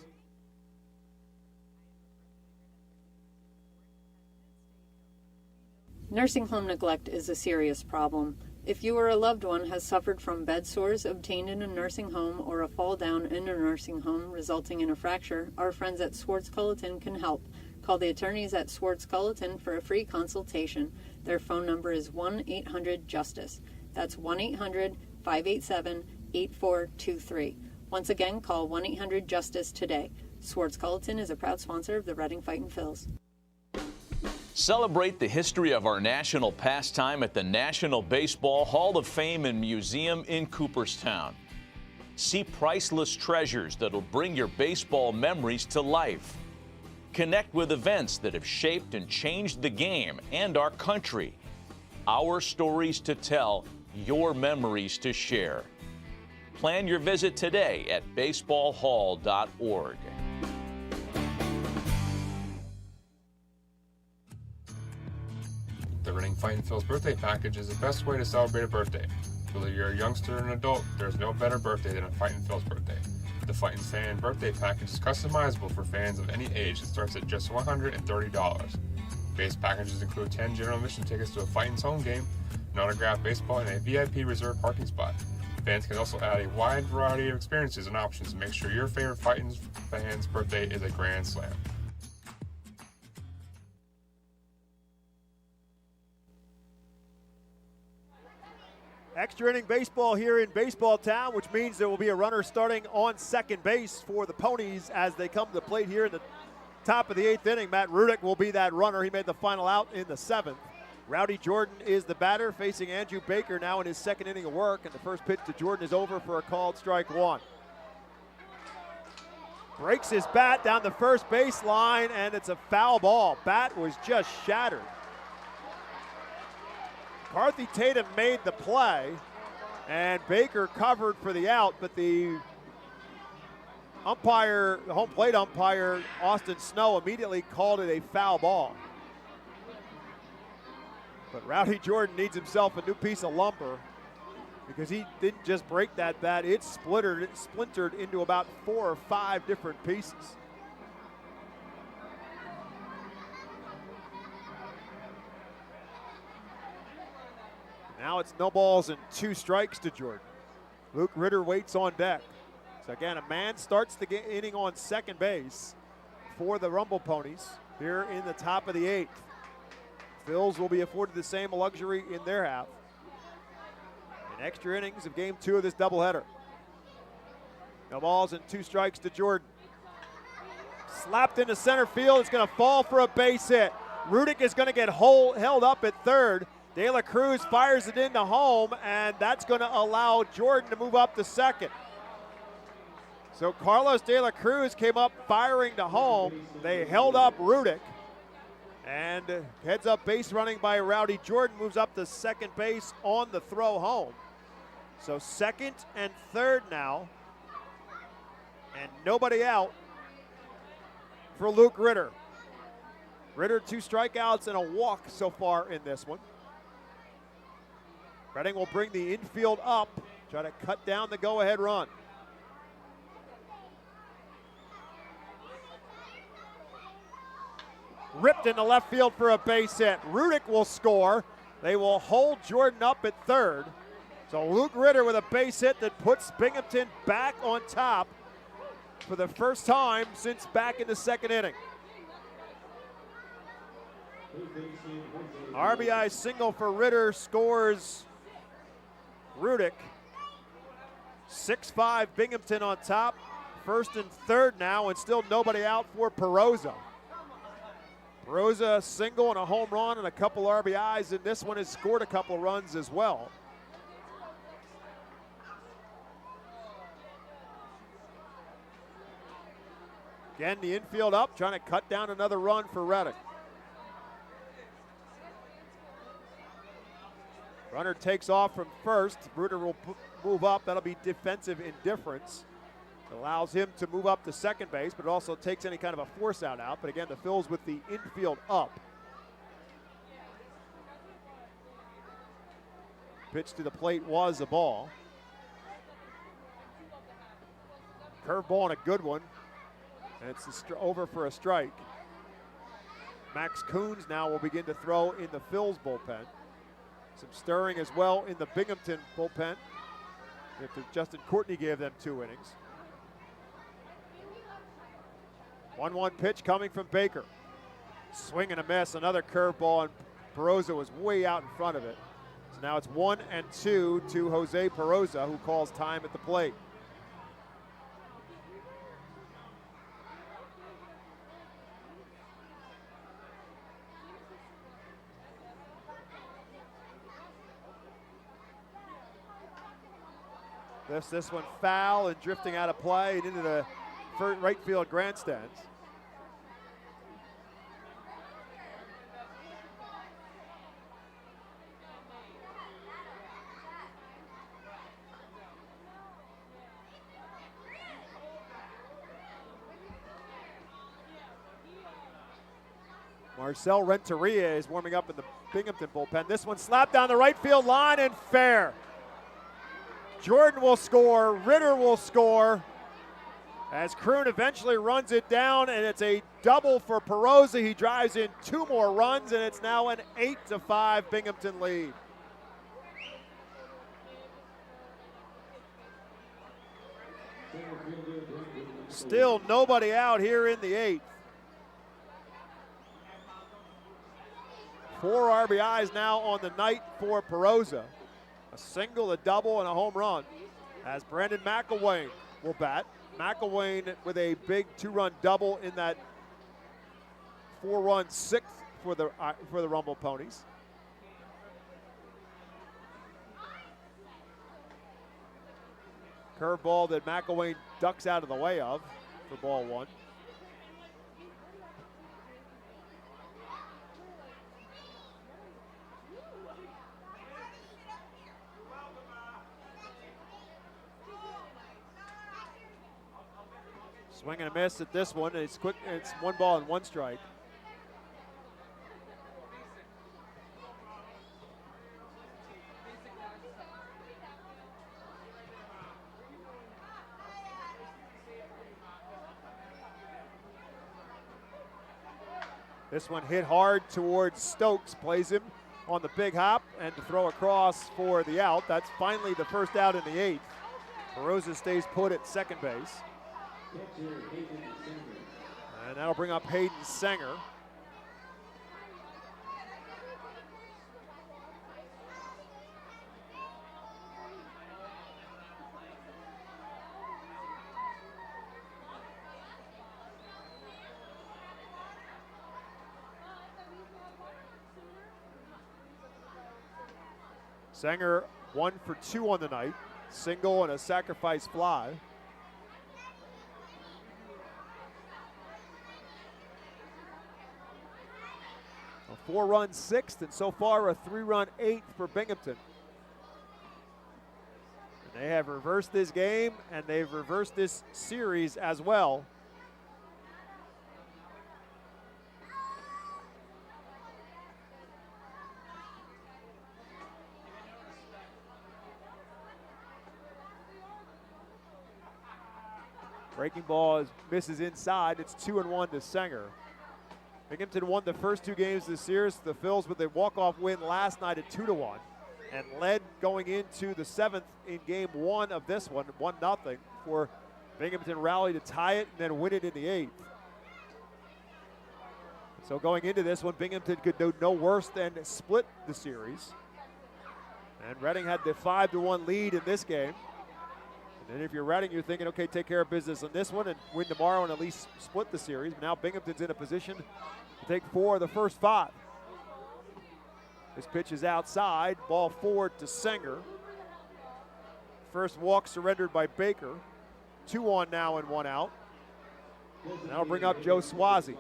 Nursing home neglect is a serious problem. If you or a loved one has suffered from bed sores obtained in a nursing home or a fall down in a nursing home resulting in a fracture, our friends at Swartz Culleton can help. Call the attorneys at Swartz-Culleton for a free consultation. Their phone number is 1-800-JUSTICE. That's 1-800-587-8423. Once again, call 1-800-JUSTICE today. Swartz-Culleton is a proud sponsor of the Reading Fightin' Phils. Celebrate the history of our national pastime at the National Baseball Hall of Fame and Museum in Cooperstown. See priceless treasures that'll bring your baseball memories to life. Connect with events that have shaped and changed the game and our country. Our stories to tell, your memories to share. Plan your visit today at baseballhall.org. The Reading Fightin' Phil's birthday package is the best way to celebrate a birthday. Whether you're a youngster or an adult, there's no better birthday than a Fightin' Phil's birthday. The Fightin' Fan birthday package is customizable for fans of any age and starts at just $130. Base packages include 10 general admission tickets to a Fightin's home game, an autographed baseball, and a VIP reserved parking spot. Fans can also add a wide variety of experiences and options to make sure your favorite Fightin's fan's birthday is a grand slam. Extra inning baseball here in Baseball Town, which means there will be a runner starting on second base for the Ponies as they come to the plate here in the top of the 8th inning. Matt Rudick will be that runner. He made the final out in the 7th. Rowdy Jordan is the batter, facing Andrew Baker now in his second inning of work, and the first pitch to Jordan is over for a called strike one. Breaks his bat down the first baseline, and it's a foul ball. Bat was just shattered. Carthy Tatum made the play, and Baker covered for the out, but the umpire, the home plate umpire, Austin Snow, immediately called it a foul ball. But Rowdy Jordan needs himself a new piece of lumber because he didn't just break that bat, it splintered into about 4 or 5 different pieces. Now it's no balls and 2 strikes to Jordan. Luke Ritter waits on deck. So again, a man starts the inning on second base for the Rumble Ponies here in the top of the 8th. Phils will be afforded the same luxury in their half. In extra innings of game 2 of this doubleheader. No balls and 2 strikes to Jordan. Slapped into center field. It's going to fall for a base hit. Rudick is going to get held up at third. De La Cruz fires it into home, and that's going to allow Jordan to move up to second. So Carlos De La Cruz came up firing to home. They held up Rudick. And heads up base running by Rowdy Jordan moves up to second base on the throw home. So second and third now. And nobody out for Luke Ritter. Ritter 2 strikeouts and a walk so far in this one. Reading will bring the infield up, try to cut down the go-ahead run. Ripped into left field for a base hit. Rudick will score. They will hold Jordan up at third. So Luke Ritter with a base hit that puts Binghamton back on top for the first time since back in the second inning. RBI single for Ritter scores Rudick. 6-5 Binghamton on top. First and third now, and still nobody out for Perosa. Perosa a single and a home run and a couple RBIs, and this one has scored a couple runs as well. Again, the infield up, trying to cut down another run for Reading. Runner takes off from first. Rutter will move up. That'll be defensive indifference. It allows him to move up to second base, but it also takes any kind of a force out. But again, the Phils with the infield up. Pitch to the plate was a ball. Curveball and a good one. And it's over for a strike. Max Coons now will begin to throw in the Phils bullpen. Some stirring as well in the Binghamton bullpen. After Justin Courtney gave them 2 innings. 1-1 pitch coming from Baker. Swing and a miss, another curveball, and Perosa was way out in front of it. So now it's 1-2 to Jose Perosa, who calls time at the plate. This one foul and drifting out of play and into the right field grandstands. Marcel Renteria is warming up in the Binghamton bullpen. This one slapped down the right field line and fair. Jordan will score, Ritter will score, as Kroon eventually runs it down, and it's a double for Perosa. He drives in 2 more runs, and it's now an 8-5 Binghamton lead. Still nobody out here in the 8th. 4 RBIs now on the night for Perosa. A single, a double, and a home run as Brandon McElwain will bat. McElwain with a big 2-run double in that 4-run 6th for the Rumble Ponies. Curveball that McElwain ducks out of the way of for ball 1. Swing and a miss at this one. It's quick. It's 1 ball and 1 strike. This one hit hard towards Stokes. Plays him on the big hop and to throw across for the out. That's finally the first out in the 8th. Perosa stays put at second base. And that'll bring up Hayden Sanger. Sanger 1 for 2 on the night. Single and a sacrifice fly. A 4-run 6th, and so far a 3-run 8th for Binghamton. And they have reversed this game, and they've reversed this series as well. Breaking ball misses inside. It's 2-1 to Sanger. Binghamton won the first 2 games this series. The Phils with a walk-off win last night at 2-1 and led going into the 7th in game 1 of this one, 1-0, for Binghamton rally to tie it and then win it in the 8th. So going into this one, Binghamton could do no worse than split the series. And Reading had the 5-1 lead in this game. And then if you're Reading, you're thinking, okay, take care of business on this one and win tomorrow and at least split the series. But now Binghamton's in a position to take 4 of the first 5. This pitch is outside, ball 4 to Sanger. First walk surrendered by Baker. 2 on now and 1 out. And that'll bring up Joe Swazi.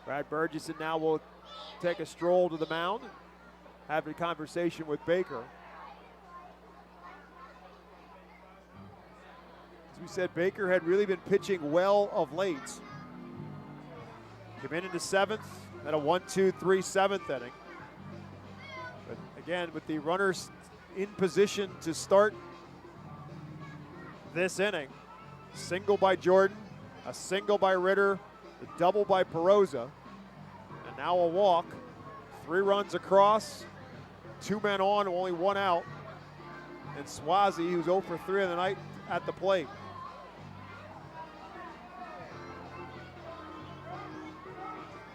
Brad Burgesson now will take a stroll to the mound, have a conversation with Baker. As we said, Baker had really been pitching well of late. Came in the 7th, at a 1-2-3 7th inning. But again, with the runners in position to start this inning, single by Jordan, a single by Ritter, a double by Perosa, and now a walk. 3 runs across, 2 men on, only 1 out. And Swazi, who's 0 for 3 of the night, at the plate.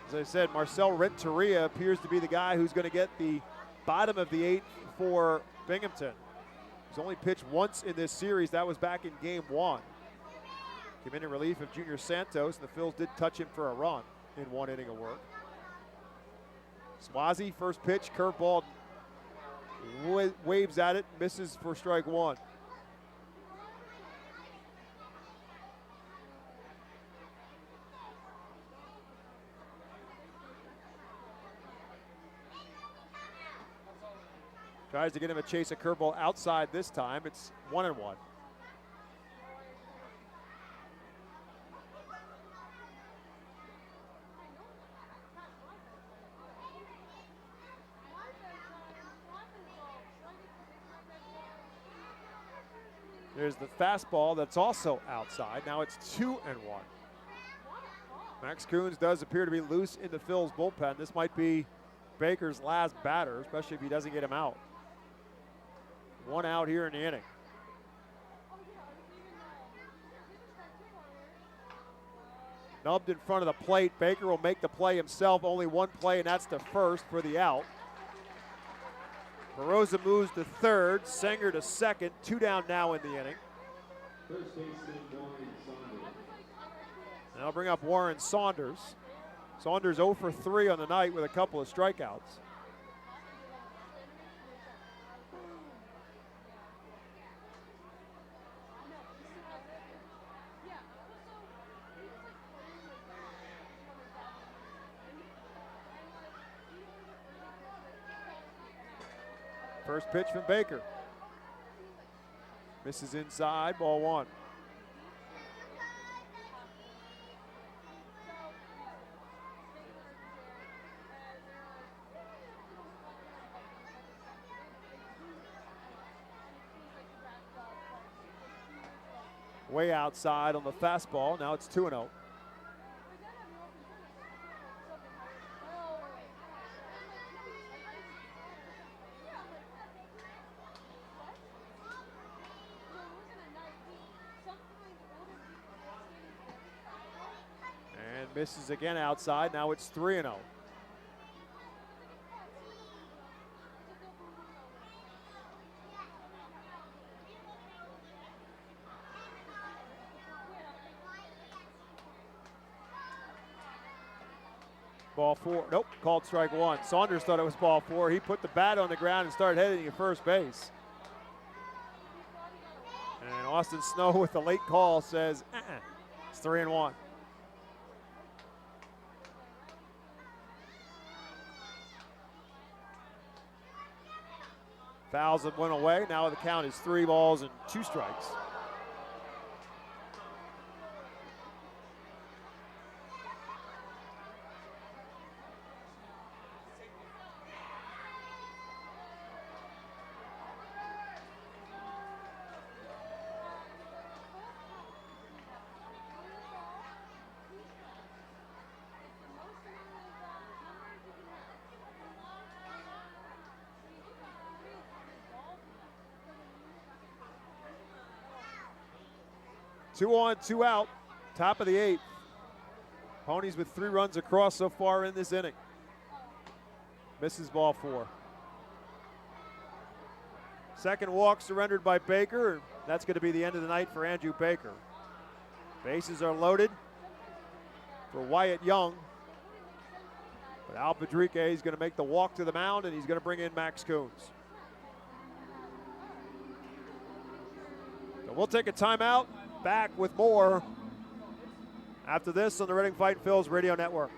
As I said, Marcel Renteria appears to be the guy who's going to get the bottom of the 8th for Binghamton. He's only pitched once in this series. That was back in game 1. Came in relief of Junior Santos, and the Phils did touch him for a run in 1 inning of work. Swazi, first pitch, curveball, waves at it, misses for strike 1. Tries to get him a chase a curveball outside this time. It's 1-1. There's the fastball that's also outside. Now it's 2-1. Max Coons does appear to be loose in the Phil's bullpen. This might be Baker's last batter, especially if he doesn't get him out. 1 out here in the inning. Nubbed in front of the plate. Baker will make the play himself. Only 1 play, and that's the first for the out. Baroza moves to third. Sanger to second. 2 down now in the inning. And I'll bring up Warren Saunders. Saunders 0 for 3 on the night with a couple of strikeouts. First pitch from Baker. Misses inside, ball 1. Way outside on the fastball. Now it's 2-0. Misses again outside. Now it's 3-0. Ball 4. Nope, called strike 1. Saunders thought it was ball 4. He put the bat on the ground and started heading to first base. And Austin Snow with the late call says, it's 3-1. Fouls that went away. Now the count is 3 balls and 2 strikes. Two on, 2 out, top of the 8th. Ponies with 3 runs across so far in this inning. Misses ball 4. Second walk surrendered by Baker. That's going to be the end of the night for Andrew Baker. Bases are loaded for Wyatt Young. But Al Padrique is going to make the walk to the mound, and he's going to bring in Max Coons. So we'll take a timeout. Back with more after this on the Reading Fightin' Phil's Radio Network.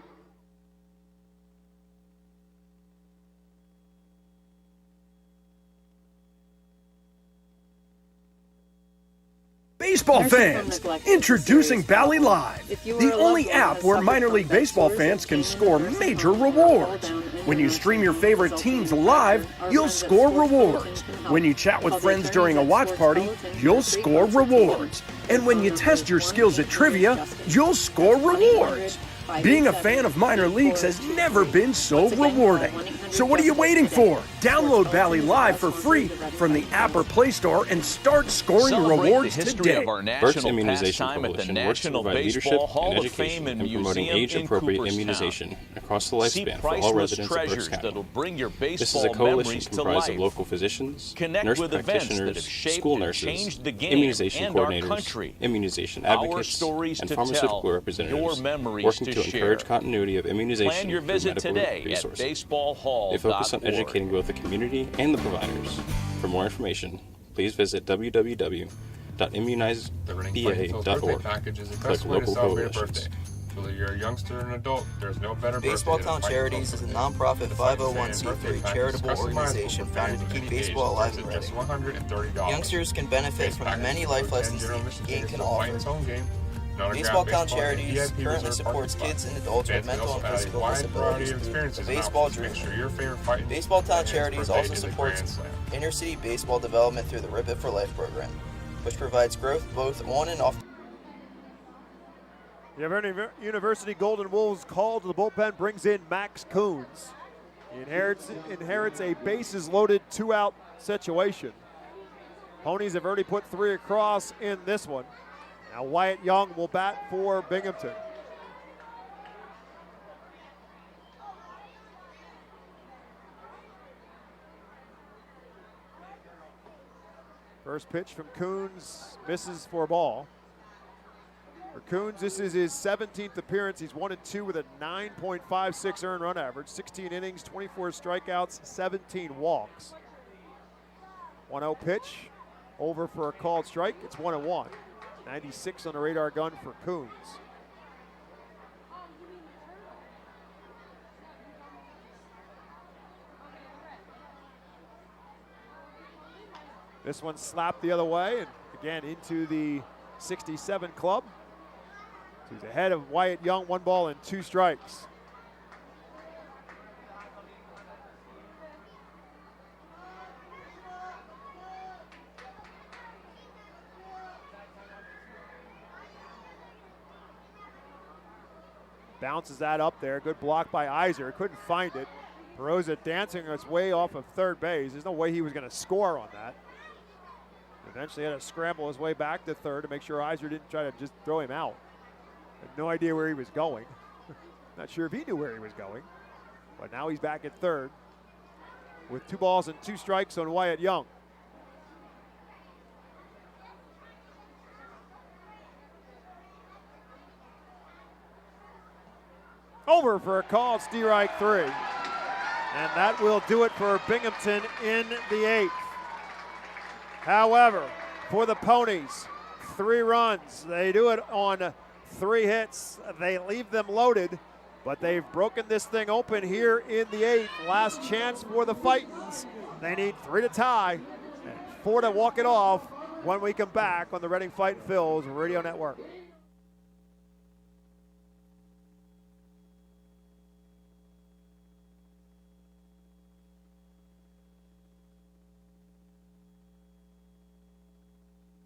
Baseball fans, introducing Bally Live, the only app where minor league baseball fans can score major rewards. When you stream your favorite teams live, you'll score rewards. When you chat with friends during a watch party, you'll score rewards. And when you test your skills at trivia, you'll score rewards. Being a fan of minor leagues has never been so rewarding. So what are you waiting for? Download Valley Live for free from the app or Play Store and start scoring Celebrate rewards the history today. of our Burke's national Immunization pastime at the Coalition works to National provide leadership Baseball and Hall of education Fame and in promoting Museum in age-appropriate Cooperstown. immunization across the See lifespan for all priceless residents of Berks treasures County. that'll bring your This is a baseball coalition memories to comprised life. of local physicians, Connect nurse with events that practitioners, have shaped school and nurses, changed the game immunization and our coordinators, country. immunization Our advocates, stories and to pharmaceutical tell, representatives your memories working to to encourage share. continuity of immunization Plan your through visit medical today at resources. baseballhall.org. They focus on educating both the community and the providers. For more information, please visit www.immunizeba.org. Package is the Click best way to local celebrate a coalitions. birthday. Whether you're a youngster or an adult, there's no better Baseball birthday Town than Charities is a nonprofit 501c3 charitable organization founded to keep baseball alive in Reading. Youngsters can benefit from the many life lessons the game can offer. Baseball Town Charities currently supports kids and adults with mental and physical disabilities through the Baseball Dream. Baseball Town Charities also supports inner-city baseball development through the Rip It for Life program, which provides growth both on and off. The University Golden Wolves call to the bullpen, brings in Max Coons. He inherits a bases-loaded 2-out situation. Ponies have already put 3 across in this one. Now Wyatt Young will bat for Binghamton. First pitch from Coons, misses for a ball. For Coons, this is his 17th appearance. He's 1-2 with a 9.56 earned run average, 16 innings, 24 strikeouts, 17 walks. 1-0 pitch, over for a called strike. It's 1-1. 96 on the radar gun for Coons. This one slapped the other way and again into the 67 club. So he's ahead of Wyatt Young, 1 ball and 2 strikes. Bounces that up there. Good block by Iser. Couldn't find it. Perosa dancing its way off of third base. There's no way he was going to score on that. Eventually had to scramble his way back to third to make sure Iser didn't try to just throw him out. Had no idea where he was going. Not sure if he knew where he was going. But now he's back at third with 2 balls and 2 strikes on Wyatt Young. Over for a call, it's strike 3. And that will do it for Binghamton in the 8th. However, for the Ponies, 3 runs. They do it on 3 hits. They leave them loaded, but they've broken this thing open here in the 8th. Last chance for the Fightins. They need 3 to tie and 4 to walk it off when we come back on the Reading Fightin' Phillies Radio Network.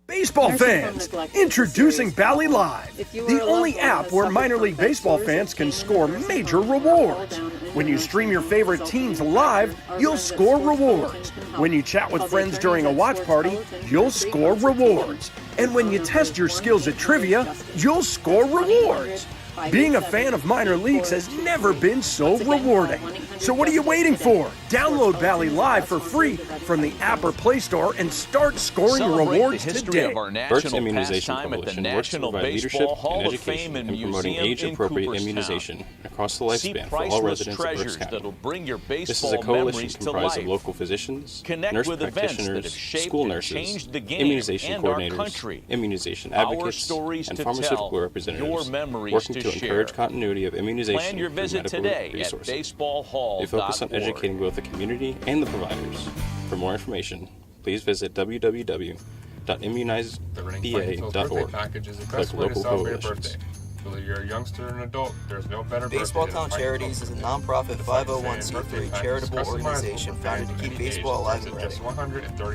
Baseball fans, introducing Valley Live, the only app where minor league baseball fans can score major rewards. When you stream your favorite teams live, you'll score rewards. When you chat with friends during a watch party, you'll score rewards. And when you test your skills at trivia, you'll score rewards. Being a fan of minor leagues has never been so rewarding. So what are you waiting for? Download Valley Live for free from the app or Play Store and start scoring rewards the history today. of our Burke's national Immunization pastime at the Coalition works to National provide leadership Baseball Hall and of education Fame and in promoting Museum in age-appropriate Cooperstown. immunization across the See lifespan for all priceless residents of Berks treasures County. that'll bring your This is a baseball coalition memories to comprised life. of local physicians, Connect nurse with events that have practitioners, shaped school and nurses, changed the game immunization and our coordinators, country. immunization Our advocates, stories and to pharmaceutical tell, representatives your memories working to to encourage share. continuity of immunization Plan your through visit medical today at resources. baseballhall.org. They focus on educating both the community and the providers. For more information, please visit www.immunizeba.org. Package is the Click best way to local celebrate a coalitions. birthday. Whether you're a youngster or an adult, there's no better Baseball birthday Town than Charities is a nonprofit 501c3 charitable organization founded to keep baseball alive in Reading.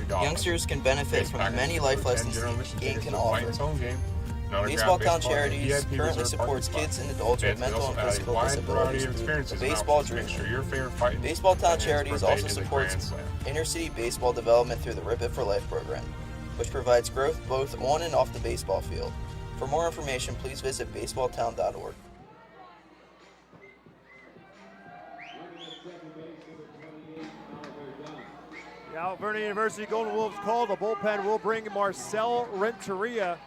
Youngsters can benefit from the many life lessons the game can offer. Baseball Town Charities currently supports kids and adults with mental and physical disabilities through the Baseball Dream. Baseball Town Charities also supports inner-city baseball development through the Rip It for Life program, which provides growth both on and off the baseball field. For more information, please visit baseballtown.org. The Alvernia University Golden Wolves call. The bullpen will bring Marcel Renteria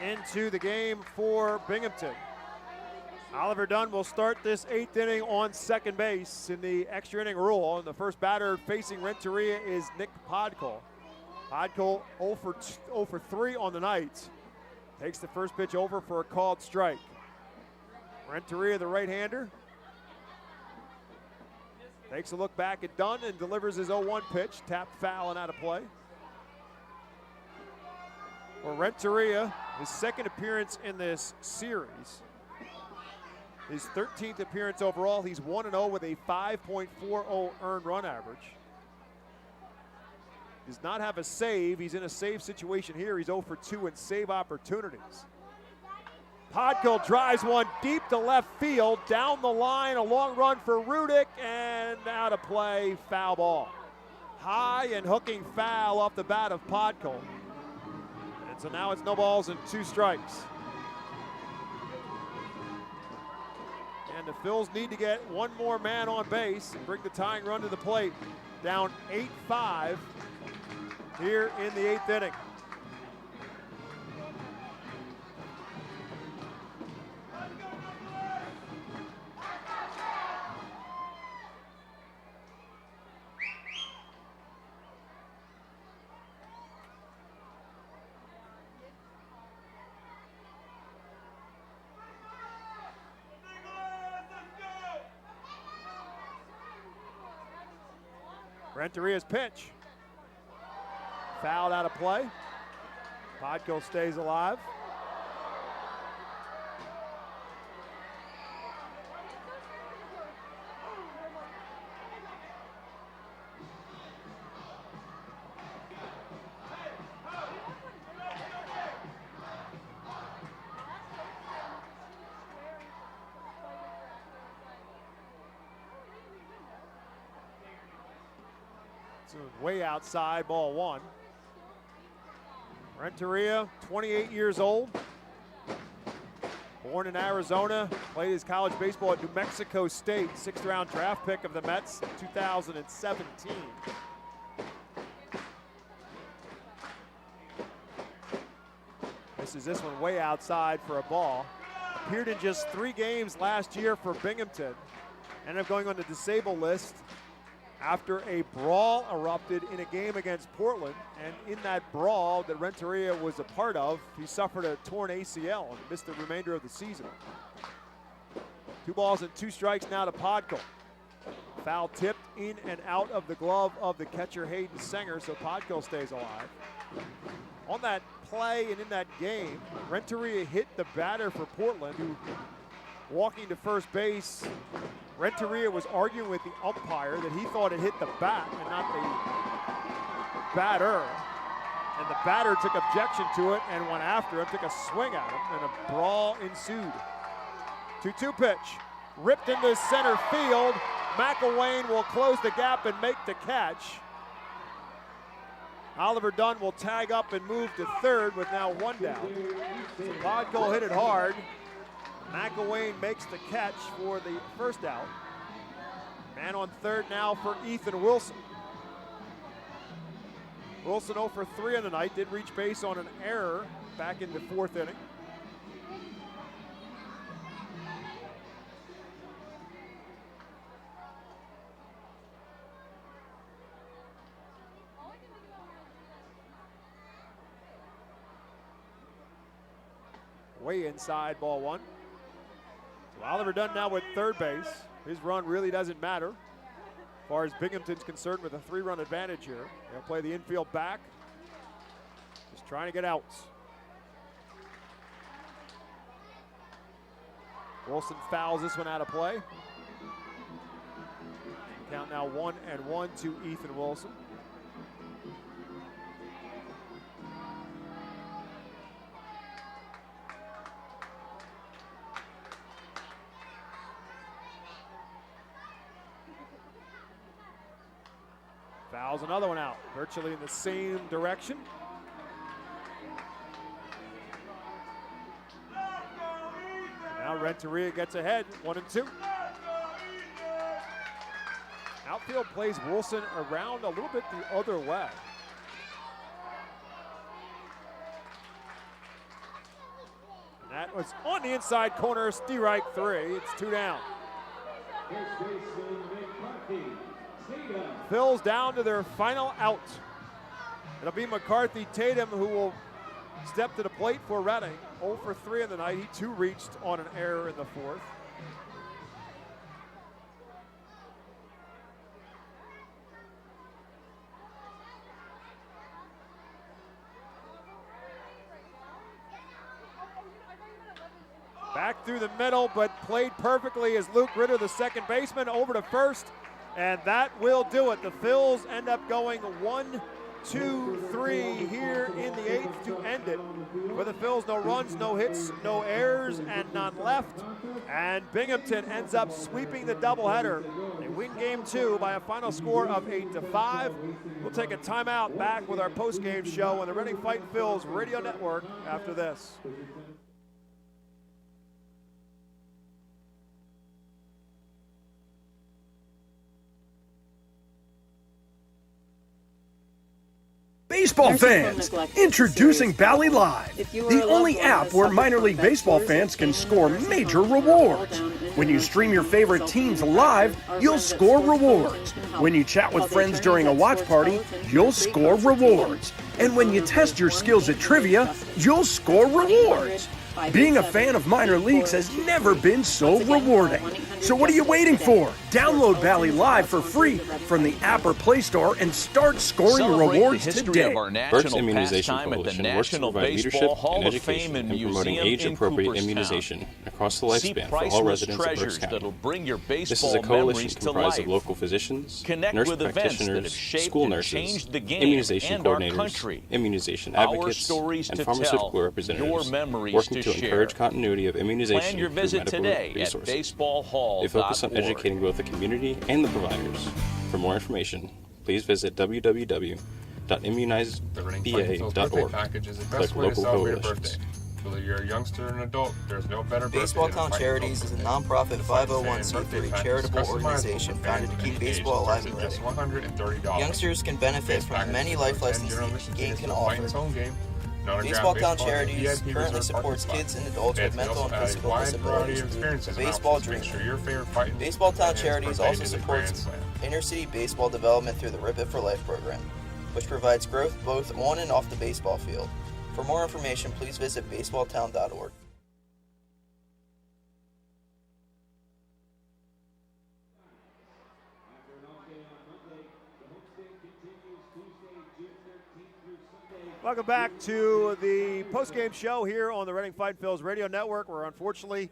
into the game for Binghamton. Oliver Dunn will start this 8th inning on second base in the extra inning rule. And the first batter facing Renteria is Nick Podkol. Podkol 0 for 3 on the night. Takes the first pitch over for a called strike. Renteria, the right-hander, takes a look back at Dunn and delivers his 0-1 pitch. Tapped foul and out of play. For Renteria, his second appearance in this series. His 13th appearance overall. He's 1-0 with a 5.40 earned run average. Does not have a save. He's in a save situation here. He's 0 for 2 in save opportunities. Podkol drives one deep to left field, down the line, a long run for Rudick, and out of play, foul ball. High and hooking foul off the bat of Podkol. And so now it's no balls and 2 strikes. And the Phils need to get one more man on base and bring the tying run to the plate. Down 8-5 here in the 8th inning. Renteria's pitch. Fouled out of play. Podkol stays alive. Way outside, ball 1. Renteria, 28 years old. Born in Arizona, played his college baseball at New Mexico State. 6th round draft pick of the Mets in 2017. This one way outside for a ball. Appeared in just 3 games last year for Binghamton. Ended up going on the disabled list after a brawl erupted in a game against Portland. And in that brawl that Renteria was a part of, he suffered a torn ACL and missed the remainder of the season. 2 balls and 2 strikes now to Podkol. Foul tipped in and out of the glove of the catcher Hayden Sanger, so Podkol stays alive. On that play and in that game, Renteria hit the batter for Portland, who, walking to first base, Renteria was arguing with the umpire that he thought it hit the bat and not the batter. And the batter took objection to it and went after him, took a swing at him, and a brawl ensued. 2-2 pitch, ripped into center field. McElwain will close the gap and make the catch. Oliver Dunn will tag up and move to third with now 1 down. So Podkol hit it hard. McElwain makes the catch for the first out. Man on third now for Ethan Wilson. Wilson 0 for 3 on the night, did reach base on an error back in the 4th inning. Way inside, ball 1. So Oliver Dunn now with third base. His run really doesn't matter as far as Binghamton's concerned with a 3-run advantage here. They'll play the infield back. Just trying to get outs. Wilson fouls this one out of play. Count now 1-1 to Ethan Wilson. Fouls another one out, virtually in the same direction. Now Renteria gets ahead, 1-2. Outfield plays Wilson around a little bit the other way. And that was on the inside corner, strike 3. It's 2 down. Phil's down to their final out. It'll be McCarthy Tatum who will step to the plate for Reading. 0 for 3 in the night. He too reached on an error in the 4th. Back through the middle, but played perfectly as Luke Ritter, the second baseman, over to first. And that will do it. The Phils end up going 1, 2, 3 here in the 8th to end it. For the Phils, no runs, no hits, no errors, and none left. And Binghamton ends up sweeping the doubleheader. They win game 2 by a final score of 8-5. We'll take a timeout, back with our post-game show on the Reading Fightin' Phils radio network after this. Baseball fans, introducing Bally Live, the only app where minor league baseball fans can score major rewards. When you stream your favorite teams live, you'll score rewards. When you chat with friends during a watch party, you'll score rewards. And when you test your skills at trivia, you'll score rewards. Being a fan of minor leagues has never been so rewarding. So what are you waiting for? Download Bally Live for free from the app or Play Store and start scoring rewards today. Burke's Immunization Coalition works to provide leadership and education in promoting age-appropriate immunization across the lifespan for all residents of Berks County. This is a coalition comprised of local physicians, nurse practitioners, school nurses, immunization coordinators, immunization advocates, and pharmaceutical representatives working to encourage continuity of immunization through medical resources. They focus on educating both the community and the providers. For more information, please visit www.immunizepa.org. Package is the Click best way to local celebrate a coalitions. birthday. Whether you're a youngster or an adult, there's no better Baseball birthday Town than Charities is a nonprofit 501c3 charitable organization founded to keep baseball alive in Reading. Youngsters can benefit from the many life lessons the game can offer. Baseball Town Charities currently supports kids and adults with mental and physical disabilities through the Baseball Dream. Baseball Town Charities also supports inner-city baseball development through the Rip It for Life program, which provides growth both on and off the baseball field. For more information, please visit baseballtown.org. Welcome back to the postgame show here on the Reading Fightin' Phils radio network, where unfortunately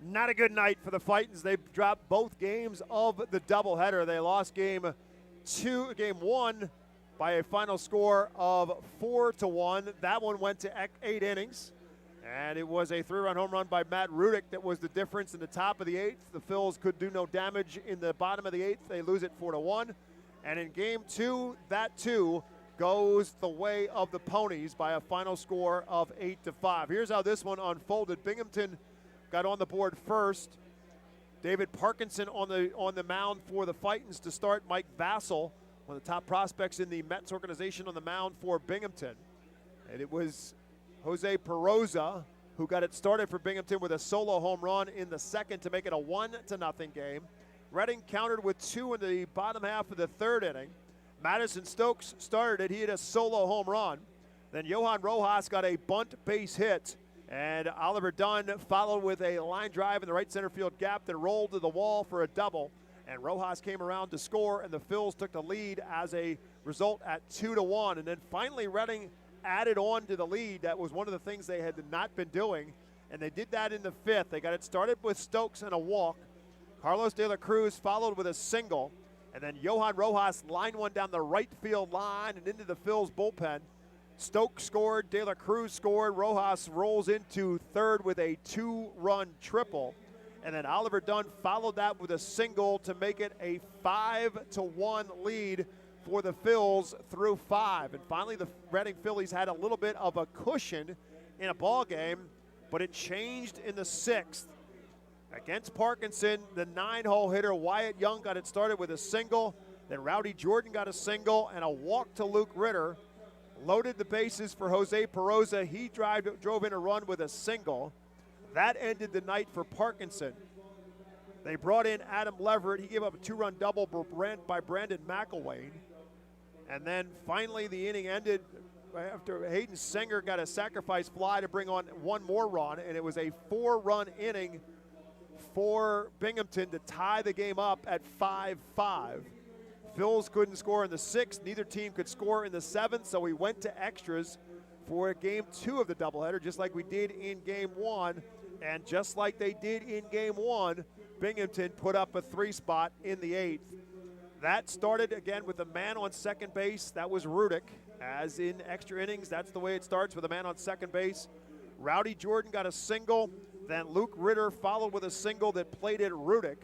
not a good night for the Fightins. They dropped both games of the doubleheader. They lost game 1 by a final score of 4-1. That one went to 8 innings, and it was a 3-run home run by Matt Rudick that was the difference in the top of the 8th. The Phils could do no damage in the bottom of the 8th. They lose it 4-1. And in game 2, that too goes the way of the Ponies by a final score of 8-5. Here's how this one unfolded. Binghamton got on the board first. David Parkinson on the mound for the Fightins to start. Mike Vassell, one of the top prospects in the Mets organization, on the mound for Binghamton. And it was Jose Peroza who got it started for Binghamton with a solo home run in the second to make it a 1-0 game. Reading countered with 2 in the bottom half of the 3rd inning. Madison Stokes started it. He hit a solo home run. Then Johan Rojas got a bunt base hit. And Oliver Dunn followed with a line drive in the right center field gap that rolled to the wall for a double. And Rojas came around to score, and the Phils took the lead as a result at 2-1. And then finally Reading added on to the lead. That was one of the things they had not been doing. And they did that in the 5th. They got it started with Stokes and a walk. Carlos De La Cruz followed with a single. And then Johan Rojas lined one down the right field line and into the Phils bullpen. Stokes scored, De La Cruz scored, Rojas rolls into 3rd with a 2-run triple. And then Oliver Dunn followed that with a single to make it a 5-1 lead for the Phils through 5. And finally, the Reading Phillies had a little bit of a cushion in a ball game, but it changed in the 6th. Against Parkinson, the 9-hole hitter Wyatt Young got it started with a single. Then Rowdy Jordan got a single and a walk to Luke Ritter. Loaded the bases for Jose Peroza. He drove in a run with a single. That ended the night for Parkinson. They brought in Adam Leverett. He gave up a 2-run double by Brandon McElwain. And then finally the inning ended after Hayden Singer got a sacrifice fly to bring on one more run, and it was a 4-run inning for Binghamton to tie the game up at 5-5. Phils couldn't score in the 6th. Neither team could score in the 7th, so we went to extras for Game 2 of the doubleheader, just like we did in Game 1. And just like they did in Game 1, Binghamton put up a 3-spot in the 8th. That started again with a man on second base. That was Rudick. As in extra innings, that's the way it starts, with a man on second base. Rowdy Jordan got a single. Then Luke Ritter followed with a single that plated Rudick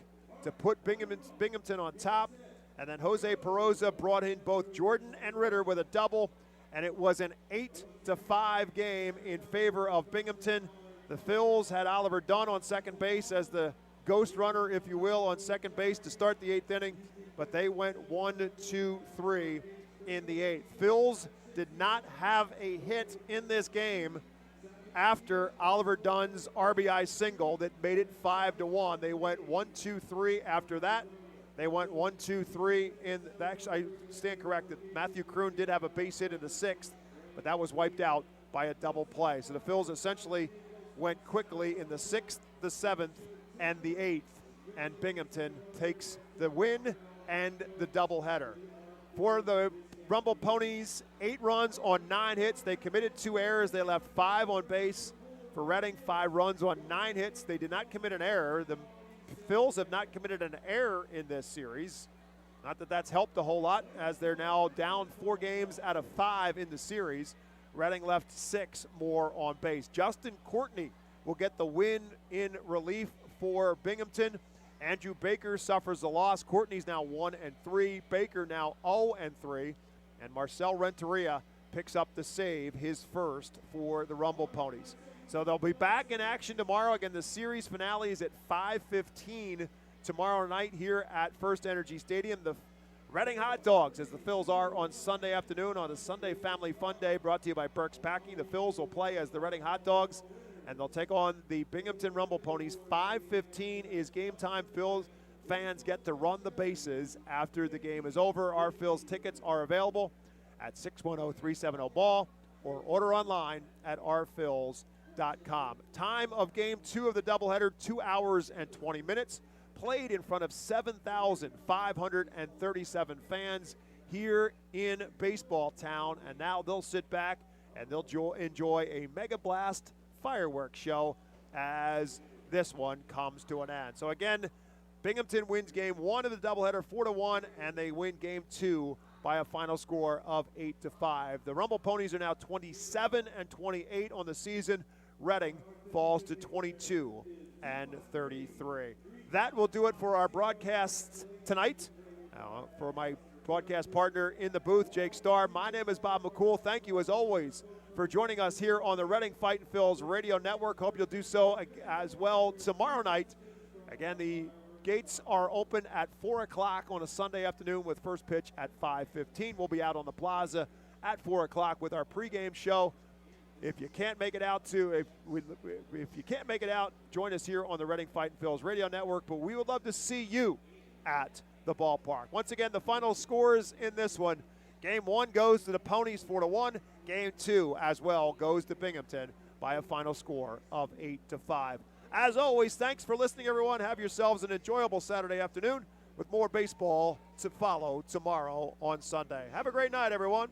to put Binghamton on top. And then Jose Peroza brought in both Jordan and Ritter with a double. And it was an 8-5 game in favor of Binghamton. The Phils had Oliver Dunn on second base as the ghost runner, if you will, on second base to start the 8th inning. But they went 1-2-3 in the 8th. Phils did not have a hit in this game after Oliver Dunn's RBI single that made it 5-1. They went 1-2-3 after that. They went 1-2-3 in, actually, I stand corrected. Matthew Kroon did have a base hit in the 6th, but that was wiped out by a double play. So the Phils essentially went quickly in the 6th, the 7th, and the 8th, and Binghamton takes the win and the doubleheader. For the Rumble Ponies, 8 runs on 9 hits. They committed 2 errors. They left 5 on base. For Reading, 5 runs on 9 hits. They did not commit an error. The Phils have not committed an error in this series. Not that that's helped a whole lot, as they're now down 4 games out of 5 in the series. Reading left 6 more on base. Justin Courtney will get the win in relief for Binghamton. Andrew Baker suffers a loss. Courtney's now 1-3. Baker now 0-3. And Marcel Renteria picks up the save, his first for the Rumble Ponies. So they'll be back in action tomorrow. Again, the series finale is at 5:15 tomorrow night here at FirstEnergy Stadium. The Reading Hot Dogs, as the Phils are on Sunday afternoon on a Sunday Family Fun Day, brought to you by Burke's Packing. The Phils will play as the Reading Hot Dogs, and they'll take on the Binghamton Rumble Ponies. 5:15 is game time. Phils fans get to run the bases after the game is over. Our Phils tickets are available at 610-370-BALL or order online at ourphils.com. Time of Game 2 of the doubleheader, 2 hours and 20 minutes. Played in front of 7,537 fans here in Baseball Town. And now they'll sit back and they'll enjoy a Mega Blast fireworks show as this one comes to an end. So again, Binghamton wins Game 1 of the doubleheader 4-1, and they win Game 2 by a final score of 8-5. The Rumble Ponies are now 27-28 on the season. Reading falls to 22-33. That will do it for our broadcasts tonight. For my broadcast partner in the booth, Jake Starr, my name is Bob McCool. Thank you, as always, for joining us here on the Reading Fightin' Phils radio network. Hope you'll do so as well tomorrow night. Again, the gates are open at 4 o'clock on a Sunday afternoon with first pitch at 5:15. We'll be out on the plaza at 4 o'clock with our pregame show. If you can't make it out, join us here on the Reading Fightin' Phils radio network. But we would love to see you at the ballpark. Once again, the final scores in this one: Game 1 goes to the Ponies 4-1. Game 2 as well goes to Binghamton by a final score of 8-5. As always, thanks for listening, everyone. Have yourselves an enjoyable Saturday afternoon with more baseball to follow tomorrow on Sunday. Have a great night, everyone.